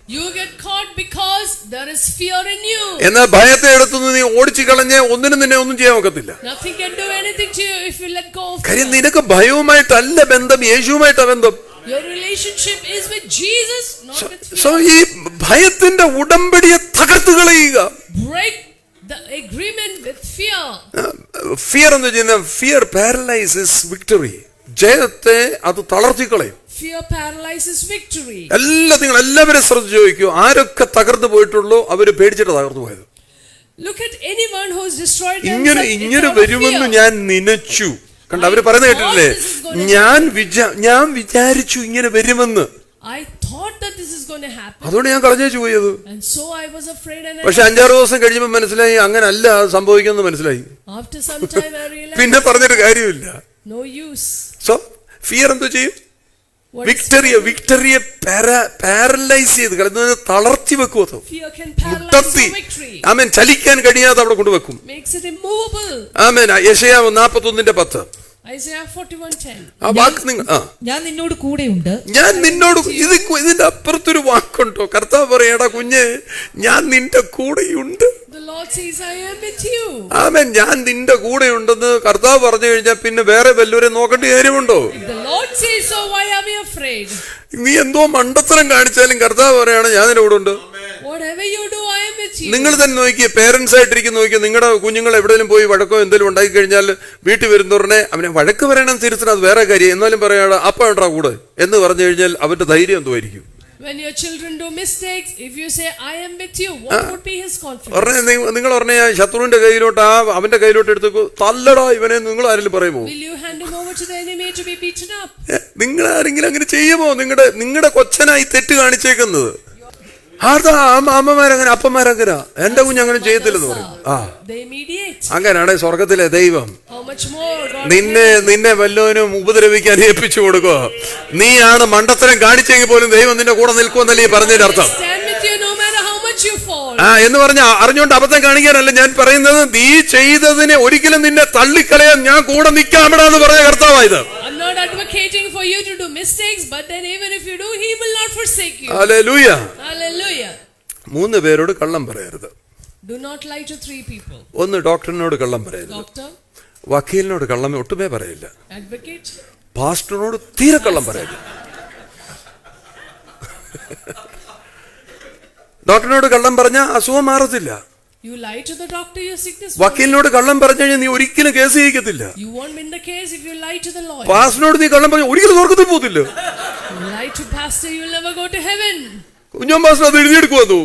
You get caught because there is fear in you. എന്നാൽ ഭയത്തെ എടുത്തുനിന്ന് നീ ഓടിച്ചു കളഞ്ഞ് ഒന്നിനും നിന്നെ ഒന്നും ചെയ്യാൻ ഒക്കത്തില്ല. Nothing can do anything to you if you let go of കാര്യം fear. നിനക്ക് ഭയവുമായിട്ടല്ല ബന്ധം, യേശുവുമായിട്ടാ ബന്ധം. Your relationship is with Jesus, not with fear. So ഈ ഭയത്തിന്റെ ഉടമ്പടിയെ തകർത്ത് കളയുക. Break the agreement with fear. Fear എന്ന് വെച്ചാൽ ഫിയർ പാരലൈസസ് വിക്ടറി. ജയത്തെ അത് തളർത്തിക്കളയും. Fear paralyzes victory. നിങ്ങൾ എല്ലാവരും ശ്രദ്ധിച്ചു ചോദിക്കൂ, ആരൊക്കെ തകർന്നു പോയിട്ടുള്ളൂ അവര് പേടിച്ചിട്ട് തകർന്നു പോയത്. Look at anyone who has destroyed ഇങ്ങനെ themselves. വരുമെന്ന് ഞാൻ നനച്ചു. കണ്ട, അവര് പറയുന്നത് കേട്ടിട്ടില്ലേ? ഞാൻ വിചാരിച്ചു ഇങ്ങനെ വരുമെന്ന്. I thought that this is going to happen. അതുകൊണ്ട് ഞാൻ കളഞ്ഞേച്ചു പോയത്. And so I was afraid and പക്ഷെ 5-6 ദിവസം കഴിയുമ്പോൾ മനസ്സിലായി അങ്ങനെ അല്ല സംഭവിക്കുന്നത് മനസ്സിലായി. after some time I realized പിന്നെ പറഞ്ഞിട്ട് കാര്യമില്ല. no use. സോ ഫിയർ എന്തോ ചെയ്യും? വിക്ടറിയെ പാരലൈസ് ചെയ്ത് കളഞ്ഞത്, തളർത്തി വെക്കുമോ? Fear can paralyze victory. ആമേൻ. ചലിക്കാൻ കഴിയാതെ അവിടെ കൊണ്ടുവെക്കും. Makes it immovable. Amen. യെശയ്യാവ് 41:10. Isaiah 41:10. ആ വാക്ക് നിങ്ങൾ ഞാൻ നിന്നോട് കൂടെയുണ്ട്. ഞാൻ നിന്നോട് ഇതിന്റെ അപ്പുറത്തൊരു വാക്കുണ്ടോ? കർത്താവ് പറയടാ കുഞ്ഞ്, ഞാൻ നിന്റെ കൂടെയുണ്ട്. The Lord says I am with you. ആമേൻ. ഞാൻ നിന്റെ കൂടെയുണ്ടെന്ന് കർത്താവ് പറഞ്ഞു കഴിഞ്ഞാൽ പിന്നെ വേറെ വല്ലവരെ നോക്കേണ്ട കാര്യമുണ്ടോ? If the Lord says so, why are we afraid? നീ എന്തോ മണ്ടത്തരം കാണിച്ചാലും കർത്താവ് പറയാണ് ഞാൻ നിന്റെ കൂടെ ഉണ്ട്. Whatever you do, I am with you. നിങ്ങൾ തന്നെ നോക്കിയേ, പേരൻസ് ആയിട്ടിരിക്കുന്ന നോക്കിയേ, നിങ്ങളുടെ കുഞ്ഞുങ്ങൾ എവിടെയെങ്കിലും പോയി വഴക്കോ എന്തെങ്കിലും ഉണ്ടാക്കി കഴിഞ്ഞാൽ വീട്ടിൽ വരുന്നവരുടെ അവനെ വഴക്ക് പറയണം, തിരിച്ചിട്ട് അത് വേറെ കാര്യം, എന്നാലും പറയാതെ അപ്പ ഉണ്ടാ കൂടെ എന്ന് പറഞ്ഞു കഴിഞ്ഞാൽ അവന്റെ ധൈര്യം എന്തുമായിരിക്കും? When your children do mistakes, if you say I am with you, what would be his confidence? നിങ്ങൾ പറഞ്ഞ ശത്രുവിന്റെ കയ്യിലോട്ട് അവന്റെ കയ്യിലോട്ട് എടുത്തു തല്ലടാ ഇവനെ നിങ്ങൾ ആരെങ്കിലും പറയുമോ? Will you hand him over to the enemy to be beaten up? നിങ്ങൾ ആരെങ്കിലും അങ്ങനെ ചെയ്യുമോ? നിങ്ങളുടെ കൊച്ചനായി തെറ്റ് കാണിച്ചേക്കുന്നത് അമ്മമാരങ്ങനെ അപ്പന്മാരങ്ങനെ എന്റെ കുഞ്ഞ് അങ്ങനെ ചെയ്യത്തില്ലെന്ന് പറയും. അങ്ങനെയാണ് സ്വർഗത്തിലെ ദൈവം നിന്നെ വല്ലവനും ഉപദ്രവിക്കാൻ ഏൽപ്പിച്ചു കൊടുക്കുക. നീയാണ് മണ്ടത്തരം കാണിച്ചെങ്കിൽ പോലും ദൈവം നിന്റെ കൂടെ നിൽക്കുമെന്നല്ലേ പറഞ്ഞതിന്റെ അർത്ഥം. എന്ന് പറഞ്ഞ അറിഞ്ഞുകൊണ്ട് അബദ്ധം കാണിക്കാനല്ല ഞാൻ പറയുന്നത്. നീ ചെയ്തതിനെ ഒരിക്കലും നിന്നെ തള്ളിക്കളയാൻ ഞാൻ കൂടെ നിൽക്കാമെന്ന് പറഞ്ഞ കർത്താവായത്. I'm not advocating for you to do mistakes, but then even if you do, he will not forsake you. Hallelujah. Hallelujah. 3 പേരോട് കള്ളം പറയരുത്. Do not lie to 3 people. ഒന്ന് ഡോക്ടറിനോട് കള്ളം പറയരുത്. Doctor. വക്കീലിനോട് കള്ളം ഒട്ടുമേ പറയില്ല. Advocate. പാസ്റ്ററിനോട് തീരെ കള്ളം പറയില്ല. ഡോക്ടറിനോട് കള്ളം പറഞ്ഞ അസുഖം മാറത്തില്ല. You lie to the doctor, your sickness. വക്കീലിനോട് കള്ളം പറഞ്ഞു കഴിഞ്ഞാൽ നീ ഒരിക്കലും case ജയിക്കത്തില്ല. You won't win the case if you lie to the lawyer. പാസ്റ്ററിനോട് നീ കള്ളം പറഞ്ഞു ഒരിക്കലും സ്വർഗ്ഗത്തിൽ പോകത്തില്ല. You lie to pastor, you will never go to heaven. Kunjon pastor അത് എഴുതിയെടുക്കുവോ?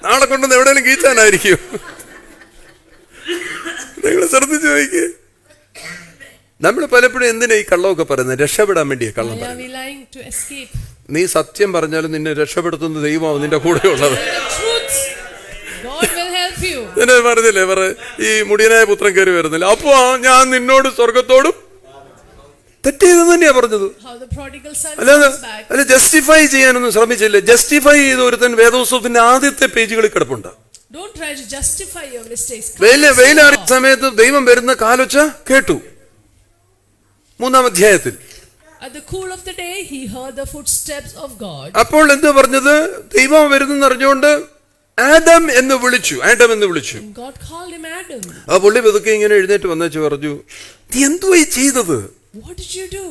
നാളെ കൊണ്ടുവന്ന് എവിടെയെങ്കിലും കീച്ചാനായിരിക്കും. നിങ്ങൾ ശ്രദ്ധിച്ചു നോക്കിയേ. നമ്മൾ പലപ്പോഴും എന്തിനാ ഈ കള്ളമൊക്കെ പറയുന്നത്? രക്ഷപ്പെടാൻ വേണ്ടിയാ കള്ളം പറയുന്നത്. നീ സത്യം പറഞ്ഞാലും നിന്നെ രക്ഷപ്പെടുത്തുന്ന ദൈവമാണ് നിന്റെ കൂടെയുള്ളത്. പറഞ്ഞില്ലേ ഈ മുടിയനായ പുത്രൻ കയറി വരുന്നില്ല, അപ്പൊ ഞാൻ നിന്നോട് സ്വർഗത്തോടും തെറ്റെയ്തെന്ന് തന്നെയാ പറഞ്ഞത്. അല്ല ജസ്റ്റിഫൈ ചെയ്യാനൊന്നും ശ്രമിച്ചില്ല. ജസ്റ്റിഫൈ ചെയ്ത ഒരുത്തൻ വേദപുസ്തകത്തിന്റെ ആദ്യത്തെ പേജുകളിൽ കിടപ്പുണ്ട്. വെയിലാറിയ സമയത്ത് ദൈവം വരുന്ന കാലൊച്ച കേട്ടു. 3-ാം അധ്യായത്തിൽ At the cool of the day, he heard the footsteps of God. അപ്പോൾ എന്താ പറഞ്ഞത്? ദൈവം വരുന്നെന്ന് അറിഞ്ഞുകൊണ്ട് ആദം എന്ന് വിളിച്ചു. God called him Adam. ആ പുള്ളി പതുക്കെ ഇങ്ങനെ എഴുന്നേറ്റ് വന്നേച്ച് പറഞ്ഞു, നീ എന്തുവായി ചെയ്തത്? What did you do?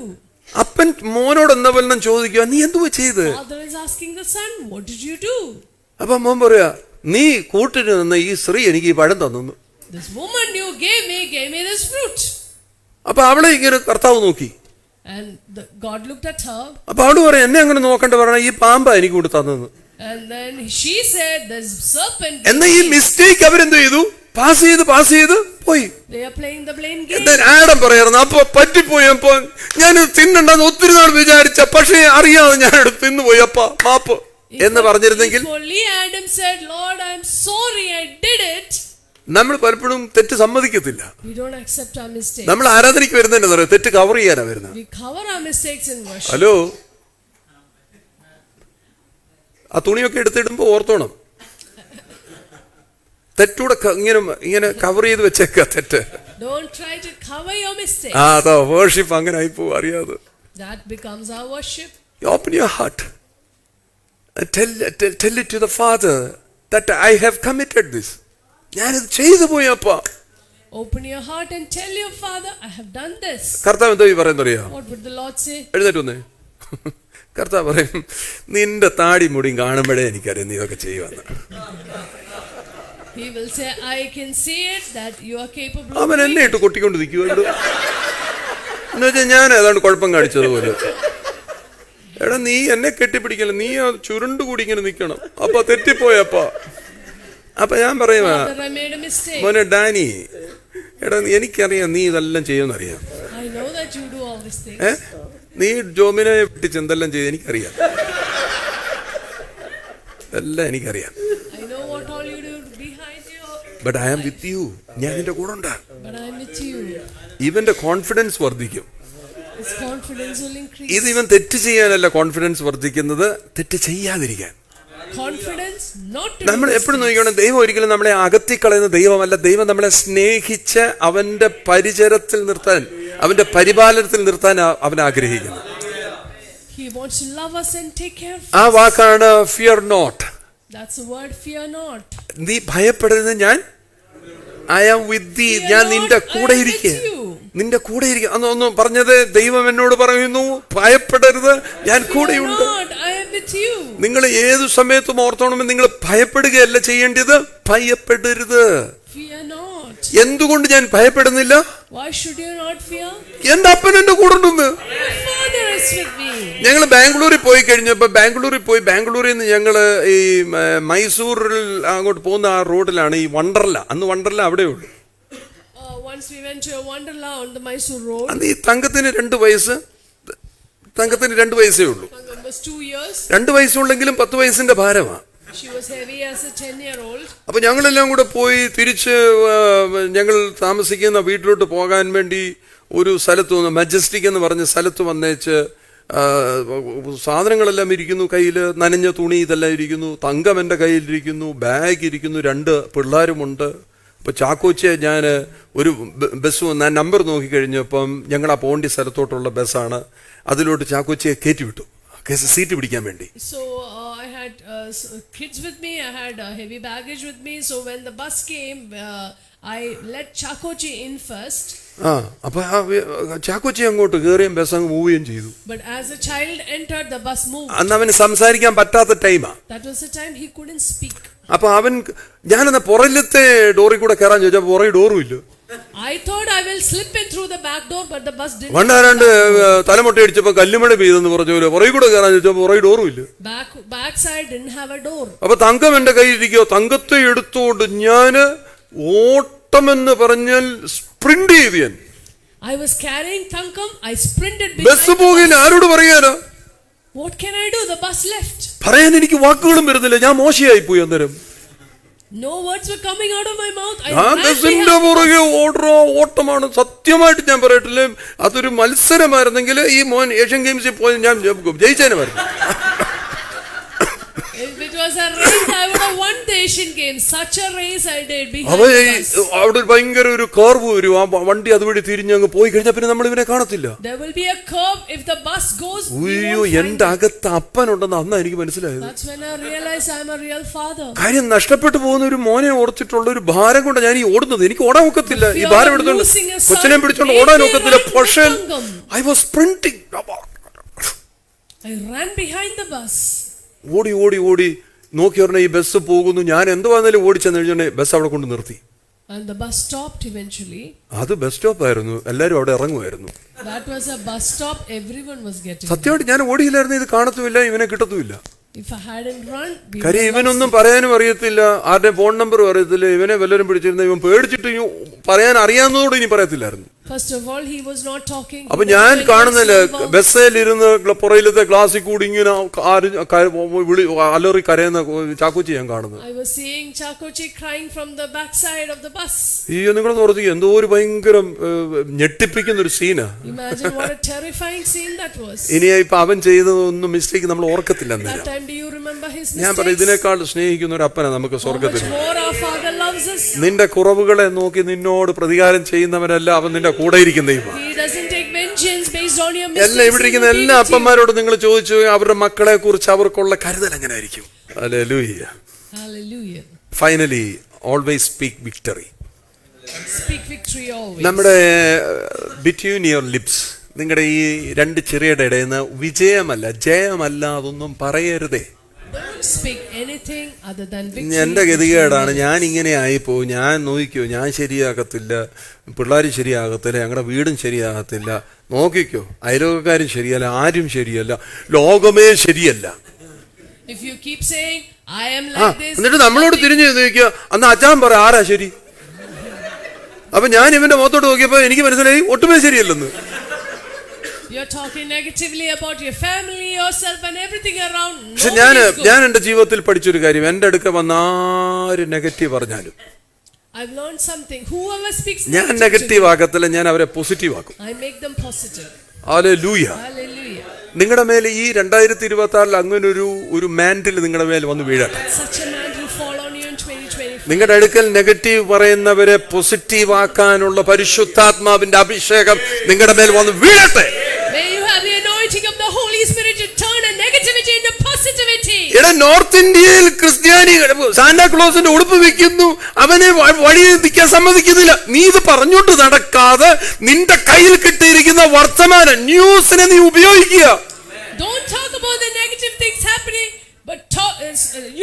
അപ്പൻ മോനോട് എന്താ വല്ലതും ചോദിക്കുക, നീ എന്തുവാ ചെയ്ത്? Father is asking the son, what did you do? അപ്പൊ മോൻ പറയാ, നീ കൂട്ടിന് നിന്ന് ഈ സ്ത്രീ എനിക്ക് ഈ പഴം തന്നു. This woman you gave me this fruit. അപ്പൊ അവളെ ഇങ്ങനെ കർത്താവ് നോക്കി. And God looked at her. അപ്പൊ അവള് പറയാ, എന്നെ അങ്ങനെ നോക്കണ്ട, പറഞ്ഞ ഈ പാമ്പാ എനിക്ക് കൂടി തന്നത്. And then she said, the serpent. എന്നാ ഈ മിസ്റ്റേക്ക് അവരെന്ത് ചെയ്തു? പാസ് ചെയ്ത് പോയി. They are playing the blame game. Adam പറയായിരുന്നു, അപ്പൊ പറ്റിപ്പോയി, അപ്പൊ ഞാൻ തിന്നണ്ടെന്ന് ഒത്തിരി നാൾ വിചാരിച്ച, പക്ഷേ അറിയാതെ ഞാൻ എടുത്ത് തിന്നുപോയി, അപ്പ മാപ്പ് എന്ന് പറഞ്ഞിരുന്നെങ്കിൽ. Adam said, Lord, I am sorry I did it. നമ്മൾ പലപ്പോഴും തെറ്റ് സമ്മതിക്കത്തില്ല. നമ്മൾ ആരാധനയ്ക്ക് വരുന്നതന്നെ തെറ്റ് കവർ ചെയ്യാനാ വരുന്നത്. ഹലോ, ആ തുണിയൊക്കെ എടുത്തിടുമ്പോ ഓർത്തോണം, തെറ്റൂടെ ഇങ്ങനെ കവർ ചെയ്ത് വെച്ചേക്ക തെറ്റ്. അതാ വേർഷിപ്പ് അങ്ങനെ ആയിപ്പോ അറിയാതെ. That becomes our worship. You open your heart. tell it to the Father that I have committed this. ഞാനിത് ചെയ്തു പോയി അപ്പാ. Open your heart and tell your Father, I have done this. കർത്താവ് എന്തോ പറയുന്നറിയോ? What would the Lord say? എഴുന്നേറ്റ് വന്നേ. കർത്താവ് പറയും, നിന്റെ താടി മുടിയും കാണുമ്പോഴേ എനിക്കറിയാം നീ ഇതൊക്കെ ചെയ്യുമെന്ന്. He will say, I can see it that you are capable. അവൻ എന്നെ ഇട്ട് കൊട്ടിക്കൊണ്ട് നിൽക്കുക എന്നുവെച്ചാൽ ഞാൻ ഏതാണ്ട് കുഴപ്പം കാണിച്ചതുപോലെ. എടാ നീ എന്നെ കെട്ടിപ്പിടിക്കല, നീ ചുരുണ്ടു കൂടി ഇങ്ങനെ നിൽക്കണം. അപ്പൊ തെറ്റിപ്പോയപ്പാ. അപ്പൊ ഞാൻ പറയുവാ, മോനെ ഡാനി, എടാ എനിക്കറിയാം നീ ഇതെല്ലാം ചെയ്യുമെന്നറിയാം. നീ ജോമിനെ പിടിച്ച് എന്തെല്ലാം ചെയ്ത് എനിക്കറിയാം, എല്ലാം എനിക്കറിയാം. But I am with you. ഞാൻ നിന്റെ കൂടെ ഉണ്ട്. ഇവന്റെ കോൺഫിഡൻസ് വർദ്ധിക്കും. ഇത് ഇവൻ തെറ്റ് ചെയ്യാനല്ല കോൺഫിഡൻസ് വർദ്ധിക്കുന്നത്, തെറ്റ് ചെയ്യാതിരിക്കാൻ. നമ്മൾ എപ്പോഴും നോക്കണം, ദൈവം ഒരിക്കലും നമ്മളെ അകത്തിക്കളയുന്ന ദൈവമല്ല. ദൈവം നമ്മളെ സ്നേഹിച്ച് അവന്റെ പരിചരത്തിൽ നിർത്താൻ, അവന്റെ പരിപാലനത്തിൽ നിർത്താൻ അവൻ ആഗ്രഹിക്കുന്നു. ആ വാക്കാണ് ഫിയർ നോട്ട്. നീ ഭയപ്പെടരുത്, ഞാൻ ഐ ആം വിത്ത് ദീ. ഞാൻ നിന്റെ കൂടെ ഇരിക്കുക, നിന്റെ കൂടെ ഇരിക്കുക. അന്ന് പറഞ്ഞത് ദൈവം എന്നോട് പറയുന്നു, ഭയപ്പെടരുത്, ഞാൻ കൂടെയുണ്ട്. നിങ്ങൾ ഏതു സമയത്തും ഓർത്തോണമെന്ന്, നിങ്ങൾ ഭയപ്പെടുകയല്ല ചെയ്യേണ്ടത്, ഭയപ്പെടരുത്. എന്തുകൊണ്ട് ഞാൻ ഭയപ്പെടുന്നില്ല? എന്റെ അപ്പൻ എന്റെ കൂടെ ഉണ്ടെന്ന്. ഞങ്ങൾ ബാംഗ്ലൂരിൽ പോയി കഴിഞ്ഞപ്പോ, ബാംഗ്ലൂരിൽ നിന്ന് ഞങ്ങള് ഈ മൈസൂരിൽ അങ്ങോട്ട് പോകുന്ന ആ റോഡിലാണ് ഈ വണ്ടർല. അന്ന് വണ്ടർല അവിടെ ഉള്ളു. അന്ന് ഈ തങ്കത്തിന് 2 വയസ്സ്, തങ്കത്തിന് 2 വയസ്സേ ഉള്ളൂ. 2 വയസ്സുണ്ടെങ്കിലും 10 വയസ്സിന്റെ ഭാരമാണ്. അപ്പൊ ഞങ്ങളെല്ലാം കൂടെ പോയി തിരിച്ച് ഞങ്ങൾ താമസിക്കുന്ന വീട്ടിലോട്ട് പോകാൻ വേണ്ടി ഒരു സ്ഥലത്ത് വന്നു, മജസ്റ്റിക് എന്ന് പറഞ്ഞ സ്ഥലത്ത് വന്നേച്ച് സാധനങ്ങളെല്ലാം ഇരിക്കുന്നു, കയ്യിൽ നനഞ്ഞ തുണി ഇതെല്ലാം ഇരിക്കുന്നു, തങ്കം എൻ്റെ കയ്യിലിരിക്കുന്നു, ബാഗ് ഇരിക്കുന്നു, 2 പിള്ളേരുമുണ്ട്. അപ്പോൾ ചാക്കോച്ചിയെ ഞാൻ ഒരു ബസ് നമ്പർ നോക്കിക്കഴിഞ്ഞപ്പം ഞങ്ങൾ ആ പോണ്ടി സ്ഥലത്തോട്ടുള്ള ബസ്സാണ്, അതിലോട്ട് ചാക്കോച്ചിയെ കയറ്റി വിട്ടു സീറ്റ് പിടിക്കാൻ വേണ്ടി. So I had kids with me, I had heavy baggage with me, so when the bus came I let Chakochi in first. അപ്പൊ ചാക്കോച്ചി അങ്ങോട്ട് കയറിയും ബസ് അങ്ങ് മൂവ് ചെയ്തു. But as a child entered, the bus moved. അന്ന് അവന് സംസാരിക്കാൻ പറ്റാത്ത ടൈമാ. That was the time he couldn't speak. അപ്പൊ ഞാനെന്നാ പുറകിലത്തെ ഡോറിൽ കൂടെ കയറാൻ ചോദിച്ചാൽ പുറകെ ഡോറും ഇല്ല. I thought I will slip in through the back door, but the bus didn't. വണ്ടാരാണ്ട് തലമുട്ട അടിച്ചപ്പോ കല്ലുമഴ പെയ്തെന്ന് പറഞ്ഞ പോലെ പുറകെ കൂടെ കയറാൻ ചോദിച്ചപ്പോ പുറകെ ഡോറും ഇല്ല. Back side didn't have a door. അപ്പൊ തങ്കം എന്റെ കയ്യിലിരിക്കോ, തങ്കത്തെ എടുത്തോണ്ട് ഞാന് ഓട്ടമെന്ന് പറഞ്ഞാൽ സ്പ്രിന്റ് ചെയ്ത് ഞാൻ. I was carrying Thankam, I sprinted. Bus പോകില്ല, ആരോട് പറയാനോ? What can I do? The bus left. പറയാൻ എനിക്ക് വാക്കുകളും വരുന്നില്ല, ഞാൻ മോശമായി പോയി. അന്നേരം no words were coming out of my mouth. ബസിന്റെ പുറകെ ഓട്ടമാണ്. സത്യമായിട്ട് ഞാൻ പറയട്ടില്ലേ, അതൊരു മത്സരമായിരുന്നെങ്കിൽ ഈ മോൻ ഏഷ്യൻ ഗെയിംസിൽ പോയി ഞാൻ ജയിച്ചേനുമായിരുന്നു. If it was a race, I would have won the Asian Games. Such a race I did behind the bus. അവിടെ ഭയങ്കര ഒരു കർവ് വരും, ആ വണ്ടി അതുവഴി തിരിഞ്ഞങ്ങ് പോയി കഴിഞ്ഞാൽ പിന്നെ നമ്മൾ ഇവനെ കാണത്തില്ല. There will be a curve if the bus goes. അയ്യോ, എന്റെ അകത്ത് അപ്പനുണ്ടെന്ന് അന്നാ എനിക്ക് മനസ്സിലായത്. That's when I realized I'm a real father. കാര്യം നഷ്ടപ്പെട്ടു പോകുന്ന ഒരു മോനെ ഓർത്തിട്ടുള്ള ഒരു ഭാരം കൊണ്ട് ഞാൻ ഈ ഓടുന്നത്. എനിക്ക് ഓടാൻ ഒക്കത്തില്ല, ഈ ഭാരം എടുത്തോണ്ട് കൊച്ചിനെ പിടിച്ചോണ്ട് ഓടാൻ ഒക്കത്തില്ല. പക്ഷേ I was sprinting. I ran behind the bus. ഓടി ഓടി ഓടി നോക്കി പറഞ്ഞ ഈ ബസ് പോകുന്നു. ഞാൻ എന്ത് വന്നാലും ഓടിച്ചെന്ന് കഴിഞ്ഞാൽ ബസ് അവിടെ കൊണ്ട് നിർത്തി. And the bus stopped eventually. അത് ബസ് സ്റ്റോപ്പ് ആയിരുന്നു, എല്ലാരും അവിടെ ഇറങ്ങുമായിരുന്നു. That was a bus stop, everyone was getting. സത്യമായിട്ട് ഞാൻ ഓടിയില്ലായിരുന്നു, ഇത് കാണത്തുമില്ല, ഇവനെ കിട്ടത്തുമില്ല. If I hadn't run, കാര്യം ഇവനൊന്നും പറയാനും അറിയത്തില്ല, ആരുടെ ഫോൺ നമ്പറും അറിയത്തില്ല. ഇവനെ വല്ലവരും പിടിച്ചിരുന്ന ഇവൻ പേടിച്ചിട്ട് പറയാൻ അറിയാവുന്നതോട് ഇനി പറയത്തില്ലായിരുന്നു. First of all, he was not talking. അപ്പൊ ഞാൻ കാണുന്നില്ല, ബസ്സിലിരുന്ന് പുറയിലത്തെ ക്ലാസ്സിൽ കൂടി ഇങ്ങനെ അലറി കരയുന്ന ചാക്കോച്ചി ഞാൻ കാണുന്നത്. I was seeing Chakochi crying from the back side of the bus. ഈ നിങ്ങളൊന്ന് ഓർത്ത് എന്തോ ഒരു ഭയങ്കര ഞെട്ടിപ്പിക്കുന്ന ഒരു സീനാ. Imagine what a terrifying scene that was. ഇനി ഇപ്പൊ അവൻ ചെയ്തതൊന്നും മിസ്റ്റേക്ക് നമ്മൾ ഓർക്കത്തില്ല. That time do you remember his mistakes? ഞാൻ പറയും, ഇതിനേക്കാൾ സ്നേഹിക്കുന്ന ഒരു അപ്പനെ നമുക്ക് സ്വർഗത്തിൽ. More our Father loves us. നിന്റെ കുറവുകളെ നോക്കി നിന്നോട് പ്രതികാരം ചെയ്യുന്നവനല്ല, അവൻ നിന്റെ കൂടെ ഇരിക്കുന്ന ദൈവം. He doesn't take vengeance vengeance based on your എല്ലാം ഇവിടെ mistakes. ഇരിക്കുന്ന എല്ലാ അപ്പന്മാരോട് നിങ്ങൾ ചോദിച്ചു അവരുടെ മക്കളെ കുറിച്ച് അവർക്കുള്ള കരുതൽ എങ്ങനെ ആയിരിക്കും? Hallelujah. Hallelujah. Finally always speak victory. Speak victory always. നമ്മുടെ ബിറ്റ്വീൻ യുവർ ലിപ്സ്, നിങ്ങളുടെ ഈ രണ്ട് ചെറിയുടെ ഇടയിൽ നിന്ന് വിജയമല്ല ജയമല്ല അതൊന്നും പറയരുതേ. Don't speak anything other than victory. എന്റെ ഗതികേടാണ്, ഞാൻ ഇങ്ങനെ ആയിപ്പോവും, ഞാൻ നോക്കിക്കോ, ഞാൻ ശരിയാകത്തില്ല, പിള്ളേർ ശരിയാകത്തില്ല, ഞങ്ങളുടെ വീടും ശരിയാകത്തില്ല, നോക്കിക്കോ അയലോകക്കാരും ശരിയല്ല, ആരും ശരിയല്ല, ലോകമേ ശരിയല്ല. If you keep saying I am like this, എന്നിട്ട് നമ്മളോട് തിരിഞ്ഞു ചോദിക്കുക, അന്ന് അച്ഛൻ പറ ആരാ ശരി? അപ്പൊ ഞാൻ ഇവന്റെ മുഖത്തോട്ട് നോക്കിയപ്പോ എനിക്ക് മനസ്സിലായി ഒട്ടുമേ ശരിയല്ലെന്ന്. you're talking negatively about your family, yourself and everything around. പക്ഷെ ഞാൻ എന്റെ ജീവിതത്തിൽ പഠിച്ചൊരു കാര്യം, എന്റെ അടുക്ക വന്ന ആര് നെഗറ്റീവ് പറഞ്ഞാലും I've learned something. Whoever speaks ഞാൻ നെഗറ്റീവ് ആകത്തില്ല, ഞാൻ അവരെ പോസിറ്റീവ് ആക്കും. I make them positive. Hallelujah. Hallelujah. നിങ്ങളുടെ മേൽ ഈ 2026 അങ്ങനെ ഒരു മാൻഡിൽ നിങ്ങളുടെ മേൽ വന്ന് വീഴട്ടെ. Such a man will fall on you in 2024. നിങ്ങളുടെ അടുക്കൽ നെഗറ്റീവ് പറയുന്നവരെ പോസിറ്റീവ് ആക്കാനുള്ള പരിശുദ്ധാത്മാവിന്റെ അഭിഷേകം നിങ്ങളുടെ മേൽ വന്ന് വീഴട്ടെ. May you have the anointing of the Holy Spirit to turn a negativity into positivity. ഇവിടെ നോർത്ത് ഇന്ത്യയിൽ ക്രിസ്ത്യാനികൾ സാന്റാക്ലോസിന്റെ ഉടുപ്പ് വെക്കുന്നു, അവനെ വഴി നിൽക്കാൻ സമ്മതിക്കുന്നില്ല. നീ ഇത് പറഞ്ഞോണ്ട് നടക്കാതെ നിന്റെ കയ്യിൽ കിട്ടിയിരിക്കുന്ന വർത്തമാന ന്യൂസിനെ നീ ഉപയോഗിക്കുക. Don't talk about the negative things happening, but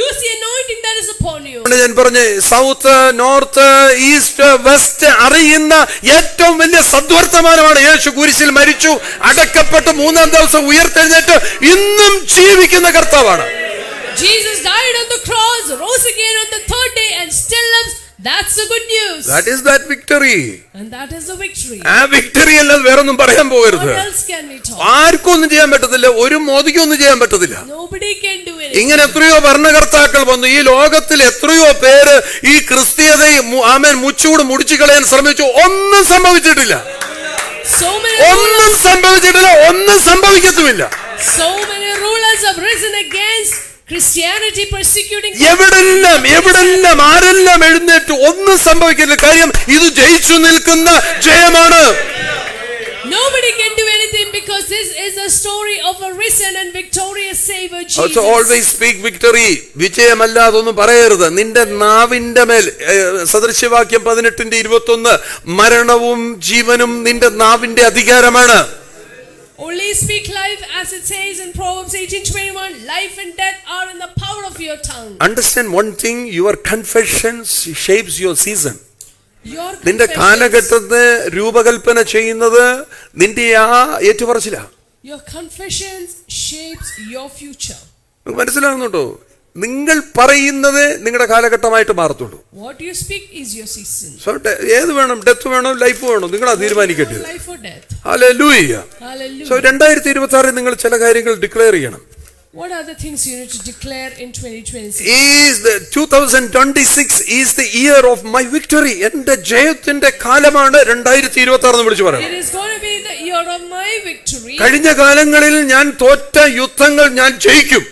use the anointing that is upon you. ഞാൻ പറഞ്ഞ സൗത്ത് നോർത്ത് ഈസ്റ്റ് വെസ്റ്റ് അറിയുന്ന ഏറ്റവും വലിയ സദ്വർത്തമാനമാണ് യേശു കുരിശിൽ മരിച്ചു, അടക്കപ്പെട്ട് മൂന്നാം ദിവസം ഉയർത്തെഴുന്നേറ്റ് ഇന്നും ജീവിക്കുന്ന കർത്താവാണ്. Jesus died on the cross, rose again on the third day and still lives. That's the good news. That is that victory. And that is the victory. ആ വിക്ടറി അല്ലാതെ വേറൊന്നും പറയാൻ പോകരുത്. What else can we talk? ആർക്കും ഒന്നും ചെയ്യാൻ പറ്റത്തില്ല, ഒരു മോദിക്കും ഒന്നും ചെയ്യാൻ പറ്റത്തില്ല. Nobody can do it. ഇങ്ങനെ എത്രയോ ഭരണകർത്താക്കൾ വന്നു, ഈ ലോകത്തിൽ എത്രയോ പേര് ഈ ക്രിസ്തീയതയെ മുച്ചൂട് മുടിച്ചു കളയാൻ ശ്രമിച്ചു, ഒന്നും സംഭവിച്ചിട്ടില്ല. ഒന്നും സംഭവിച്ചിട്ടില്ല, ഒന്നും സംഭവിക്കത്തുമില്ല. So many rulers have risen against Christianity, persecuting. എവിടെല്ലാം ആരെല്ലാം എഴുന്നേറ്റ് ഒന്നും സംഭവിക്കുന്നില്ല. കാര്യം ഇത് ജയിച്ചു നിൽക്കുന്ന ജയമാണ്. Nobody can do anything because this is a story of a risen and victorious Savior Jesus. Also always speak victory. വിജയമല്ലാതൊന്നും പറയരുത്. നിന്റെ നാവിന്റെ മേൽ സദൃശ്യവാക്യം 18:21 മരണവും ജീവനും നിന്റെ നാവിന്റെ അധികാരമാണ്. Only speak life, as it says in Proverbs 18:21. Life and death are in the power of your tongue. Understand one thing, your confession shapes your season. നിന്റെ Your കാലഘട്ടത്തെ രൂപകൽപ്പന ചെയ്യുന്നത് നിന്റെ ആ ഏറ്റുപറച്ചിലാണ്. Your confessions shapes your future. മനസ്സിലാകുന്നുണ്ടോ? നിങ്ങൾ പറയുന്നത് നിങ്ങളുടെ കാലഘട്ടമായിട്ട് മാറത്തുള്ളൂ. What you speak is your season. So ഏത് വേണം, ഡെത്ത് വേണോ ലൈഫ് വേണോ, നിങ്ങൾ അത് തീരുമാനിക്കട്ടെ. Life or death. Hallelujah. Hallelujah. So 2026 നിങ്ങൾ ചില കാര്യങ്ങൾ ഡിക്ലെയർ ചെയ്യണം. What are the things you need to declare in 2026? Is the 2026 is the year of my victory. എന്റെ ജയത്തിന്റെ കാലമാണ് 2026 എന്ന് വിളിച്ചു പറയാം. It is going to be the year of my victory. കഴിഞ്ഞ കാലങ്ങളിൽ ഞാൻ തോറ്റ യുദ്ധങ്ങൾ ഞാൻ ജയിക്കും.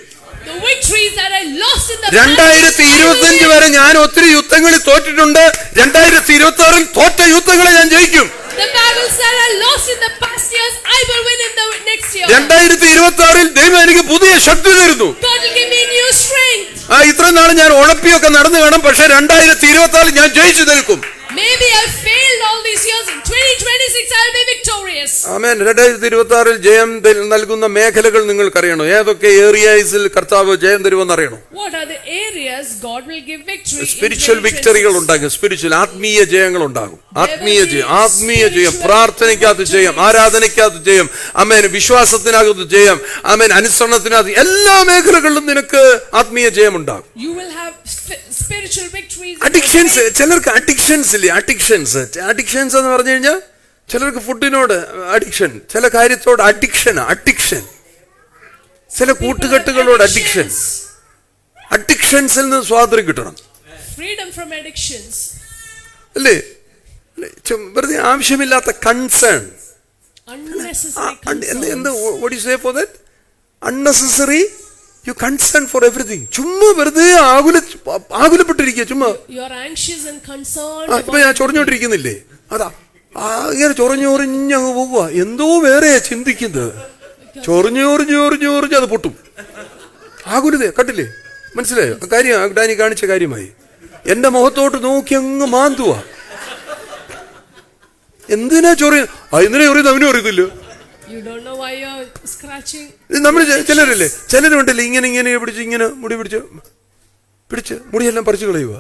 The victories that I lost in the 2025 വരെ ഞാൻ ഒത്തിരി യുദ്ധങ്ങളിൽ തോറ്റിട്ടുണ്ട്. 2026 തോറ്റ യുദ്ധങ്ങളെ ഞാൻ ജയിക്കും. The battles that I lost in the past years, I will win in the next year. 2026 ദൈവം എനിക്ക് പുതിയ ശക്തി തരുന്നു. God will give me new strength. ഇത്രയും നാൾ ഞാൻ ഉഴപ്പിയൊക്കെ നടന്നു കാണും, പക്ഷെ 2026 ഞാൻ ജയിച്ചു നിൽക്കും. Maybe I failed all these years. In 2026 I will be victorious. ആമേൻ. 2026 ജയം നൽകുന്ന മേഖലകൾ നിങ്ങൾക്കറിയണോ? ഏതൊക്കെ ഏരിയസിൽ കർത്താവ് ജയം തരുമെന്ന് അറിയണോ? What are the areas God will give victory? Spiritual വിക്ടറികൾ ഉണ്ടാകും. സ്പിരിച്വൽ ആത്മീയ ജയങ്ങൾ ഉണ്ടാകും. ആത്മീയ ജയം, പ്രാർത്ഥനയ്ക്കകത്ത് ജയം, ആരാധനയ്ക്കകത്ത് ജയം, ആമേൻ, വിശ്വാസത്തിനകത്ത് ജയം, ആമേൻ, അനുസരണത്തിനകത്ത് എല്ലാ മേഖലകളിലും നിനക്ക് ആത്മീയ ജയം ഉണ്ടാകും. You will have spiritual victories. Addictions, ചിലർക്ക് അഡിക്ഷൻസ് ഇല്ലേ? അഡിക്ഷൻസ് എന്ന് പറഞ്ഞു കഴിഞ്ഞാൽ ചിലർക്ക് ഫുഡിനോട് അഡിക്ഷൻ, ചില കാര്യത്തോട് അഡിക്ഷൻ, ചില കൂട്ടുകെട്ടുകളോട് അഡിക്ഷൻസിൽ നിന്ന് സ്വാതന്ത്ര്യം കിട്ടണം. Freedom from addictions. അല്ലേ? വെറുതെ ആവശ്യമില്ലാത്ത കൺസേൺ, Unnecessary concerns. എന്ത് what do you say for that? Unnecessary you concern for everything. ചുമ്മാ വെറുതെ ആകുലപ്പെട്ടിരിക്കുക. ചുമ്മാ You are anxious and concerned. ഇപ്പൊ ഞാൻ ചൊറിഞ്ഞോണ്ടിരിക്കുന്നില്ലേ? അതാ ഇങ്ങനെ ചൊറിഞ്ഞൊറിഞ്ഞങ്ങ് പോവുക. എന്തോ വേറെയാ ചിന്തിക്കുന്നത്. ചൊറിഞ്ഞൊറിഞ്ഞൊറിഞ്ഞൊറിഞ്ഞ് അത് പൊട്ടും. ആകുലതേ കണ്ടില്ലേ? മനസ്സിലായോ? കാര്യം ഡാനി കാണിച്ച കാര്യമായി. എന്റെ മുഖത്തോട്ട് നോക്കി അങ്ങ് മാന്തുവാ. എന്തിനാ എന്തിനാ ചൊറിയുന്നത് അവനും അറിയത്തില്ല. നമ്മൾ ചിലരുണ്ടല്ലേ ഇങ്ങനെ പിടിച്ച് ഇങ്ങനെ മുടി പിടിച്ച് മുടിയെല്ലാം പറിച്ചു കളയുക.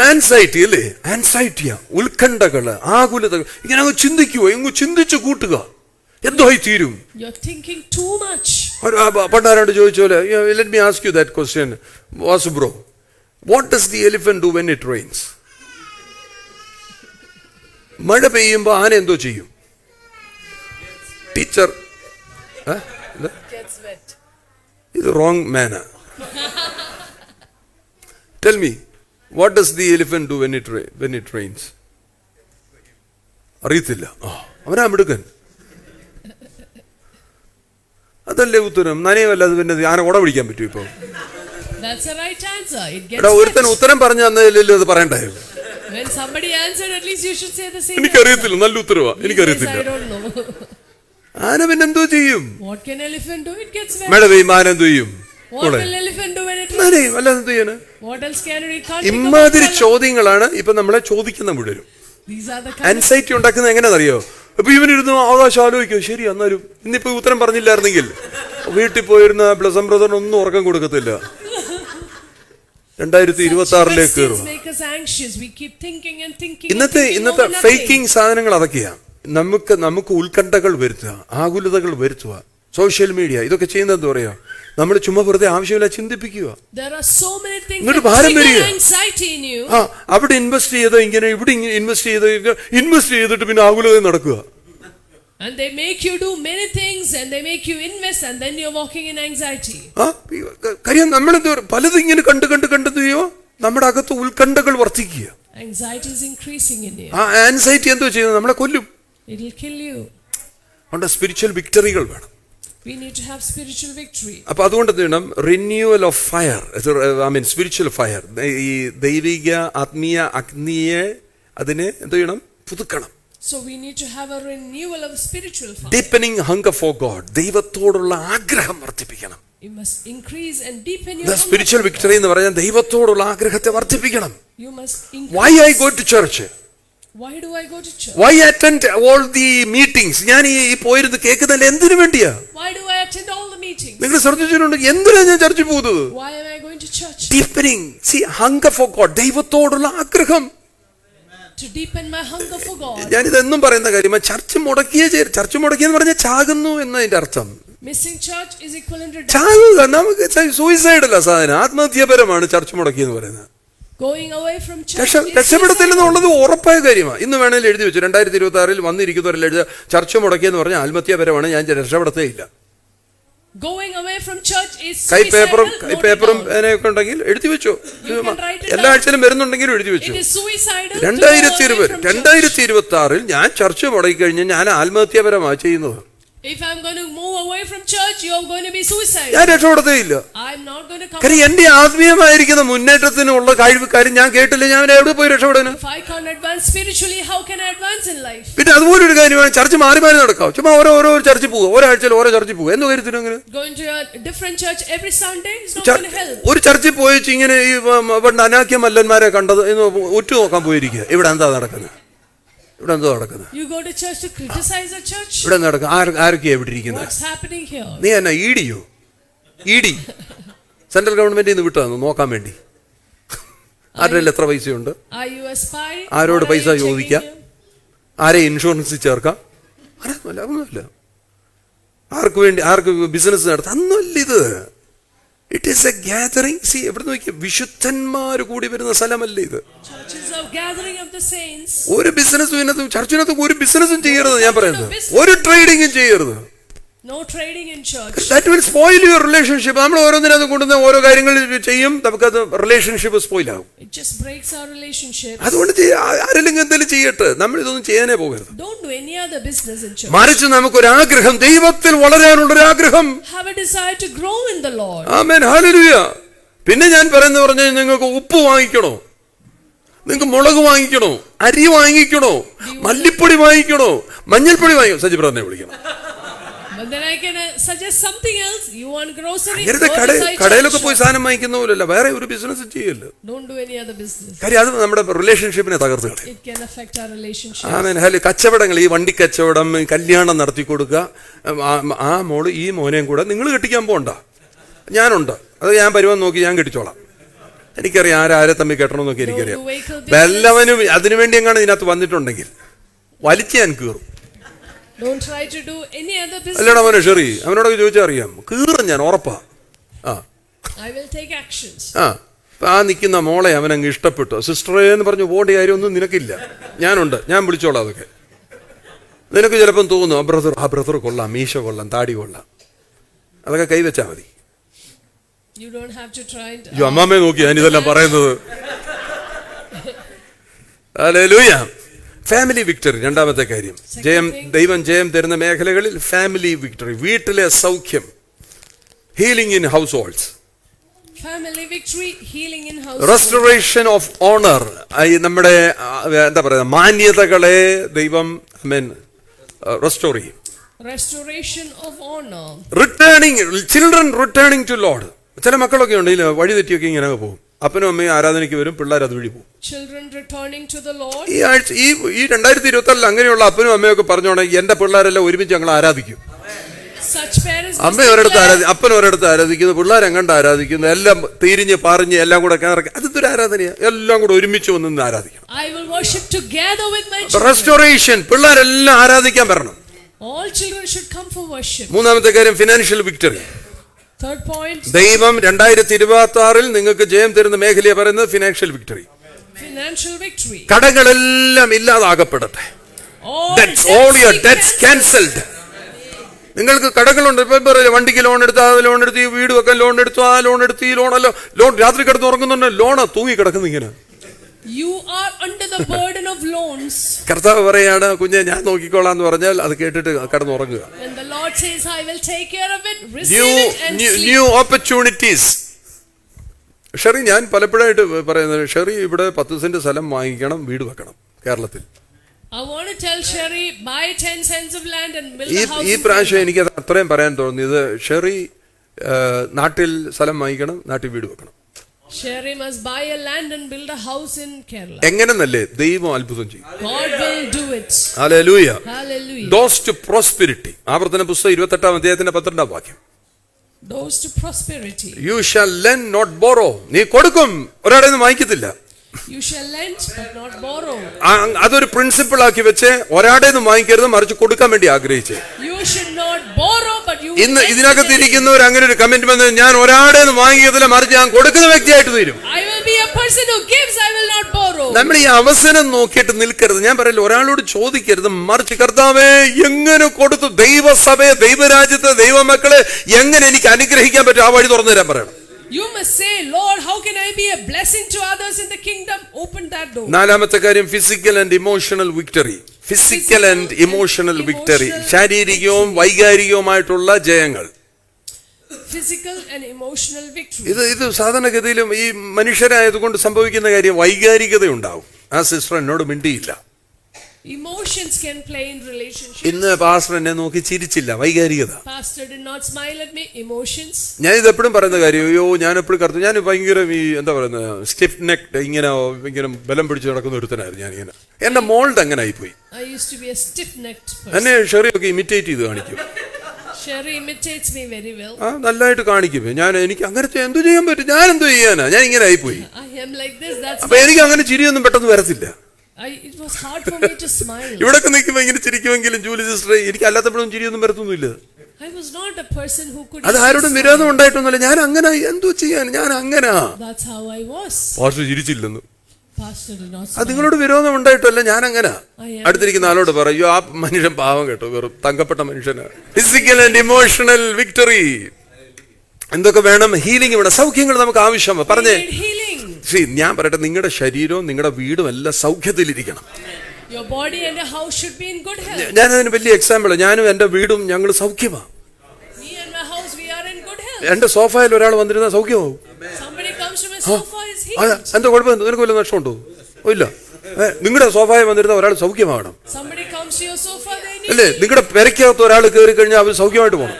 ആൻസൈറ്റി അല്ലേ? ആൻസൈറ്റിയാ, ഉത്കണ്ഠകള്, ആകുലതകൾ. ഇങ്ങനെ അങ്ങ് ചിന്തിക്കുക, അങ്ങ് ചിന്തിച്ചു കൂട്ടുക. എന്തോ ആയി തീരും. പണ്ടാരോട് ചോദിച്ചോലെ, let me ask you that question Vasu bro, what does the elephant do when it rains? മഴ പെയ്യുമ്പോ ആന എന്തോ ചെയ്യും? ടീച്ചർ ഇത് റോങ് മാന. Tell me, what does the elephant do when it rains? അറിയത്തില്ല. അവനാ മിടുക്കൻ. അതല്ലേ ഉത്തരം. നനയുമല്ല അത്. പിന്നെ ആന കുട പിടിക്കാൻ പറ്റും ഇപ്പൊ? ഒരുത്തൻ ഉത്തരം പറഞ്ഞു തന്നതില്ലല്ലോ അത് പറയണ്ടായിരുന്നു. എനിക്കറിയത്തില്ല. നല്ല ഉത്തരവാ. എനിക്കറിയത്തില്ല. ആന പിന്നെന്തോ ചെയ്യും? മഴ പെയ്യുമ്പോ ആന എന്തോ ചെയ്യും? ഇമാതിരി ചോദ്യങ്ങളാണ് ഇപ്പൊ നമ്മളെ ചോദിക്കുന്ന മുഴുവനും. ആൻസൈറ്റി ഉണ്ടാക്കുന്നത് എങ്ങനെയാണെന്നറിയോ? അപ്പൊ ഇവനിരുന്നു അവകാശം ആലോചിക്കും. ശരി, എന്നാലും ഇന്നിപ്പോ ഉത്തരം പറഞ്ഞില്ലായിരുന്നെങ്കിൽ വീട്ടിൽ പോയിരുന്ന ബ്ലസം ബ്രദറിന് ഒന്നും ഉറക്കം കൊടുക്കത്തില്ല. 2026 കയറും. ഇന്നത്തെ ഫേക്കിംഗ് സാധനങ്ങൾ അതൊക്കെയാ. നമുക്ക് ഉത്കണ്ഠകൾ വരുത്തുക, ആകുലതകൾ വരുത്തുക. സോഷ്യൽ മീഡിയ ഇതൊക്കെ ചെയ്യുന്നത് എന്താ പറയാ? നമ്മൾ ചുമ്മാ വെറുതെ ആവശ്യമില്ല ചിന്തിപ്പിക്കുക. എന്നിട്ട് ഭാരം വരിക. അവിടെ ഇൻവെസ്റ്റ് ചെയ്ത് ഇങ്ങനെ, ഇവിടെ ഇൻവെസ്റ്റ് ചെയ്തിട്ട് പിന്നെ ആകുലത നടക്കുക. And they make you do many things and they make you invest and then you're walking in anxiety. കാര്യം നമ്മൾ പലതും ഇങ്ങനെ കണ്ടു നമ്മുടെ അകത്ത് ഉത്കണ്ഠകൾ വർദ്ധിക്കുക. Anxiety is increasing in you. Anxiety എന്തോ ചെയ്യുന്നത്? നമ്മളെ കൊല്ലും. It will kill you. അതുകൊണ്ട് സ്പിരിച്വൽ വിക്ടറികൾ വേണം. We need to have spiritual victory. അപ്പൊ അതുകൊണ്ട് എന്ത് ചെയ്യണം? Renewal of fire, spiritual fire. ഈ ദൈവിക ആത്മീയ അഗ്നിയെ അതിനെ എന്ത് ചെയ്യണം? പുതുക്കണം. So we need to have a renewal of spiritual fire. Deepening hunger for God. ദൈവത്തോടുള്ള ആഗ്രഹം വർദ്ധിപ്പിക്കണം. You must increase and deepen your hunger. The spiritual victory എന്ന് പറഞ്ഞാൽ ദൈവത്തോടുള്ള ആഗ്രഹത്തെ വർദ്ധിപ്പിക്കണം. You must increase. Why I go to church? Why do I go to church? Why attend all the meetings? ഞാൻ ഈ പോയിരുന്ന് കേൾക്കുന്നതിൽ എന്തിനു വേണ്ടിയാ? Why do I attend all the meetings? നിങ്ങൾ ശ്രദ്ധിച്ചിട്ടുണ്ട് എന്തിനാ ഞാൻ ചർച്ചിൽ പോകുന്നത്? Why am I going to church? Deepening. See, hunger for God. ദൈവത്തോടുള്ള ആഗ്രഹം. To deepen my hunger for God. ഞാനിതെന്നും പറയുന്ന കാര്യമാണ്. ചർച്ച് മുടക്കിയെന്ന് പറഞ്ഞാൽ ചാകുന്നു എന്നതിന്റെ അർത്ഥം. Missing church is equivalent to ചാകുക. നമുക്ക് സൂയിസൈഡ് അല്ല സാധനം, ആത്മഹത്യാപരമാണ് ചർച്ച് മുടക്കിയെന്ന് പറയുന്നത്. Going away from church. രക്ഷപ്പെടത്തില്ലെന്നുള്ളത് ഉറപ്പായ കാര്യമാണ്. ഇന്ന് വേണേലും എഴുതി വെച്ചു, 2026 വന്നിരിക്കുന്നവരെല്ലാം എഴുതുക ചർച്ച മുടക്കിയെന്ന് പറഞ്ഞാൽ ആത്മഹത്യാപരമാണ്, ഞാൻ രക്ഷപ്പെടത്തേ ഇല്ല. Going away from church is കൈപ്പേപ്പറും അതിനൊക്കെ ഉണ്ടെങ്കിൽ എഴുതി വെച്ചോ. എല്ലാ ആഴ്ചയിലും വരുന്നുണ്ടെങ്കിലും എഴുതി വെച്ചു. 2026 ഞാൻ ചർച്ച മുടക്കി കഴിഞ്ഞാൽ ഞാൻ ആത്മഹത്യാപരമാണ് ചെയ്യുന്നത്. If I'm going to move away from church, you're going to be suicidal. ഞാൻ രക്ഷപ്പെടത്തേ ഇല്ല. I'm not going to come. കാരണം എന്റെ ആത്മീയമായിരിക്കുന്ന മുന്നേറ്റത്തിനുള്ള കാര്യം ഞാൻ കേട്ടില്ല, ഞാൻ എവിടെ പോയി രക്ഷപ്പെടാന്? If I can't advance spiritually, how can I advance in life? പിന്നെ അതുപോലെ ഒരു കാര്യമാണ്, ചർച്ച മാറി നടക്കാം. ചുമ്മാ ഓരോ ചർച്ചിൽ പോകുക, ഒരാഴ്ചയിൽ ഓരോ ചർച്ചിൽ പോകുക. എന്ത് കാര്യത്തിനും അങ്ങനെ? Going to a different church every Sunday is not going to help. ഒരു ചർച്ചിൽ പോയി ഇങ്ങനെ ഈ അനാക്യ മല്ലന്മാരെ കണ്ടത് ഒറ്റ നോക്കാൻ പോയിരിക്കുക. ഇവിടെ എന്താ നടക്കുന്നത്? You go to church to criticize a church? ഇവിടെ നടക്കുക. ആരൊക്കെയാ ഇവിടെ ഇരിക്കുന്നത്? What's happening here? നീ എന്നാ ഇഡിയോ? ഇഡി സെൻട്രൽ ഗവൺമെന്റിൽ നിന്ന് വിട്ടു നോക്കാൻ വേണ്ടി. ആരുടെ എത്ര പൈസയുണ്ട്? ആരോട് പൈസ ചോദിക്കാം? ആരെ ഇൻഷുറൻസ് ചേർക്കാം? ഒന്നുമില്ല. ആർക്ക് ബിസിനസ് നടത്താം? ഒന്നുമില്ല. ഇത് it is A gathering. C, എവിടെ നോക്കിയാൽ വിശുദ്ധന്മാർ കൂടി വരുന്ന സ്ഥലമല്ല ഇത്. ഒരു ബിസിനസ്സും ചർച്ചിനകത്ത് ഒരു ബിസിനസ്സും ചെയ്യരുത്. ഞാൻ പറയുന്നത് ഒരു ട്രേഡിംഗും ചെയ്യരുത്. No trading in church. That will spoil your relationship. നമ്മൾ ഓരോന്നിനകത്ത് കൊണ്ടുവന്ന ഓരോ കാര്യങ്ങൾ ചെയ്യും, നമുക്കത് റിലേഷൻഷിപ്പ് സ്പോയിൽ ആകും. It just breaks our relationship. അതുകൊണ്ട് ആരെങ്കിലും എന്തെങ്കിലും ചെയ്യട്ടെ, നമ്മൾ ഇതൊന്നും ചെയ്യാനേ പോകരുത്. Don't do any other business in church. മറിച്ച് നമുക്കൊരു ആഗ്രഹം, ദൈവത്തിൽ വളരാനുള്ളൊരു ആഗ്രഹം. Have a desire to grow in the Lord. Amen, hallelujah. പിന്നെ ഞാൻ പറഞ്ഞാൽ നിങ്ങൾക്ക് ഉപ്പ് വാങ്ങിക്കണോ? നിങ്ങൾക്ക് മുളക് വാങ്ങിക്കണോ, അരി വാങ്ങിക്കണോ, മല്ലിപ്പൊടി വാങ്ങിക്കണോ, മഞ്ഞൾപ്പൊടി വാങ്ങിക്കണോ, സജി ബ്രദറിനെ വിളിക്കണം. But then I can suggest something else. You want groceries? അങ്ങനത്തെ കടയിലൊക്കെ പോയി സാധനം വാങ്ങിക്കുന്ന പോലല്ല, വേറെ ഒരു ബിസിനസ് ചെയ്യല്ലോ. Don't do any other business. കാര്യം അത് നമ്മുടെ റിലേഷൻഷിപ്പിനെ തകർത്ത് കളയും. It can affect our relationship. കച്ചവടങ്ങൾ, ഈ വണ്ടി കച്ചവടം, കല്യാണം നടത്തി കൊടുക്കുക, ആ മോള് ഈ മോനെയും കൂടെ നിങ്ങൾ കെട്ടിക്കാൻ പോകണ്ട, ഞാനുണ്ട്, അത് ഞാൻ പരുവം നോക്കി ഞാൻ കെട്ടിച്ചോളാം, എനിക്കറിയാം ആരെ തമ്മിൽ കെട്ടണമെന്നൊക്കെ എനിക്കറിയാം. എല്ലാവനും അതിനുവേണ്ടി എങ്ങാണ് ഇതിനകത്ത് വന്നിട്ടുണ്ടെങ്കിൽ വലിച്ച് ഞാൻ കീറും. Don't try to do any other business. അല്ലടാ മോനെ ഷെറി, അവനോടൊക്കെ ചോദിച്ചാൽ അറിയാം, കീറും ഞാൻ, ഉറപ്പാ. I will take actions. ആ നിൽക്കുന്ന മോളെ അവനങ്ങ് ഇഷ്ടപ്പെട്ടു, സിസ്റ്ററേ എന്ന് പറഞ്ഞു പോകേണ്ട കാര്യമൊന്നും നിനക്കില്ല, ഞാനുണ്ട്, ഞാൻ വിളിച്ചോളാം. അതൊക്കെ നിനക്ക് ചിലപ്പം തോന്നും, ആ ബ്രദർ കൊള്ളാം, മീശ കൊള്ളാം, താടി കൊള്ളാം, അതൊക്കെ കൈവച്ചാൽ മതി. You don't have to try it. അമ്മാമ്മയെ നോക്കി ഞാനിതെല്ലാം പറയുന്നത്. ഹല്ലേലൂയ. ഫാമിലി വിക്ടറി, രണ്ടാമത്തെ കാര്യം. ദൈവം ജയം തരുന്ന മേഖലകളിൽ ഫാമിലി വിക്ടറി, വീട്ടിലെ സൗഖ്യം, healing in house holds, Family victory, healing in house. Restoration of owner, നമ്മുടെ എന്താ പറയുക, മാന്യതകളെ ദൈവം റെസ്റ്റോർ ചെയ്യും. Restoration of honor. Returning, children returning to lord. ചില മക്കളൊക്കെ ഉണ്ട് ഇതിൽ വഴി തെറ്റിയൊക്കെ ഇങ്ങനെ പോകും, അപ്പനും അമ്മയും ആരാധനയ്ക്ക് വരും, പിള്ളേർ അതുവഴി പോകും. Children returning to the Lord. ഈ ആഴ്ച ഈ 2024 അങ്ങനെയുള്ള അപ്പനും അമ്മയൊക്കെ പറഞ്ഞോണെ, എന്റെ പിള്ളേരെല്ലാം ഒരുമിച്ച് ഞങ്ങൾ ആരാധിക്കും. Such parents. അമ്മ ഒരിടത്ത് അപ്പൻ ഒരിടത്ത് ആരാധിക്കുന്നു, പിള്ളേർ എങ്ങണ്ട് ആരാധിക്കുന്നു, എല്ലാം തിരിഞ്ഞ് പറഞ്ഞ് എല്ലാം കൂടെ കിണറക്കി, അതൊരു ആരാധനയാണ്. എല്ലാം കൂടെ ഒരുമിച്ച് വന്ന് ആരാധിക്കണം. I will worship together with my children. Restoration, പിള്ളേരെല്ലാം ആരാധിക്കാൻ വരണം. All children should come for worship. മൂന്നാമത്തെ കാര്യം ഫിനാൻഷ്യൽ വിക്ടറി. Third point. ദൈവം 2026 നിങ്ങൾക്ക് ജയം തരുന്ന മേഖലയെ പറയുന്നത് financial victory. Financial victory. കടങ്ങളെല്ലാം ഇല്ലാതാകപ്പെടട്ടെ. All your debts cancelled. നിങ്ങൾക്ക് കടകളുണ്ട്, ഇപ്പം വണ്ടിക്ക് ലോൺ എടുത്ത്, ആ ലോൺ എടുത്ത്, ഈ വീട് വെക്കാൻ ലോൺ എടുത്തു, ആ ലോൺ എടുത്ത്, ഈ ലോണല്ലോ, ലോൺ രാത്രി കിടന്ന് ഉറങ്ങുന്നുണ്ട്, ലോണാ തൂങ്ങി കിടക്കുന്നു ഇങ്ങനെ. You are under the burden of loans. കർത്താവ് പറയാണ്, കുഞ്ഞെ ഞാൻ നോക്കിക്കോളാം എന്ന് പറഞ്ഞാൽ അത് കേട്ടിട്ട് കടന്നുറങ്ങുക. When the Lord says I will take care of it, receive it and sleep. New opportunities. Sherry, ഞാൻ പലപ്പോഴായിട്ട് പറയുന്നത്, ഷെറി ഇവിടെ 10 സെന്റ് സ്ഥലം വാങ്ങിക്കണം, വീട് വെക്കണം കേരളത്തിൽ. I want to tell Sherry, buy 10 cents of land and build a house. ഈ പ്രാവശ്യം എനിക്ക് അത്രയും പറയാൻ തോന്നിയത്, ഷെറി നാട്ടിൽ സ്ഥലം വാങ്ങിക്കണം, നാട്ടിൽ വീട് വെക്കണം. Sherry must buy a land and build a house in Kerala. എങ്ങനെന്നല്ലേ, ദൈവം അത്ഭുതം ചെയ്യും. God will do it. Hallelujah. Hallelujah. Doors to prosperity. ആവർത്തന പുസ്തകം 28-ാം അധ്യായത്തിന്റെ 12-ാം വാക്യം. Doors to prosperity. You shall lend not borrow. നീ കൊടുക്കും, ഒരാളെ ഒന്നും വാങ്ങിക്കത്തില്ല. You shall lend but not borrow. അതൊരു പ്രിൻസിപ്പിൾ ആക്കി വെച്ച് ഒരാടെ ഒന്നും വാങ്ങിക്കരുത്, മറിച്ച് കൊടുക്കാൻ വേണ്ടി ആഗ്രഹിച്ച്. You should not borrow but you. ഇന്ന് ഇതിനകത്ത് ഇരിക്കുന്നവർ അങ്ങനെ ഒരു കമന്റ് വന്ന്, ഞാൻ ഒരാടെ ഒന്നും വാങ്ങിക്കത്തില്ല, മറിച്ച് ഞാൻ കൊടുക്കുന്ന വ്യക്തിയായിട്ട് തീരും. I will be a person who gives, I will not borrow. നമ്മൾ ഈ അവസരം നോക്കിയിട്ട് നിൽക്കരുത്. ഞാൻ പറയില്ല, ഒരാളോട് ചോദിക്കരുത്, മറിച്ച് കർത്താവേ എങ്ങനെ കൊടുത്തു, ദൈവസഭയെ, ദൈവരാജ്യത്തെ, ദൈവമക്കളെ എങ്ങനെ എനിക്ക് അനുഗ്രഹിക്കാൻ പറ്റും, ആ വഴി തുറന്നു തരാൻ പറയണം. You must say, Lord, how can I be a blessing to others in the kingdom? Open that door. നാലാമത്തെ കാര്യം physical and emotional victory. Physical and emotional victory, ശാരീരികവും വൈകാരികവുമായിട്ടുള്ള ജയങ്ങൾ. Physical and emotional victory. ഇത് സാധാരണഗതിയിലും ഈ മനുഷ്യരായതുകൊണ്ട് സംഭവിക്കുന്ന കാര്യം, വൈകാരികത ഉണ്ടാവും. ആ സിസ്റ്റർ എന്നോട് മിണ്ടിയില്ല. Emotions can play in relationships. ഇന്ന് പാസ്റ്റർ എന്നെ നോക്കി ചിരിച്ചില്ല, വൈകാരികത. Pastor did not smile at me. Emotions. ഞാൻ ഇത് എപ്പോഴും പറയുന്ന കാര്യം, അയ്യോ ഞാൻ എപ്പോഴും കറുത്തു, ഞാൻ ഭയങ്കര ഈ എന്താ പറയുന്നത്, സ്റ്റിഫ് നെക്ക്, ഇങ്ങനെ ബലം പിടിച്ച് നടക്കുന്ന ഒരുത്തനായിരുന്നു ഞാൻ. ഇങ്ങനെ എന്റെ മോൾഡ് അങ്ങനെ ആയിപ്പോയി. I used to be a stiff-necked person. എന്നെ ഷെറിയൊക്കെ ഇമിറ്റേറ്റ് ചെയ്ത് കാണിക്കും. Sherry imitates me very well. നല്ലതായിട്ട് കാണിക്കും. എനിക്ക് അങ്ങനത്തെ എന്തു ചെയ്യാൻ പറ്റും, ഞാൻ എന്തോ ചെയ്യാനാ, ഞാൻ ഇങ്ങനെ ആയിപ്പോയി. I am like this. That's. അപ്പൊ എനിക്ക് അങ്ങനെ ചിരിയൊന്നും പെട്ടെന്ന് വരത്തില്ല. It was hard for me to smile. ഇവിടൊക്കെ നിൽക്കുമ്പോ ഇങ്ങനെ ചിരിക്കുമെങ്കിലും ജൂലി സിസ്റ്ററെ, എനിക്ക് അല്ലാത്തപ്പോഴും ചിരിയൊന്നും വരത്തൊന്നുമില്ല. I was not a person who could. അത് ആരോടും വിരോധം ഉണ്ടായിട്ടൊന്നുമില്ല, ഞാൻ അങ്ങനെ എന്തോ ചെയ്യാൻ, ഞാൻ അങ്ങനെ. That's how I was. Pastor ചിരിച്ചില്ലെന്ന്. Pastor did not. അത് നിങ്ങളോട് വിരോധം ഉണ്ടായിട്ടല്ല, ഞാൻ അങ്ങനെ. അടുത്തിരിക്കുന്ന ആളോട് പറയൂ, ആ മനുഷ്യൻ പാവം കേട്ടോ, വെറും തങ്കപ്പെട്ട മനുഷ്യനാണ്. Physical and emotional victory. എന്തൊക്കെ വേണം? ഹീലിംഗ് വേണം, സൗഖ്യങ്ങൾ നമുക്ക് ആവശ്യമാണ്. പറഞ്ഞേ, ഞാൻ പറയട്ടെ, നിങ്ങളുടെ ശരീരവും നിങ്ങളുടെ വീടും എല്ലാം സൗഖ്യത്തിലിരിക്കണം. Your body and your house should be in good health. ഞാനതിന് വലിയ എക്സാമ്പിൾ, ഞാനും എന്റെ വീടും ഞങ്ങൾ സൗഖ്യമാണ്. Me and my house, we are in good health. എന്റെ സോഫയിൽ ഒരാൾ വന്നിരുന്ന സൗഖ്യമാവും. Somebody comes to my sofa, is healed. എന്താ കുഴപ്പം, നിനക്ക് വല്ല നഷ്ടമുണ്ടോ? ഇല്ല. നിങ്ങളുടെ സോഫായിൽ വന്നിരുന്ന ഒരാൾ സൗഖ്യമാകണം. Somebody comes to your sofa, they need അല്ലേ? നിങ്ങളുടെ പെരയ്ക്കകത്ത് ഒരാൾ കയറി കഴിഞ്ഞാൽ അവർ സൗഖ്യമായിട്ട് പോകണം.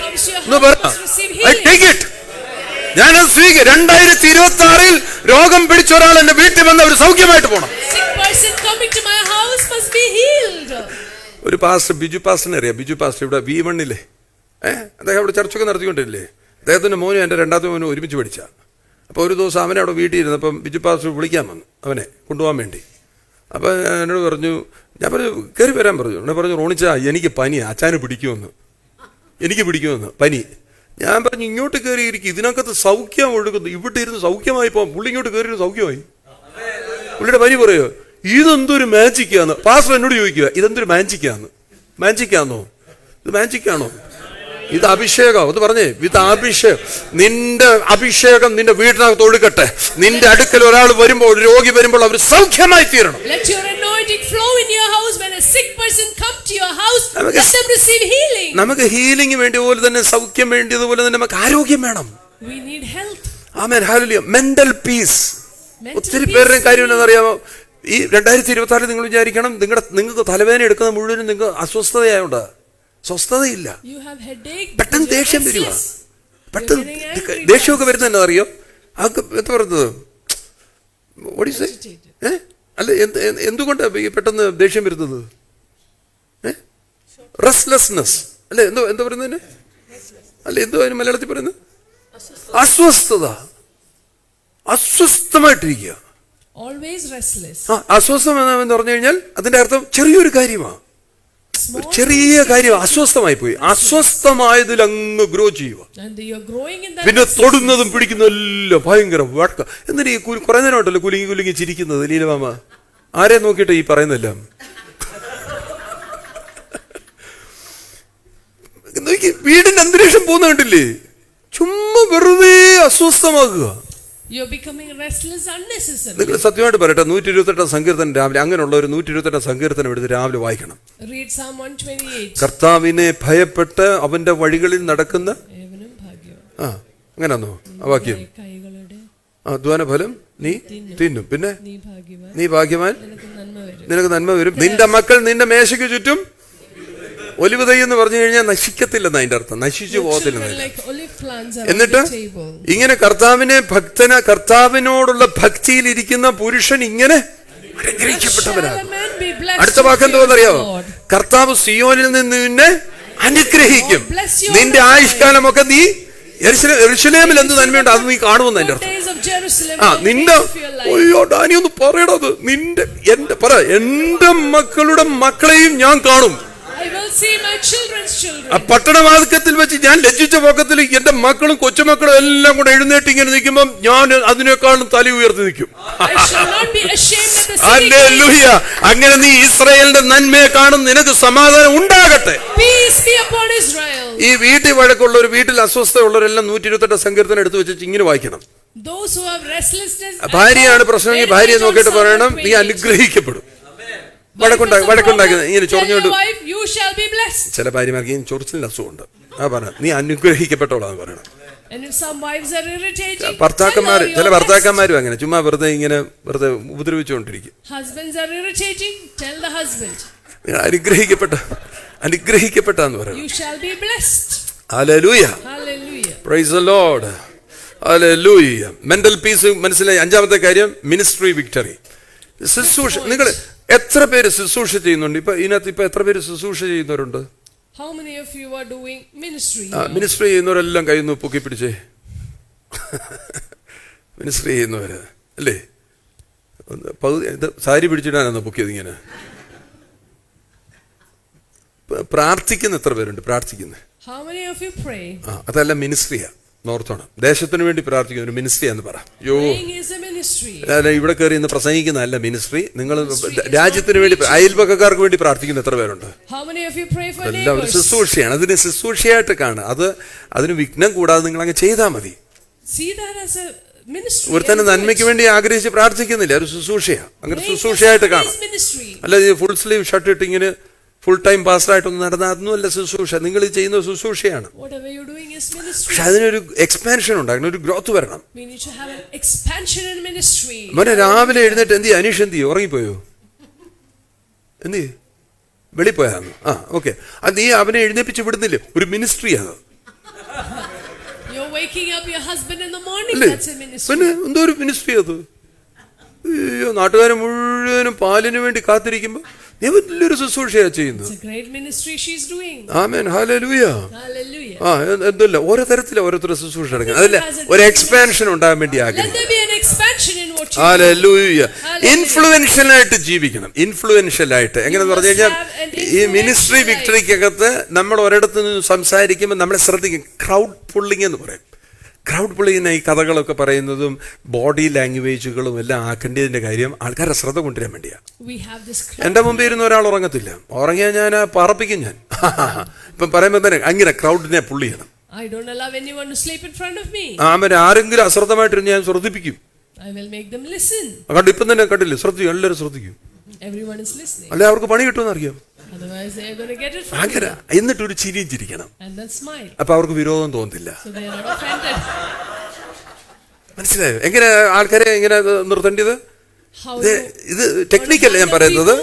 comes to your ഒന്ന് house, പറ. must receive I healing. take it. ഞാനത് സ്വീകരിക്കും. 2026 രോഗം പിടിച്ച ഒരാൾ എന്റെ വീട്ടിൽ വന്ന് അവർ സൗഖ്യമായിട്ട് പോകണം. Sick person coming to my house must be healed. ഒരു പാസ്റ്റർ, ബിജു പാസ്റ്ററിനെ അറിയാം. ബിജു പാസ്റ്റർ ഇവിടെ V1 അദ്ദേഹം അവിടെ ചർച്ചൊക്കെ നടത്തിക്കൊണ്ടില്ലേ. അദ്ദേഹത്തിന്റെ മോനും എൻ്റെ രണ്ടാമത്തെ മോനും ഒരുമിച്ച് പഠിച്ച. അപ്പോൾ ഒരു ദിവസം അവനെ അവിടെ വീട്ടിൽ ഇരുന്നപ്പം ബിജു പാസ്റ്റർ വിളിക്കാൻ വന്നു അവനെ കൊണ്ടുപോകാൻ വേണ്ടി. അപ്പോൾ എന്നോട് പറഞ്ഞു, ഞാൻ പറഞ്ഞു കയറി വരാൻ പറഞ്ഞു. എന്നെ പറഞ്ഞു, റോണിച്ചാ എനിക്ക് പനിയാ, അച്ചാന് പിടിക്കുമെന്ന്, എനിക്ക് പിടിക്കുമെന്ന് പനി. ഞാൻ പറഞ്ഞു ഇങ്ങോട്ട് കയറി ഇരിക്കും, ഇതിനകത്ത് സൗഖ്യം ഒഴുകുന്നു, ഇവിടെ ഇരുന്ന് സൗഖ്യമായി പോകാം. പുള്ളി ഇങ്ങോട്ട് കയറി സൗഖ്യമായി. പുള്ളിയുടെ പനി പറയോ ഇതെന്തൊരു മാജിക്കാന്ന്. പാസ്റ്റർ എന്നോട് ചോദിക്കുക ഇതെന്തൊരു മാജിക്കാന്ന്. മാജിക്കാന്നോ? ഇത് മാജിക്കാണോ? ഇത് അഭിഷേകം. അത് പറഞ്ഞേ, ഇത് അഭിഷേകം. നിന്റെ അഭിഷേകം നിന്റെ വീട്ടിനകത്ത് ഒഴുകട്ടെ. നിന്റെ അടുക്കൽ ഒരാൾ വരുമ്പോൾ, രോഗി വരുമ്പോൾ അവർ സൗഖ്യമായി തീരണം. Let your anointing flow in your house. When a sick person come to your house, let them receive healing. നമുക്ക് ഹീലിംഗ് വേണ്ടി പോലെ തന്നെ, സൗഖ്യം വേണ്ടിയതുപോലെ തന്നെ നമുക്ക് ആരോഗ്യം വേണം. We need health. ആമേൻ, ഹല്ലേലൂയ. Mental peace. Mental ഒത്തിരി peace. പേരുടെ കാര്യം എന്താണെന്നറിയാമോ? ഈ 2026 നിങ്ങൾ വിചാരിക്കണം നിങ്ങൾക്ക് തലവേദന എടുക്കുന്ന മുഴുവനും നിങ്ങൾക്ക് അസ്വസ്ഥതയായോണ്ട്. സ്വസ്ഥതയില്ല. You have headache. പെട്ടെന്ന് you're ദേഷ്യം വരുക. restless. പെട്ടെന്ന് You're getting angry ദേഷ്യമൊക്കെ fast. വരുന്നത് എന്താ അറിയോ? അതൊക്കെ എന്താ പറയുന്നത്? അല്ല, എന്തുകൊണ്ട് ഈ പെട്ടെന്ന് ദേഷ്യം വരുന്നത്? റെസ്റ്റ്ലെസ്നെസ് അല്ലെ? എന്താ പറയുന്നതിന്? അല്ല, എന്തോ അതിന് മലയാളത്തിൽ പറയുന്നത്? അസ്വസ്ഥത. അസ്വസ്ഥമായിട്ടിരിക്കുക. Always restless. അസ്വസ്ഥം എന്ന് പറഞ്ഞു കഴിഞ്ഞാൽ അതിന്റെ അർത്ഥം ചെറിയൊരു കാര്യമാണ്. ചെറിയ കാര്യം അസ്വസ്ഥമായി പോയി. അസ്വസ്ഥമായതിൽ അങ്ങ് ഗ്രോ ചെയ്യുക. And you're growing in that. പിന്നെ തൊടുന്നതും പിടിക്കുന്നതും എല്ലാം ഭയങ്കര വഴക്ക. എന്നിട്ട് ഈ കുറെ നേരം ഉണ്ടല്ലോ കുലുങ്ങി കുലുങ്ങി ചിരിക്കുന്നത്. ലീലമാമ ആരെ നോക്കിയിട്ട് ഈ പറയുന്നില്ല. വീടിന്റെ അന്തരീക്ഷം പോകുന്ന കണ്ടില്ലേ? ചുമ്മാ വെറുതെ അസ്വസ്ഥമാകുക. You're becoming restless unnecessarily. നിങ്ങൾ സത്യമായിട്ട് പറയട്ടെ, 128 സങ്കീർത്തനം രാവിലെ, അങ്ങനെയുള്ള ഒരു 128 സങ്കീർത്തനം എടുത്ത് രാവിലെ വായിക്കണം. Read Psalm 128. കർത്താവിനെ ഭയപ്പെട്ട് അവന്റെ വഴികളിൽ നടക്കുന്ന ഏവനും ഭാഗ്യവാൻ. അങ്ങനെയാണോ ആ വാക്യം? കൈകളുടെ അധ്വാന ഫലം നീ തിന്നും, പിന്നെ നീ ഭാഗ്യവാൻ, നീ ഭാഗ്യവാൻ, നിനക്ക് നന്മ വരും. നിനക്ക് നന്മ വരും. നിന്റെ മക്കൾ നിന്റെ മേശയ്ക്ക് ചുറ്റും ഒലിവ് തൈ എന്ന് പറഞ്ഞു കഴിഞ്ഞാൽ നശിക്കത്തില്ലെന്ന് അതിന്റെ അർത്ഥം, നശിച്ചു പോകത്തില്ലെന്ന്. Like olive plants are എന്നിട്ട് on the table. ഇങ്ങനെ കർത്താവിനോടുള്ള ഭക്തിയിൽ ഇരിക്കുന്ന പുരുഷൻ ഇങ്ങനെ അനുഗ്രഹിക്കപ്പെട്ടവനാണ്. അടുത്ത വാക്ക് എന്താണെന്നറിയാമോ? കർത്താവ് സിയോനിൽ നിന്ന് നിന്നെ അനുഗ്രഹിക്കും. നിന്റെ ആയുഷ്കാലമൊക്കെ നീ യെരൂശലേമിൽ എന്ത് നന്മയുണ്ട് അത് നീ കാണുമെന്ന് അതിന്റെ അർത്ഥം. നിന്റെ അയ്യോ ഡാനി ഒന്ന് പറയണത്, നിന്റെ എന്റെ മക്കളുടെ മക്കളെയും ഞാൻ കാണും. I will see my children's children. ആ പട്ടണവാതിൽക്കൽ വെച്ച് ഞാൻ ലജ്ജിച്ച പോക്കത്തിൽ എന്റെ മക്കളും കൊച്ചുമക്കളും എല്ലാം കൂടെ എഴുന്നേറ്റ് ഇങ്ങനെ നിൽക്കുമ്പോൾ ഞാൻ അതിനേക്കാളും തല ഉയർത്തി നിൽക്കും. I shall not be ashamed of the city. Hallelujah. അങ്ങനെ നീ ഇസ്രായേലിന്റെ നന്മയെ കാണും. നിനക്ക് സമാധാനം ഉണ്ടാകട്ടെ. Peace be upon Israel. ഈ വീട്ടിൽ വഴക്കുള്ളവർ, വീട്ടിൽ അസ്വസ്ഥതയുള്ളവരെല്ലാം 128 സങ്കീർത്തനം എടുത്തു വെച്ച് ഇങ്ങനെ വായിക്കണം. Those who have restlessness. ഭാര്യയാണ് പ്രശ്നമെങ്കിൽ ഭാര്യയെ നോക്കിയിട്ട് പറയണം നീ അനുഗ്രഹിക്കപ്പെടും. വഴക്കുണ്ടാക്കി ഇങ്ങനെ ചൊറിഞ്ഞോണ്ട്. You shall be blessed. ചില ഭാര്യമാർക്ക് ഇങ്ങനെ ചൊറിച്ചിൽ അസുഖമുണ്ട്. നീ അനുഗ്രഹിക്കപ്പെട്ടോളാന്ന് പറയണം. And if some wives are irritating, ചില ഭർത്താക്കന്മാരും അങ്ങനെ ചുമ്മാ വെറുതെ ഉപദ്രവിച്ചുകൊണ്ടിരിക്കും. Husbands are irritating, tell the husband. അനുഗ്രഹിക്കപ്പെട്ടാന്ന് പറയണം. You shall be blessed. ഹല്ലേലൂയ. Hallelujah. Praise the lord. ഹല്ലേലൂയ. മെന്റൽ പീസ് മനസ്സിലായി. അഞ്ചാമത്തെ കാര്യം മിനിസ്ട്രി വിക്ടറി. ശുശ്രൂഷ. നിങ്ങൾ എത്ര പേര് ശുശ്രൂഷ ചെയ്യുന്നുണ്ട്? ഇതിനകത്ത് എത്ര പേര് ശുശ്രൂഷ ചെയ്യുന്നവരുണ്ട്? How many of you are doing ministry? Ministry ചെയ്യുന്നവരെല്ലാം കൈ ഒന്ന് പൊക്കി പിടിച്ചേ. മിനിസ്ട്രി ചെയ്യുന്നവര് അല്ലേ? സാരി പിടിച്ചിടാനാണ് പൊക്കിയത് ഇങ്ങനെ. പ്രാർത്ഥിക്കുന്ന എത്ര പേരുണ്ട്? പ്രാർത്ഥിക്കുന്നത് How many of you pray? അതല്ല മിനിസ്ട്രിയാ. നോർത്തോണം ദേശത്തിന് വേണ്ടി പ്രാർത്ഥിക്കുന്ന ഒരു മിനിസ്ട്രി എന്ന് പറ. ഇവിടെ കയറി ഇന്ന് പ്രസംഗിക്കുന്നതല്ല മിനിസ്ട്രി. നിങ്ങൾ രാജ്യത്തിന് വേണ്ടി, അയൽപക്കക്കാർക്ക് വേണ്ടി പ്രാർത്ഥിക്കുന്ന എത്ര പേരുണ്ട്? എല്ലാവരും ശുശ്രൂഷയാണ്. അതിന് ശുശ്രൂഷയായിട്ട് കാണുക. അതിന് വിഘ്നം കൂടാതെ നിങ്ങൾ അങ്ങ് ചെയ്താൽ മതി. ഒരുത്തന്നെ നന്മയ്ക്ക് വേണ്ടി ആഗ്രഹിച്ച് പ്രാർത്ഥിക്കുന്നില്ല, ഒരു ശുശ്രൂഷയാ. അങ്ങനെ ശുശ്രൂഷയായിട്ട് കാണാം. അല്ല ഫുൾ സ്ലീവ് ഷർട്ട് ഇട്ട് ഇങ്ങനെ ഫുൾ ടൈം പാസ്റ്ററായിട്ടൊന്നും നടന്ന അതൊന്നുമല്ല ശുശ്രൂഷ. നിങ്ങൾ ചെയ്യുന്ന ശുശ്രൂഷയാണ്. Whatever you're doing is ministry. പക്ഷെ അതിനൊരു എക്സ്പാൻഷൻ ഉണ്ടാകണം, ഒരു ഗ്രോത്ത് വരണം. We need to have an expansion in ministry. മോനെ രാവിലെ എഴുന്നേറ്റ് എന്ത് ചെയ്യും? അനീഷ് എന്ത് ചെയ്യും? ഉറങ്ങിപ്പോയോ? എന്ത് ചെയ്യും? വെളിപ്പോയാന്ന്. ഓക്കെ. അത് നീ അവനെ എഴുന്നേപ്പിച്ച് വിടുന്നില്ലേ? ഒരു മിനിസ്ട്രി അത്. You're waking up your husband in the morning. അല്ലേ? That's a ministry. പിന്നെ എന്തോ ഒരു മിനിസ്ട്രി അത്. അയ്യോ, നാട്ടുകാരെ മുഴുവനും പാലിന് വേണ്ടി കാത്തിരിക്കുമ്പോ നീ വലിയൊരു ശുശ്രൂഷയാ ചെയ്യുന്നത്. It's a great ministry she's doing. Amen, hallelujah. Hallelujah. എന്തല്ല ഓരോ തരത്തിലെ ഓരോരുത്തർ ശുശ്രൂഷ എടുക്കണം. അതല്ല ഒരു എക്സ്പാൻഷൻ ഉണ്ടാകാൻ വേണ്ടി Let ആഗ്രഹിക്കും. there be an expansion in what you do. Hallelujah. Influential ആയിട്ട് ജീവിക്കണം. ഇൻഫ്ലുവൻഷ്യൽ ആയിട്ട് എങ്ങനെയെന്ന് പറഞ്ഞു കഴിഞ്ഞാൽ ഈ മിനിസ്ട്രി വിക്ടറിക്കകത്ത് നമ്മൾ ഒരിടത്ത് നിന്ന് സംസാരിക്കുമ്പോൾ നമ്മളെ ശ്രദ്ധിക്കും. ക്രൗഡ് പുള്ളിങ് എന്ന് പറയും. ക്രൗഡ് പുള്ളിങ്ങിന് ഈ കഥകളൊക്കെ പറയുന്നതും ബോഡി ലാംഗ്വേജുകളും എല്ലാം ആക്കേണ്ടതിന്റെ കാര്യം ആൾക്കാരുടെ ശ്രദ്ധ കൊണ്ടുവരാൻ വേണ്ടിയാണ്. We have this എന്റെ മുമ്പിൽ ഇരുന്ന ഒരാൾ ഉറങ്ങത്തില്ല. ഉറങ്ങിയാൽ ഞാൻ പറപ്പിക്കും. ഞാൻ ഇപ്പം പറയുമ്പോൾ തന്നെ അങ്ങനെ ക്രൗഡിനെ പുള്ളി ചെയ്യണം. I don't allow anyone to sleep in front of me. അവൻ ആരെങ്കിലും അശ്രദ്ധമായിട്ടിരുന്ന് ഞാൻ ശ്രദ്ധിപ്പിക്കും. I will make them listen. കണ്ടു, ഇപ്പം തന്നെ കണ്ടില്ലേ? ശ്രദ്ധിക്കും, എല്ലാവരും ശ്രദ്ധിക്കും. Everyone is listening. അല്ലെ അവർക്ക് പണി കിട്ടുമെന്ന് അറിയാം. Otherwise they are going to get it from അങ്ങനെ you. എന്നിട്ട് ഒരു ചിരിയും ചിരിക്കണം. And then smile. അപ്പൊ അവർക്ക് വിരോധം തോന്നില്ല. So they are not offended. മനസ്സിലായോ? എങ്ങനെ ആൾക്കാരെ എങ്ങനെ നിർത്തേണ്ടത്? How ഇത് ടെക്നിക്കല്ല ഞാൻ പറയുന്നത്.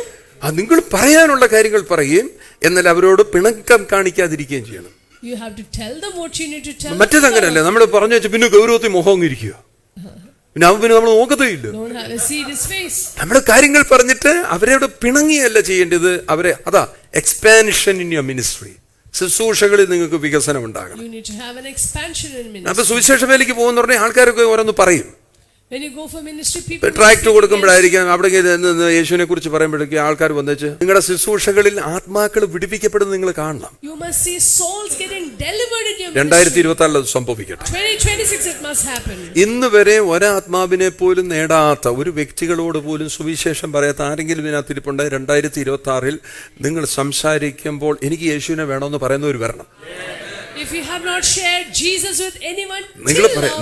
നിങ്ങൾ പറയാനുള്ള കാര്യങ്ങൾ പറയുകയും എന്നാൽ അവരോട് പിണക്കം കാണിക്കാതിരിക്കുകയും ചെയ്യണം. you have to tell them what you need to tell them. മറ്റേത് അങ്ങനെയല്ലേ? നമ്മൾ പറഞ്ഞു വെച്ചാൽ പിന്നെ ഗൗരവത്തിൽ മുഖം ഇരിക്കുക. പിന്നെ നമ്മൾ നോക്കത്തേ ഇല്ല. Don't have a serious face. നമ്മുടെ കാര്യങ്ങൾ പറഞ്ഞിട്ട് അവരോട് പിണങ്ങിയല്ല ചെയ്യേണ്ടത്. അവരെ അതാ എക്സ്പാൻഷൻ ഇൻ യുവർ മിനിസ്ട്രി. ശുശ്രൂഷകളിൽ നിങ്ങൾക്ക് വികസനം ഉണ്ടാകണം. You need to have an expansion in ministry. അപ്പൊ സുവിശേഷ വേലയ്ക്ക് പോകുന്ന പറഞ്ഞാൽ ആൾക്കാരൊക്കെ ഓരോന്ന് പറയും. When you go for ministry, people tract കൊടുക്കുമ്പോഴായിരിക്കും അവിടെ യേശുവിനെ കുറിച്ച് പറയുമ്പോഴേക്കും ആൾക്കാർ വന്നേച്ച് നിങ്ങളുടെ ശുശ്രൂഷകളിൽ ആത്മാക്കൾ വിടിപ്പിക്കപ്പെടുന്നത് നിങ്ങൾ കാണണം. You must see souls getting delivered in your ministry. 2024 അത് സംഭവിക്കട്ടെ. 2026 it must happen. ഇന്ന് വരെ ഒരാത്മാവിനെ പോലും നേടാത്ത ഒരു വ്യക്തികളോട് പോലും സുവിശേഷം പറയാത്ത ആരെങ്കിലും ഇതിനകത്തിരിപ്പുണ്ട്. 2026 നിങ്ങൾ സംസാരിക്കുമ്പോൾ എനിക്ക് യേശുവിനെ വേണമെന്ന് പറയുന്നവർ വരണം. If you have not shared Jesus with anyone,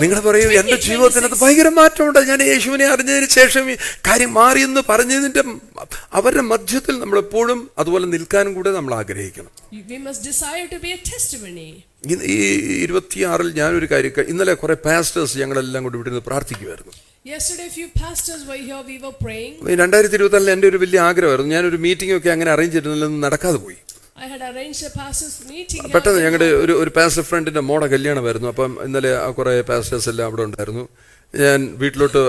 നിങ്ങൾ പറയൂ എന്റെ ജീവിതത്തിനകത്ത് ഭയങ്കര മാറ്റമുണ്ട്, ഞാൻ യേശുവിനെ അറിഞ്ഞതിന് ശേഷം ഈ കാര്യം മാറിയെന്ന് പറഞ്ഞതിന്റെ അവരുടെ മധ്യത്തിൽ നമ്മൾ എപ്പോഴും അതുപോലെ നിൽക്കാനും കൂടെ നമ്മൾ ആഗ്രഹിക്കണം. we must desire to be a testimony. ഈ 26 ഞാനൊരു കാര്യം, ഇന്നലെ കുറെ പാസ്റ്റേഴ്സ് ഞങ്ങളെല്ലാം കൂടി ഇവിടെ നിന്ന് പ്രാർത്ഥിക്കുമായിരുന്നു. Yesterday few pastors were here, we were praying. 2024 എൻ്റെ ഒരു വലിയ ആഗ്രഹമായിരുന്നു. ഞാനൊരു മീറ്റിംഗ് ഒക്കെ അങ്ങനെ അറേഞ്ച് ചെയ്തിരുന്നില്ലെന്ന് നടക്കാതെ പോയി. I had arranged a pastors meeting. പെട്ടെന്ന് ഞങ്ങളുടെ ഒരു പാസ്റ്റർ ഫ്രണ്ടിന്റെ മോടെ കല്യാണമായിരുന്നു. അപ്പം ഇന്നലെ കുറെ പാസ്റ്റേഴ്സ് എല്ലാം അവിടെ ഉണ്ടായിരുന്നു. ഞാൻ വീട്ടിലോട്ട്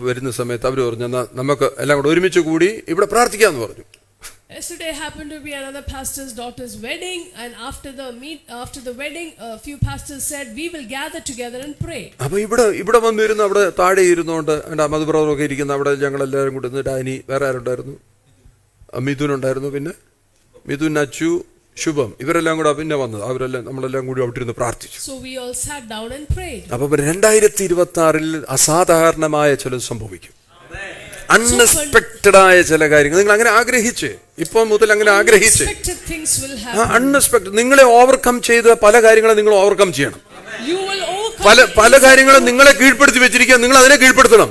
വരുന്ന സമയത്ത് അവർ പറഞ്ഞു എന്നാൽ നമുക്ക് എല്ലാം കൂടെ ഒരുമിച്ച് കൂടി ഇവിടെ പ്രാർത്ഥിക്കാമെന്ന് പറഞ്ഞു. Yesterday happened to be another pastor's daughter's wedding, and after the wedding a few pastors said we will gather together and pray. അപ്പൊ ഇവിടെ വന്നിരുന്നു. അവിടെ താഴെ ഇരുന്നുകൊണ്ട് മധുബ്രദറൊക്കെ ഇരിക്കുന്ന അവിടെ ഞങ്ങളെല്ലാവരും കൂടി നിന്ന് ഡാനി, വേറെ ആരുണ്ടായിരുന്നു, മിഥുൻ ഉണ്ടായിരുന്നു, പിന്നെ മിഥുൻ, അച്ചു, ശുഭം, ഇവരെല്ലാം കൂടെ പിന്നെ വന്നത്. അവരെല്ലാം നമ്മളെല്ലാം കൂടി അവിടെ ഇരുന്ന് പ്രാർത്ഥിച്ചു. So we all sat down and prayed. അപ്പൊ 2026 അസാധാരണമായ ചിലത് സംഭവിക്കും. അൺഎക്സ്പെക്റ്റഡ് ആയ ചില കാര്യങ്ങൾ നിങ്ങൾ അങ്ങനെ ആഗ്രഹിച്ച് ഇപ്പോൾ മുതൽ അങ്ങനെ ആഗ്രഹിച്ച് അൺഎക്സ്പെക്ടഡ് നിങ്ങളെ ഓവർകം ചെയ്ത പല കാര്യങ്ങളും നിങ്ങൾ ഓവർകം ചെയ്യണം. പല കാര്യങ്ങളും നിങ്ങളെ കീഴ്പ്പെടുത്തി വെച്ചിരിക്കുക, നിങ്ങൾ അതിനെ കീഴ്പ്പെടുത്തണം.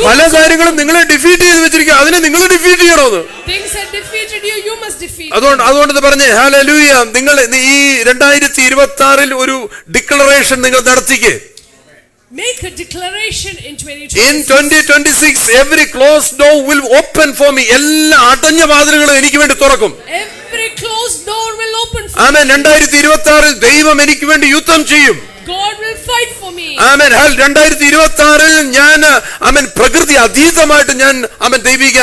പല കാര്യങ്ങളും നിങ്ങളെ ഡിഫീറ്റ് ചെയ്ത് വെച്ചിരിക്കുക, അതിനെ നിങ്ങൾ ഡിഫീറ്റ് ചെയ്യണോ? അതുകൊണ്ട് പറഞ്ഞേ ഹല്ലേലൂയ. നിങ്ങൾ ഈ 2026 ഒരു ഡിക്ലറേഷൻ നിങ്ങൾ നടത്തിക്കേ. Make a declaration in 2026. In 2026 every closed door will open for me. എല്ലാ അടഞ്ഞ വാതിലുകളും എനിക്ക് വേണ്ടി തുറക്കും. Every closed door will open for me. ആമേൻ. 2026 ദൈവം എനിക്ക് വേണ്ടി യുദ്ധം ചെയ്യും. God will fight for me. ആമേൻ. 2026 ഞാൻ ആമേൻ പ്രകൃതി അതീതമായിട്ട് ഞാൻ ആമേൻ ദൈവിക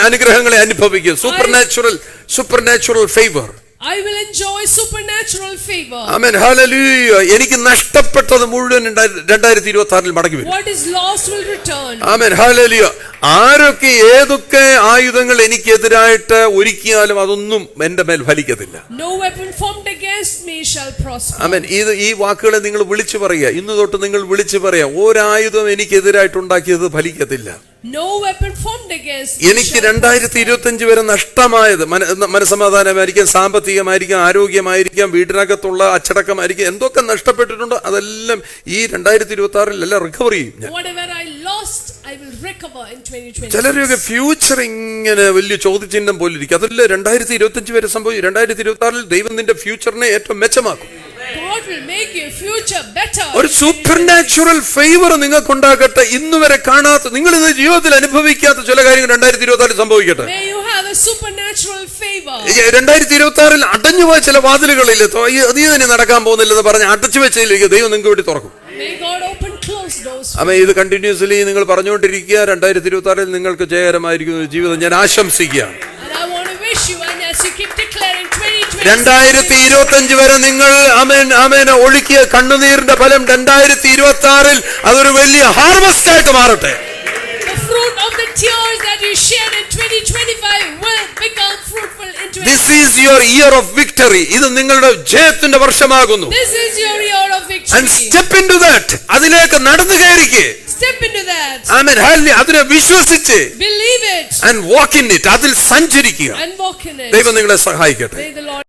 അനുഗ്രഹങ്ങളെ അനുഭവിക്കും. Supernatural favour. I will enjoy supernatural favor. Amen. Hallelujah. എനിക്ക് നഷ്ടപ്പെട്ടത് മുഴുവൻ 2026 മടങ്ങി വരും. What is lost will return. Amen. Hallelujah. ആരൊക്കെ ഏതൊക്കെ ആയുധങ്ങൾ എനിക്കെതിരായിട്ട് ഒരുക്കിയാലും അതൊന്നും എന്റെ മേൽ ഫലിക്കത്തില്ല. No weapon formed against me shall prosper. ആമേൻ. ഈ വാക്കുകളെ നിങ്ങൾ വിളിച്ചു പറയുക. ഇന്ന് തൊട്ട് നിങ്ങൾ വിളിച്ചു പറയുക, ഒരായുധം എനിക്കെതിരായിട്ട് ഉണ്ടാക്കിയത് ഫലിക്കത്തില്ല. No weapon formed against thee എനിക്ക് shall 2025 വരെ നഷ്ടമായത് മനസ്സമാധാനമായിരിക്കാം, സാമ്പത്തികമായിരിക്കാം, ആരോഗ്യമായിരിക്കാം, വീടിനകത്തുള്ള അച്ചടക്കമായിരിക്കാം, എന്തൊക്കെ നഷ്ടപ്പെട്ടിട്ടുണ്ടോ അതെല്ലാം ഈ 2026 എല്ലാം റിക്കവർ ചെയ്യും ഞാൻ. whatever I lost, I will recover in 2020. ചിലരൊക്കെ ഫ്യൂച്ചർ ഇങ്ങനെ വലിയ ചോദ്യചിഹ്നം പോലെ ഇരിക്കും. അതല്ല 2025 വരെ സംഭവിക്കും. 2026 ദൈവം നിന്റെ ഫ്യൂച്ചറിനെ ഏറ്റവും മെച്ചമാക്കും. God will make your future better. ഒരു സൂപ്പർ നാച്ചുറൽ ഫേവർ നിങ്ങൾക്ക് ഉണ്ടാകട്ടെ. ഇന്നുവരെ കാണാത്ത, നിങ്ങൾ ഇന്ന് ജീവിതത്തിൽ അനുഭവിക്കാത്ത ചില കാര്യങ്ങൾ 2026 സംഭവിക്കട്ടെ. May you have a supernatural favor. 2026 അടഞ്ഞുപോയ ചില വാതിലുകളില്ലേ, നീ തന്നെ നടക്കാൻ പോകുന്നില്ലെന്ന് പറഞ്ഞ് അടച്ചു വെച്ചതിലേക്ക് ദൈവം നിങ്ങൾക്ക് വേണ്ടി തുറക്കും. May God open closed doors. അമ്മ ഇത് കണ്ടിന്യൂസ്ലി നിങ്ങൾ പറഞ്ഞുകൊണ്ടിരിക്കുക. 2026 നിങ്ങൾക്ക് ജയകരമായിരിക്കുന്ന ജീവിതം ഞാൻ ആശംസിക്കുകയാണ്. And I want to wish you, and as you keep declaring 2020. 2025 വരെ നിങ്ങൾ ആമേൻ ഒഴുക്കിയ കണ്ണുനീരിന്റെ ഫലം 2026 അതൊരു വലിയ ഹാർവസ്റ്റ് ആയിട്ട് മാറട്ടെ. The fruit of the tears that you shed in 2025 will become fruitful in 2026. This is your year of victory. ഇത് നിങ്ങളുടെ ജയത്തിന്റെ വർഷമാകുന്നു. This is your year of And victory. step into that. അതിലേക്ക് നടന്നു കയറിക്ക്. Step into that. Amen hallelujah. അതിനെ വിശ്വസിച്ച് Believe it and walk in it. അതിൽ സഞ്ചരിക്കുക. and walk in it. ദൈവം നിങ്ങളെ സഹായിക്കട്ടെ. May the Lord